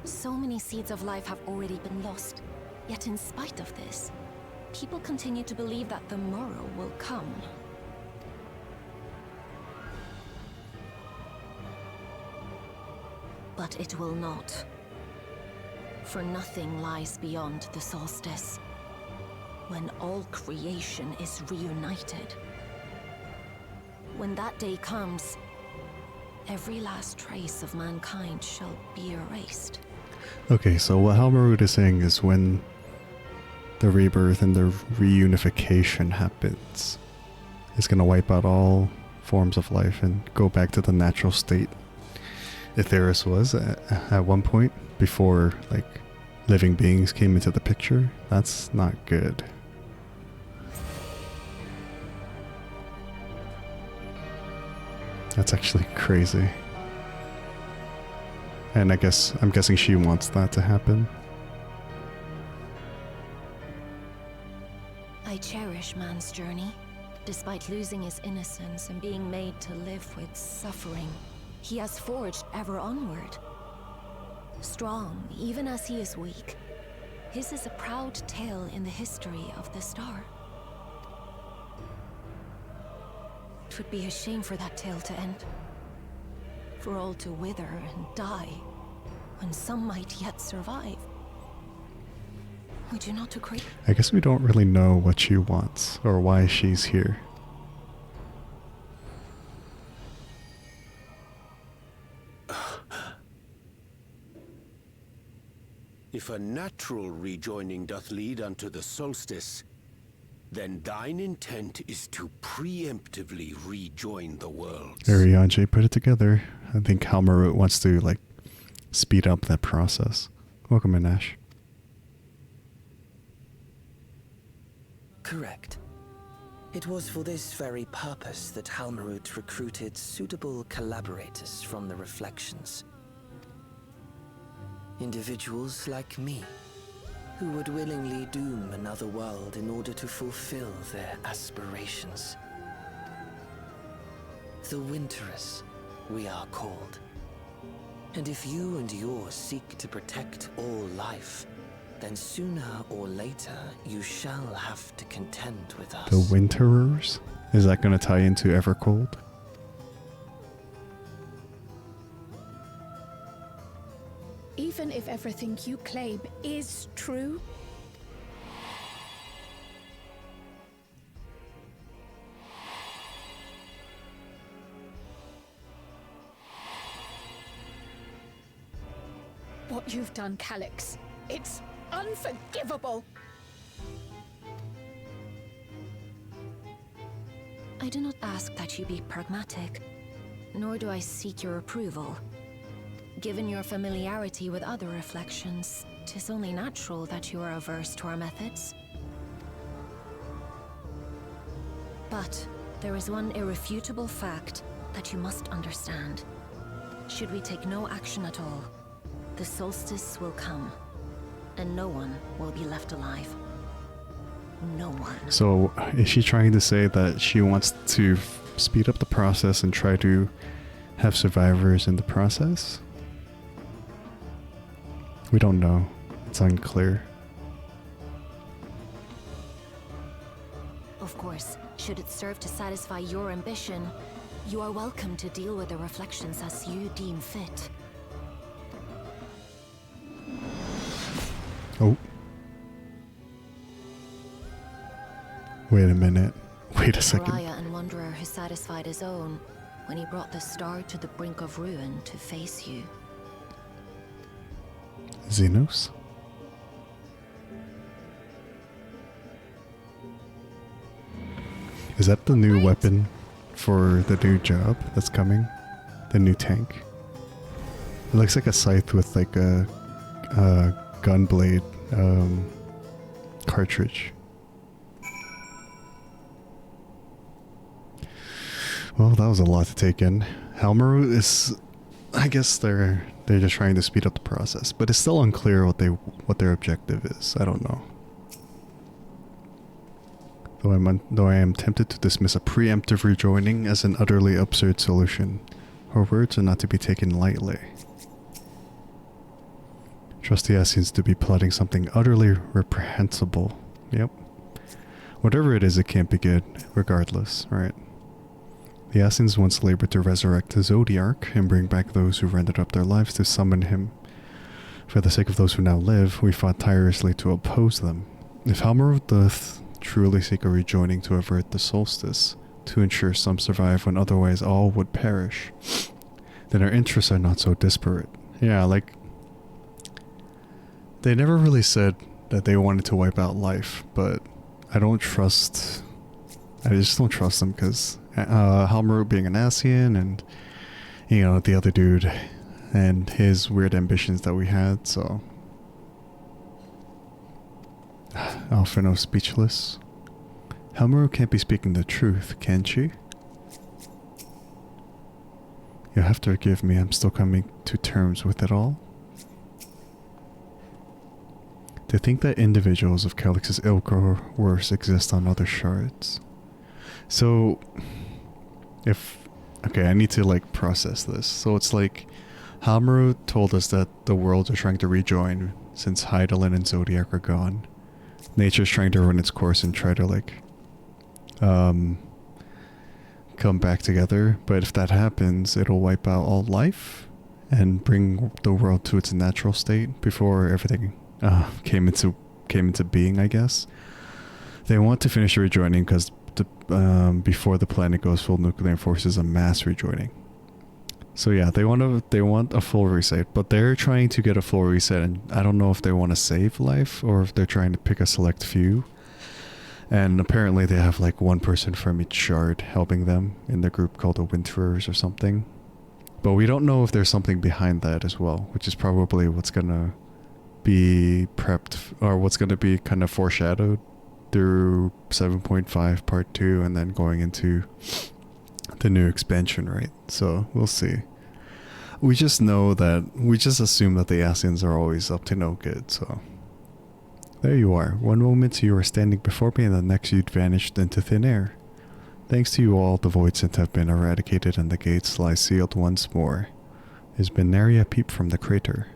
So many seeds of life have already been lost, yet in spite of this, people continue to believe that the morrow will come. But it will not. For nothing lies beyond the solstice, when all creation is reunited. When that day comes, every last trace of mankind shall be erased. Okay, so what Halmarud is saying is when the rebirth and the reunification happens, it's gonna wipe out all forms of life and go back to the natural state Aetheris was at one point before like living beings came into the picture. That's not good. That's actually crazy. And I'm guessing she wants that to happen. I cherish man's journey. Despite losing his innocence and being made to live with suffering, he has forged ever onward. Strong, even as he is weak, his is a proud tale in the history of the star. It would be a shame for that tale to end. For all to wither and die, when some might yet survive. Would you not agree? I guess we don't really know what she wants or why she's here. If a natural rejoining doth lead unto the solstice, then thine intent is to preemptively rejoin the worlds. Ariane put it together. I think Halmarut wants to like speed up that process. Welcome in, Ash. Correct. It was for this very purpose that Halmarut recruited suitable collaborators from the Reflections. Individuals like me, who would willingly doom another world in order to fulfill their aspirations. The Winterers, we are called. And if you and yours seek to protect all life, then sooner or later you shall have to contend with us. The Winterers? Is that going to tie into Evercold? Even if everything you claim is true, what you've done, Calyx, it's unforgivable! I do not ask that you be pragmatic, nor do I seek your approval. Given your familiarity with other Reflections, 'tis only natural that you are averse to our methods. But there is one irrefutable fact that you must understand. Should we take no action at all, the solstice will come, and no one will be left alive. No one. So is she trying to say that she wants to speed up the process and try to have survivors in the process? We don't know. It's unclear. Of course, should it serve to satisfy your ambition, you are welcome to deal with the Reflections as you deem fit. Oh. Wait a minute. Wait a second. Pariah and Wanderer who satisfied his own when he brought the star to the brink of ruin to face you. Xenos? Is that the new weapon for the new job that's coming? The new tank? It looks like a scythe with like a gun blade cartridge. Well, that was a lot to take in. Halmaru is, I guess they're just trying to speed up the process, but it's still unclear what their objective is. I don't know. Though I am tempted to dismiss a preemptive rejoining as an utterly absurd solution. Her words are not to be taken lightly. Trustia seems to be plotting something utterly reprehensible. Yep. Whatever it is, it can't be good, regardless, right? The Assassins once labored to resurrect the Zodiarch and bring back those who rendered up their lives to summon him. For the sake of those who now live, we fought tirelessly to oppose them. If Halmaru doth truly seek a rejoining to avert the solstice, to ensure some survive when otherwise all would perish, then our interests are not so disparate. Yeah, like, they never really said that they wanted to wipe out life, but I just don't trust them, because Halmaru being an Ascian, and, you know, the other dude, and his weird ambitions that we had, so... Alphino speechless. Halmaru can't be speaking the truth, can she? You'll have to forgive me, I'm still coming to terms with it all. To think that individuals of Calix's ilk or worse exist on other shards. So, okay, I need to like process this. So it's like, Halmaru told us that the worlds are trying to rejoin since Hydaelyn and Zodiac are gone. Nature's trying to run its course and try to like, come back together. But if that happens, it'll wipe out all life and bring the world to its natural state before everything came into being, I guess. They want to finish rejoining because before the planet goes full nuclear and forces a mass rejoining. So yeah, they want a full reset, but they're trying to get a full reset, and I don't know if they want to save life or if they're trying to pick a select few. And apparently they have like one person from each shard helping them in the group called the Winterers or something. But we don't know if there's something behind that as well, which is probably what's gonna be prepped, or what's gonna be kind of foreshadowed through 7.5 part 2 and then going into the new expansion, right? So we'll see. We just assume that the Ascians are always up to no good, so there you are. One moment you were standing before me and the next you'd vanished into thin air. Thanks to you all, the Void Synth have been eradicated and the gates lie sealed once more. There's been nary a peep from the crater.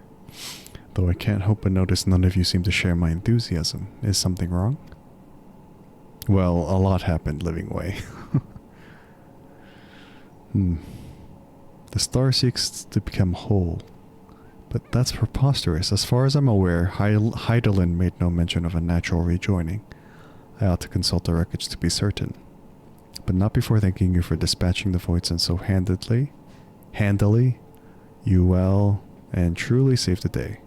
Though I can't help but notice none of you seem to share my enthusiasm. Is something wrong? Well, a lot happened, Living Way. The star seeks to become whole. But that's preposterous. As far as I'm aware, Hydaelyn made no mention of a natural rejoining. I ought to consult the wreckage to be certain. But not before thanking you for dispatching the Void Synth so handily, you well, and truly saved the day.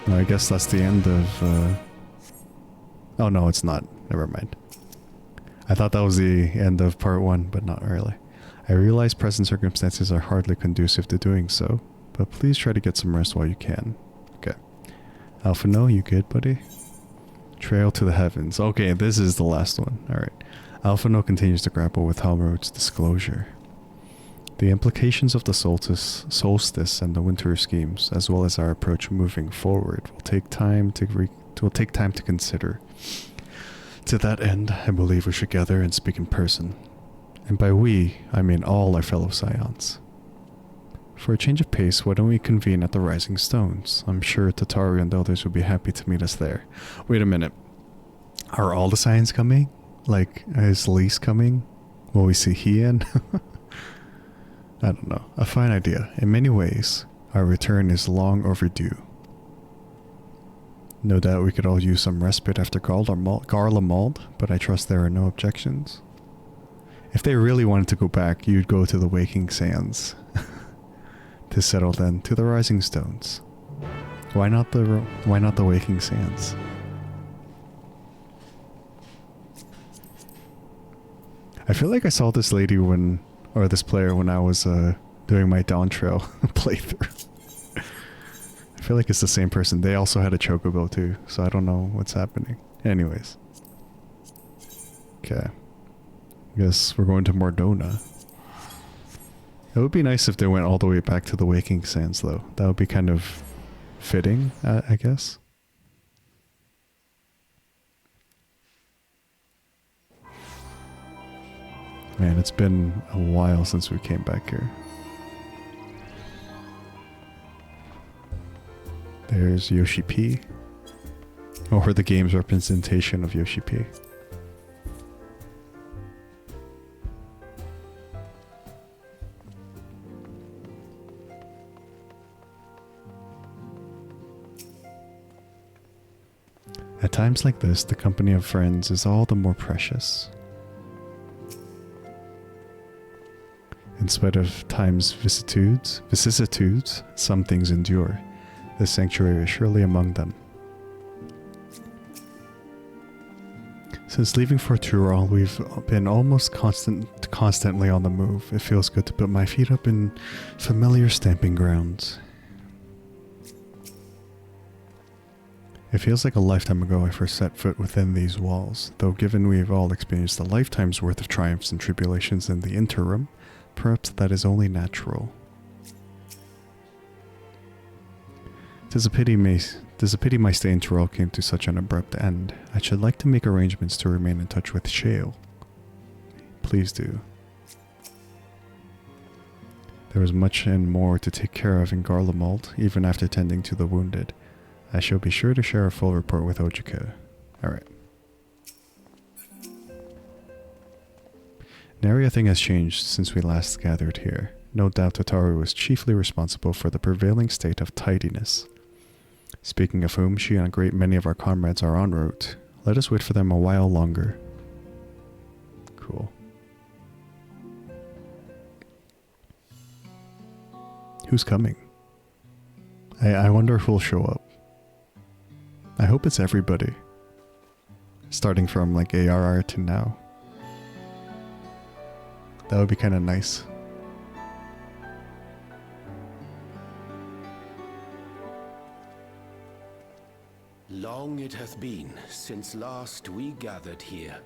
I guess that's the end of, oh no, it's not. Never mind. I thought that was the end of part 1, but not really. I realize present circumstances are hardly conducive to doing so, but please try to get some rest while you can. Okay. Alphino, you good, buddy? Trail to the heavens. Okay, this is the last one. Alright. Alphino continues to grapple with Halmaru's disclosure. The implications of the solstice and the winter schemes, as well as our approach moving forward, will take time to consider. To that end, I believe we should gather and speak in person. And by we, I mean all our fellow Scions. For a change of pace, why don't we convene at the Rising Stones? I'm sure Tataru and the others would be happy to meet us there. Wait a minute. Are all the Scions coming? Like, is Lise coming? Will we see Hien? I don't know. A fine idea. In many ways, our return is long overdue. No doubt we could all use some respite after Garlemald, but I trust there are no objections. If they really wanted to go back, you'd go to the Waking Sands. To settle then to the Rising Stones. Why not the Waking Sands? I feel like I saw this lady or this player when I was doing my Dawntrail playthrough. I feel like it's the same person. They also had a chocobo too, so I don't know what's happening. Anyways. Okay. Guess we're going to Mordona. It would be nice if they went all the way back to the Waking Sands though. That would be kind of fitting, I guess. Man, it's been a while since we came back here. There's Yoshi P. Or the game's representation of Yoshi P. At times like this, the company of friends is all the more precious. In spite of time's vicissitudes, some things endure. This sanctuary is surely among them. Since leaving for Tural, we've been almost constantly on the move. It feels good to put my feet up in familiar stamping grounds. It feels like a lifetime ago I first set foot within these walls, though given we've all experienced a lifetime's worth of triumphs and tribulations in the interim, perhaps that is only natural. 'Tis a pity my stay in Tural came to such an abrupt end. I should like to make arrangements to remain in touch with Shale. Please do. There was much and more to take care of in Garlemald, even after tending to the wounded. I shall be sure to share a full report with Ojika. Alright. Nary a thing has changed since we last gathered here. No doubt Tataru was chiefly responsible for the prevailing state of tidiness. Speaking of whom, she and a great many of our comrades are en route. Let us wait for them a while longer. Cool. Who's coming? I wonder who'll show up. I hope it's everybody. Starting from like ARR to now. That would be kind of nice. Long it hath been since last we gathered here.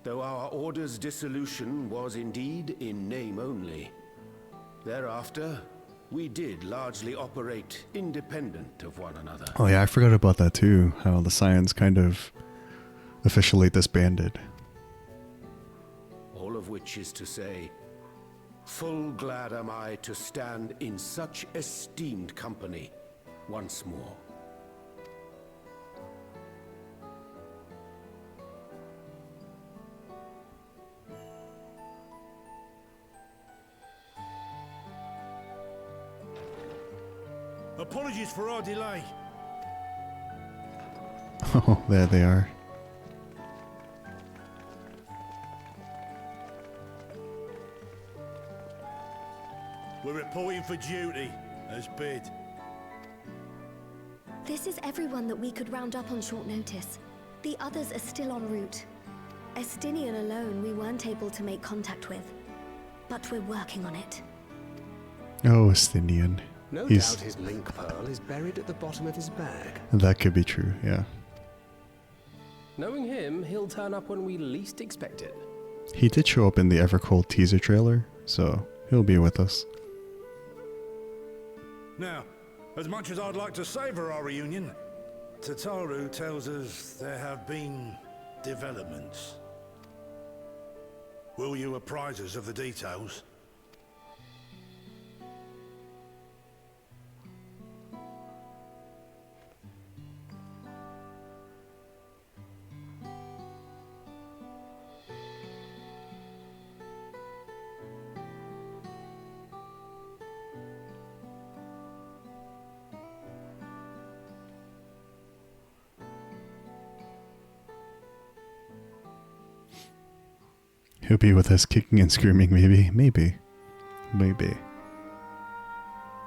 Though our order's dissolution was indeed in name only, thereafter we did largely operate independent of one another. Oh yeah, I forgot about that too, how the Scions kind of officially disbanded. All of which is to say, full glad am I to stand in such esteemed company once more. Apologies for our delay. Oh, there they are. We're reporting for duty, as bid. This is everyone that we could round up on short notice. The others are still en route. Estinian alone we weren't able to make contact with. But we're working on it. Oh, Estinian. No doubt his link pearl is buried at the bottom of his bag. That could be true, yeah. Knowing him, he'll turn up when we least expect it. He did show up in the Evercold teaser trailer, so he'll be with us. Now, as much as I'd like to savor our reunion, Tataru tells us there have been developments. Will you apprise us of the details? He'll be with us kicking and screaming, maybe. Maybe.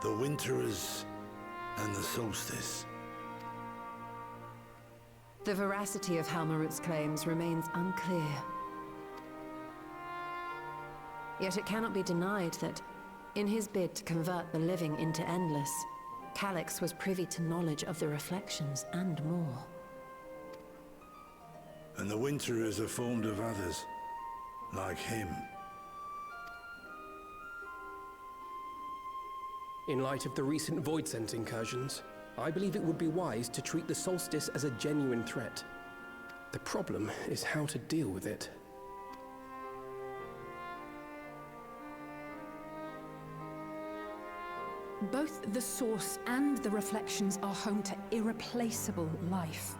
The Winterers and the Solstice. The veracity of Halmarut's claims remains unclear. Yet it cannot be denied that, in his bid to convert the living into endless, Calyx was privy to knowledge of the reflections and more. And the Winterers are formed of others, like him. In light of the recent Void Scent incursions, I believe it would be wise to treat the solstice as a genuine threat. The problem is how to deal with it. Both the source and the reflections are home to irreplaceable life.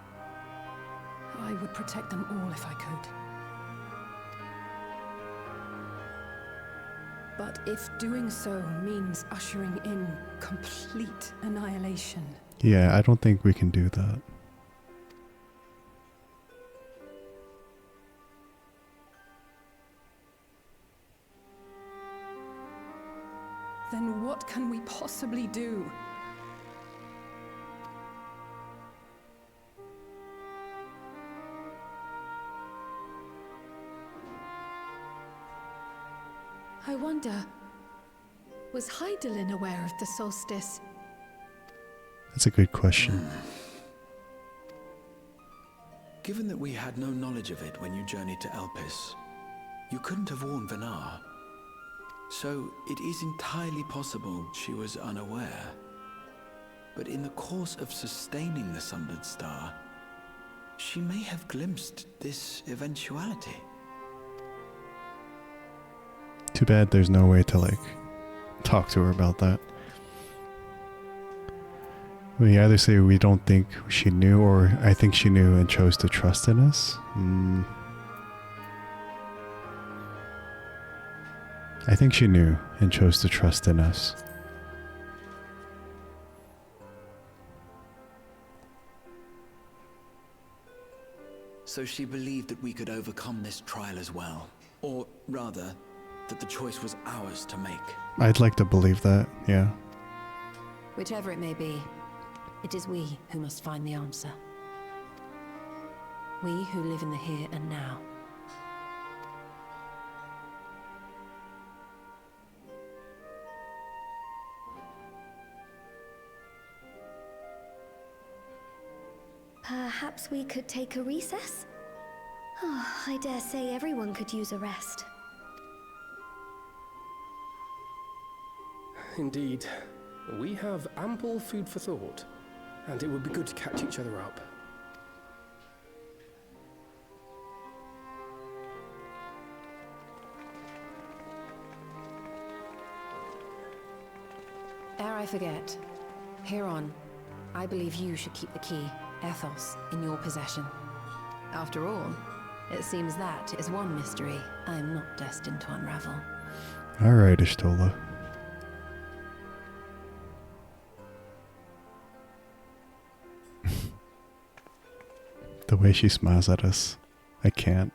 I would protect them all if I could. But if doing so means ushering in complete annihilation... Yeah, I don't think we can do that. Then what can we possibly do? I wonder, was Hydaelyn aware of the solstice? That's a good question. Given that we had no knowledge of it when you journeyed to Elpis, you couldn't have warned Venar. So it is entirely possible she was unaware. But in the course of sustaining the Sundered Star, she may have glimpsed this eventuality. Too bad there's no way to, like, talk to her about that. We either say we don't think she knew, or I think she knew and chose to trust in us. I think she knew and chose to trust in us. So she believed that we could overcome this trial as well. Or rather, that the choice was ours to make. I'd like to believe that, yeah. Whichever it may be, it is we who must find the answer. We who live in the here and now. Perhaps we could take a recess? Oh, I dare say everyone could use a rest. Indeed. We have ample food for thought, and it would be good to catch each other up. Ere I forget, hereon, I believe you should keep the key, Ethos, in your possession. After all, it seems that is one mystery I am not destined to unravel. Alright, Ishtola. The way she smiles at us. I can't.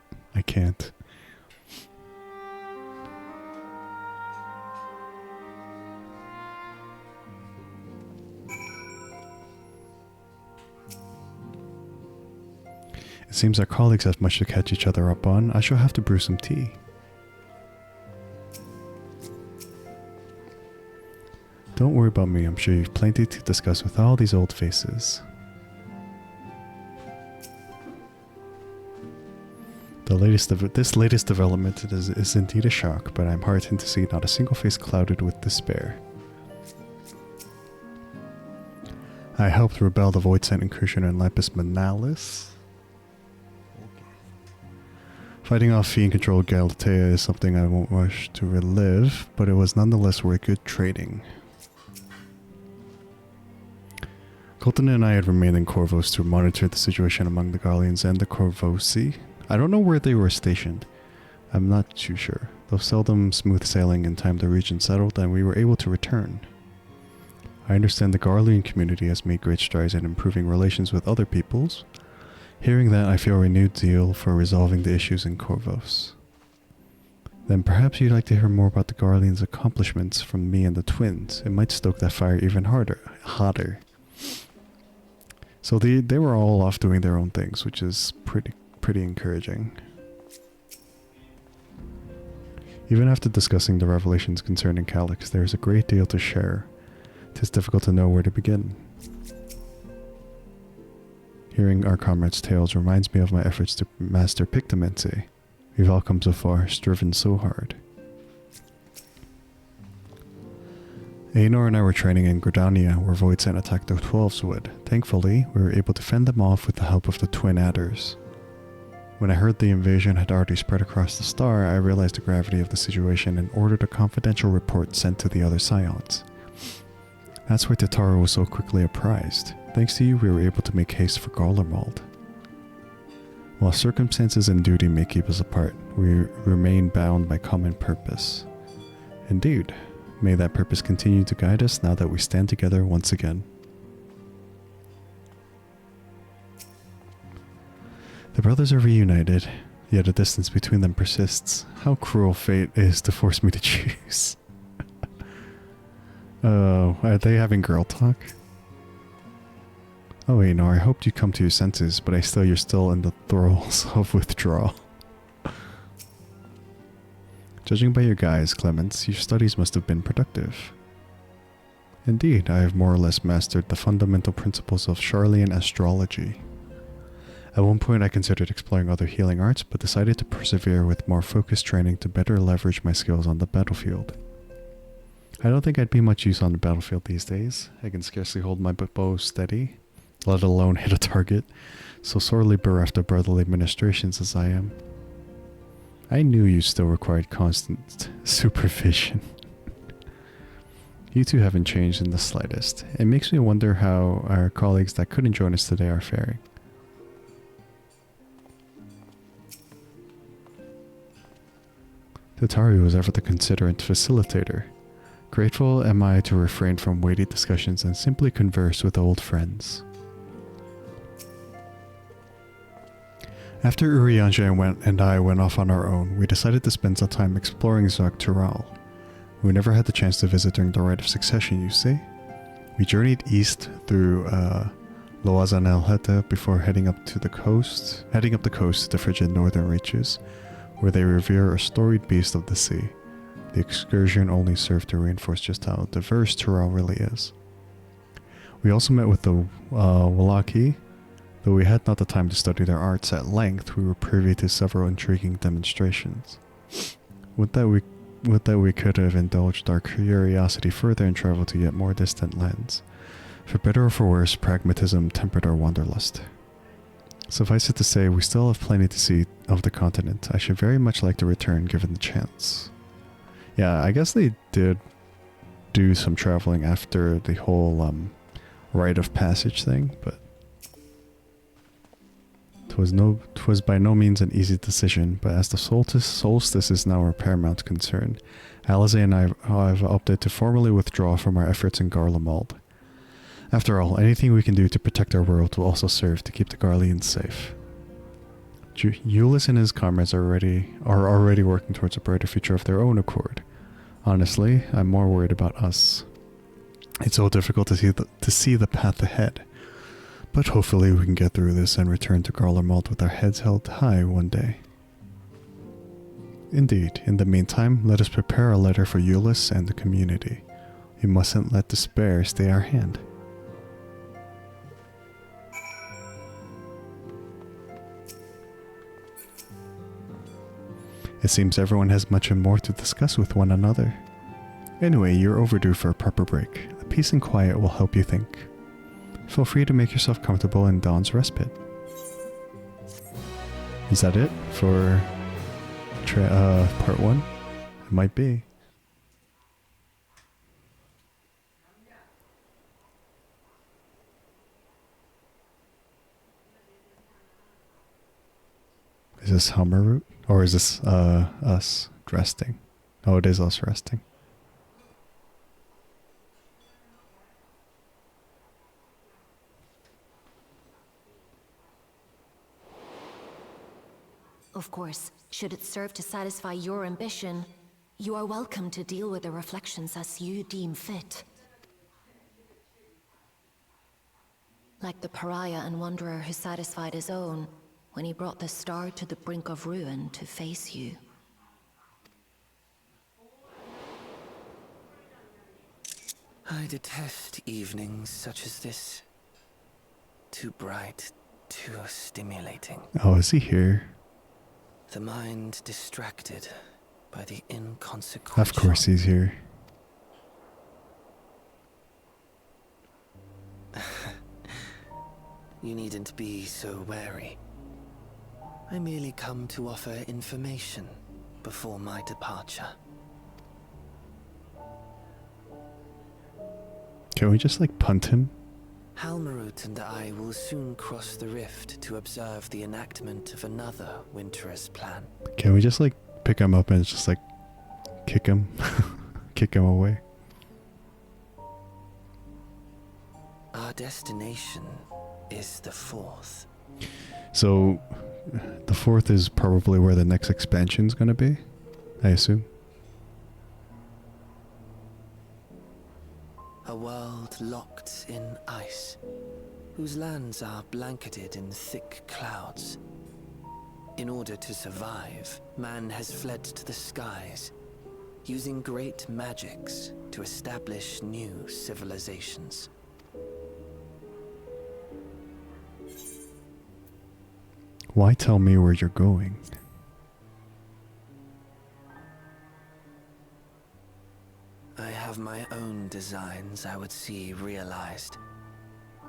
It seems our colleagues have much to catch each other up on. I shall have to brew some tea. Don't worry about me. I'm sure you've plenty to discuss with all these old faces. This latest development is indeed a shock, but I'm heartened to see not a single face clouded with despair. I helped rebel the Void Scent incursion in Lapis Manalis. Fighting off fiend-controlled Galatea is something I won't wish to relive, but it was nonetheless worth good trading. Colton and I had remained in Corvos to monitor the situation among the Garleans and the Corvosi. I don't know where they were stationed. I'm not too sure, though seldom smooth sailing in time the region settled and we were able to return. I understand the Garlean community has made great strides in improving relations with other peoples. Hearing that, I feel a renewed zeal for resolving the issues in Corvos. Then perhaps you'd like to hear more about the Garleans' accomplishments from me and the twins. It might stoke that fire even hotter. So they were all off doing their own things, which is pretty encouraging. Even after discussing the revelations concerning Calyx, there is a great deal to share. It is difficult to know where to begin. Hearing our comrades' tales reminds me of my efforts to master Pictomancy. We've all come so far, striven so hard. Aenor and I were training in Gridania, where Voidsent attacked the 12s would. Thankfully, we were able to fend them off with the help of the twin adders. When I heard the invasion had already spread across the star, I realized the gravity of the situation and ordered a confidential report sent to the other Scions. That's why Tataru was so quickly apprised. Thanks to you, we were able to make haste for Garlemald. While circumstances and duty may keep us apart, we remain bound by common purpose. Indeed. May that purpose continue to guide us now that we stand together once again. The brothers are reunited, yet a distance between them persists. How cruel fate is to force me to choose. Oh, are they having girl talk? Oh, Aenor, I hoped you'd come to your senses, but you're still in the throes of withdrawal. Judging by your guise, Clemens, your studies must have been productive. Indeed, I have more or less mastered the fundamental principles of Charlian astrology. At one point I considered exploring other healing arts, but decided to persevere with more focused training to better leverage my skills on the battlefield. I don't think I'd be much use on the battlefield these days. I can scarcely hold my bow steady, let alone hit a target, so sorely bereft of brotherly ministrations as I am. I knew you still required constant supervision. You two haven't changed in the slightest. It makes me wonder how our colleagues that couldn't join us today are faring. Tataru was ever the considerate facilitator. Grateful am I to refrain from weighty discussions and simply converse with old friends. After Urianger and I went off on our own, we decided to spend some time exploring Zogtural. We never had the chance to visit during the Rite of Succession, you see. We journeyed east through Loazan el Heta before heading up the coast to the frigid northern reaches, where they revere a storied beast of the sea. The excursion only served to reinforce just how diverse Tural really is. We also met with the Wallaki. Though we had not the time to study their arts at length, we were privy to several intriguing demonstrations. Would that we could have indulged our curiosity further and traveled to yet more distant lands. For better or for worse, pragmatism tempered our wanderlust. Suffice it to say, we still have plenty to see of the continent. I should very much like to return given the chance. Yeah, I guess they did do some traveling after the whole rite of passage thing, but 'twas by no means an easy decision, but as the solstice is now our paramount concern, Alize and I have opted to formally withdraw from our efforts in Garlemald. After all, anything we can do to protect our world will also serve to keep the Garleans safe. Eulis and his comrades are already working towards a brighter future of their own accord. Honestly, I'm more worried about us. It's so difficult to see the path ahead. But hopefully we can get through this and return to Garlemald with our heads held high one day. Indeed, in the meantime, let us prepare a letter for Eulis and the community. We mustn't let despair stay our hand. It seems everyone has much and more to discuss with one another. Anyway, you're overdue for a proper break. The peace and quiet will help you think. Feel free to make yourself comfortable in Dawn's respite. Is that it for part 1? It might be. Is this Hummer route? Or is this us resting? Oh, it is us resting. Of course, should it serve to satisfy your ambition, you are welcome to deal with the reflections as you deem fit. Like the pariah and wanderer who satisfied his own when he brought the star to the brink of ruin to face you. I detest evenings such as this. Too bright, too stimulating. Oh, is he here? The mind distracted by the inconsequential. Of course he's here. You needn't be so wary. I merely come to offer information before my departure. Can we just like punt him? Halmarut and I will soon cross the rift to observe the enactment of another Winter's plan. Can we just like pick him up and just like kick him? Kick him away? Our destination is the 4th. So the 4th is probably where the next expansion's gonna be, I assume. A world locked in ice, whose lands are blanketed in thick clouds. In order to survive, man has fled to the skies, using great magics to establish new civilizations. Why tell me where you're going? I have my own designs I would see realized.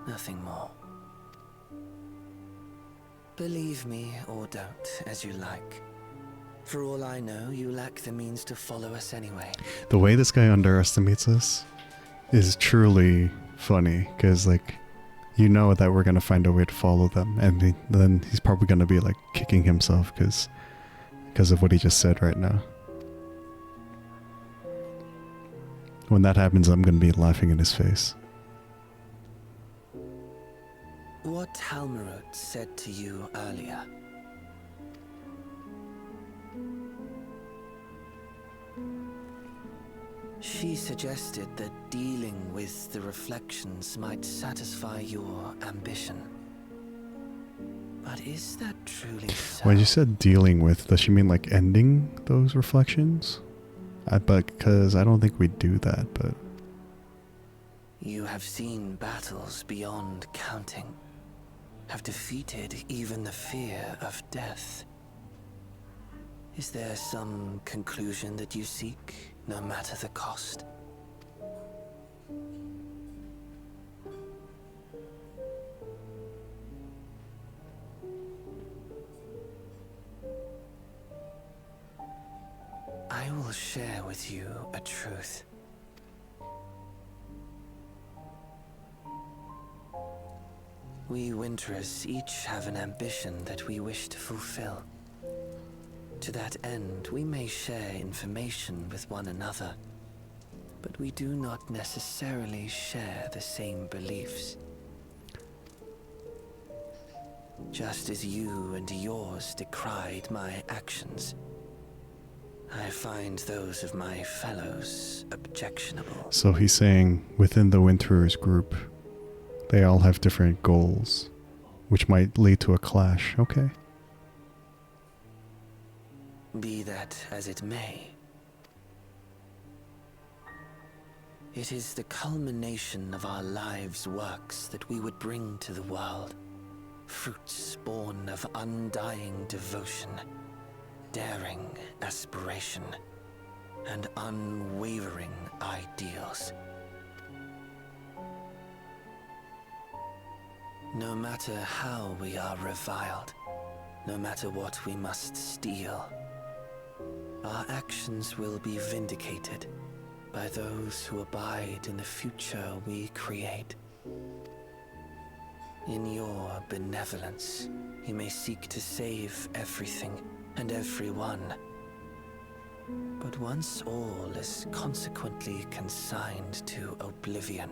Nothing more. Believe me or don't, as you like. For all I know, you lack the means to follow us anyway. The way this guy underestimates us is truly funny, because like, you know that we're gonna find a way to follow them, and then he's probably gonna be like kicking himself because of what he just said right now. When that happens, I'm gonna be laughing in his face. What Halmarut said to you earlier. She suggested that dealing with the reflections might satisfy your ambition. But is that truly so? When you said dealing with, does she mean like ending those reflections? Because I don't think we do that, but... You have seen battles beyond counting. Have defeated even the fear of death. Is there some conclusion that you seek, no matter the cost? I will share with you a truth. We Winterers each have an ambition that we wish to fulfill. To that end, we may share information with one another, but we do not necessarily share the same beliefs. Just as you and yours decried my actions, I find those of my fellows objectionable. So he's saying within the Winterers group, they all have different goals, which might lead to a clash. Okay. Be that as it may, it is the culmination of our lives' works that we would bring to the world. Fruits born of undying devotion, daring aspiration, and unwavering ideals. No matter how we are reviled, no matter what we must steal, our actions will be vindicated by those who abide in the future we create. In your benevolence, you may seek to save everything and everyone. But once all is consequently consigned to oblivion,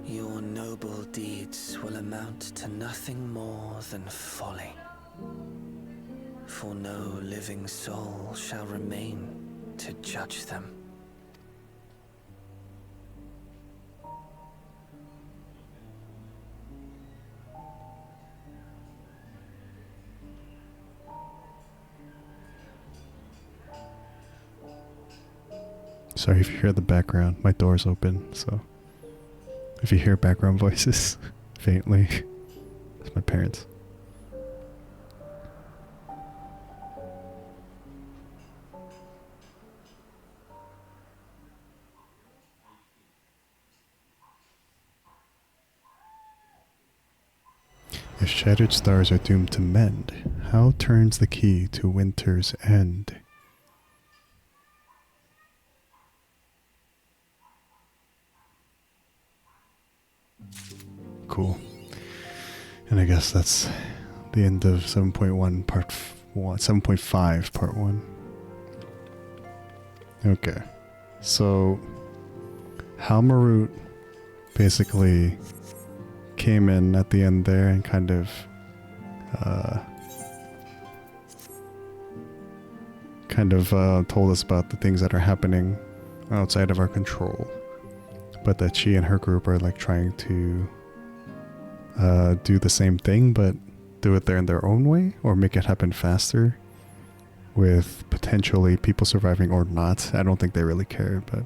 your noble deeds will amount to nothing more than folly. For no living soul shall remain to judge them. Sorry if you hear the background. My door's open, so if you hear background voices faintly, it's my parents. If shattered stars are doomed to mend, how turns the key to winter's end? Cool. And I guess that's the end of 7.1 part 1, 7.5 part 1. Okay. So Halmarut basically came in at the end there and kind of told us about the things that are happening outside of our control, but that she and her group are like trying to do the same thing, but do it there in their own way, or make it happen faster with potentially people surviving or not. I don't think they really care, but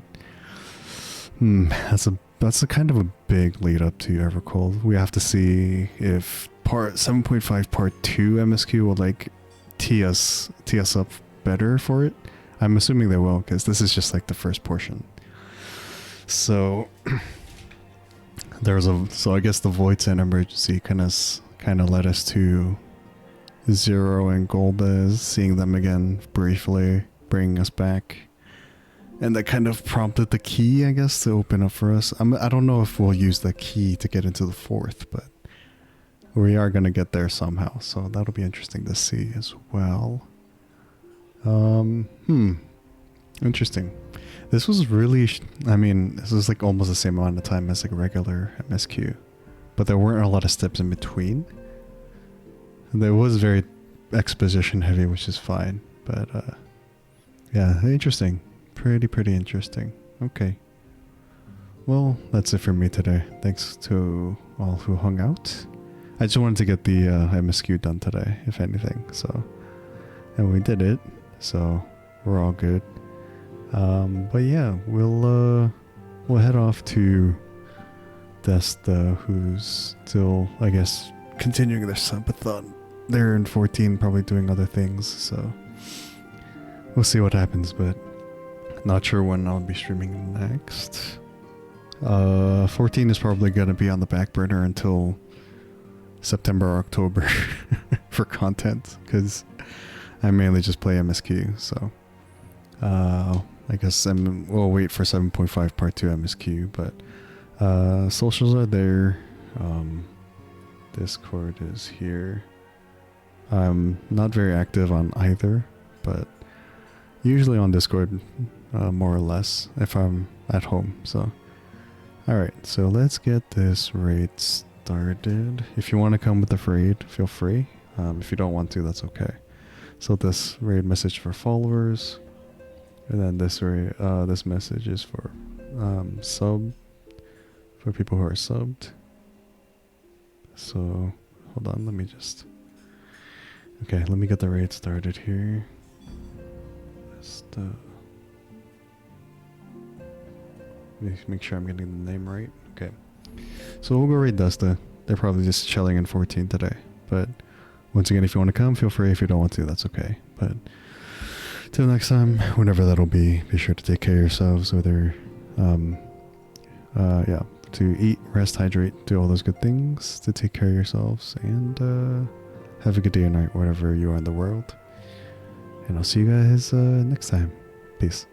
that's a kind of a big lead up to Evercold. We have to see if part 7.5 part 2 MSQ will like tee us up better for it. I'm assuming they will, because this is just like the first portion. So so I guess the Void Sand emergency kind of led us to Zero and Golbez, seeing them again briefly, bringing us back. And that kind of prompted the key, I guess, to open up for us. I don't know if we'll use the key to get into the 4th, but we are going to get there somehow. So that'll be interesting to see as well. Interesting. This was really, this was like almost the same amount of time as like a regular MSQ. But there weren't a lot of steps in between. There was very exposition heavy, which is fine. But yeah, interesting. Pretty interesting. Okay. Well, that's it for me today. Thanks to all who hung out. I just wanted to get the MSQ done today, if anything. So, and we did it. So we're all good. But yeah, we'll head off to Desta, who's still, I guess, continuing their subathon. They're in 14, probably doing other things. So we'll see what happens, but not sure when I'll be streaming next. 14 is probably going to be on the back burner until September or October for content, because I mainly just play MSQ. So I guess we'll wait for 7.5 part 2 MSQ, but socials are there. Discord is here. I'm not very active on either, but usually on Discord, more or less, if I'm at home. So alright, so let's get this raid started. If you want to come with the raid, feel free. If you don't want to, that's okay. So this raid message for followers, and then this this message is for for people who are subbed. So hold on, let me just let me get the raid started here. Just make sure I'm getting the name right. Okay, so we'll go raid Desta. They're probably just chilling in 14 today, but once again, if you want to come, feel free. If you don't want to, that's okay. But till next time, whenever that'll be sure to take care of yourselves, whether to eat, rest, hydrate, do all those good things to take care of yourselves, and have a good day or night wherever you are in the world. And I'll see you guys next time. Peace.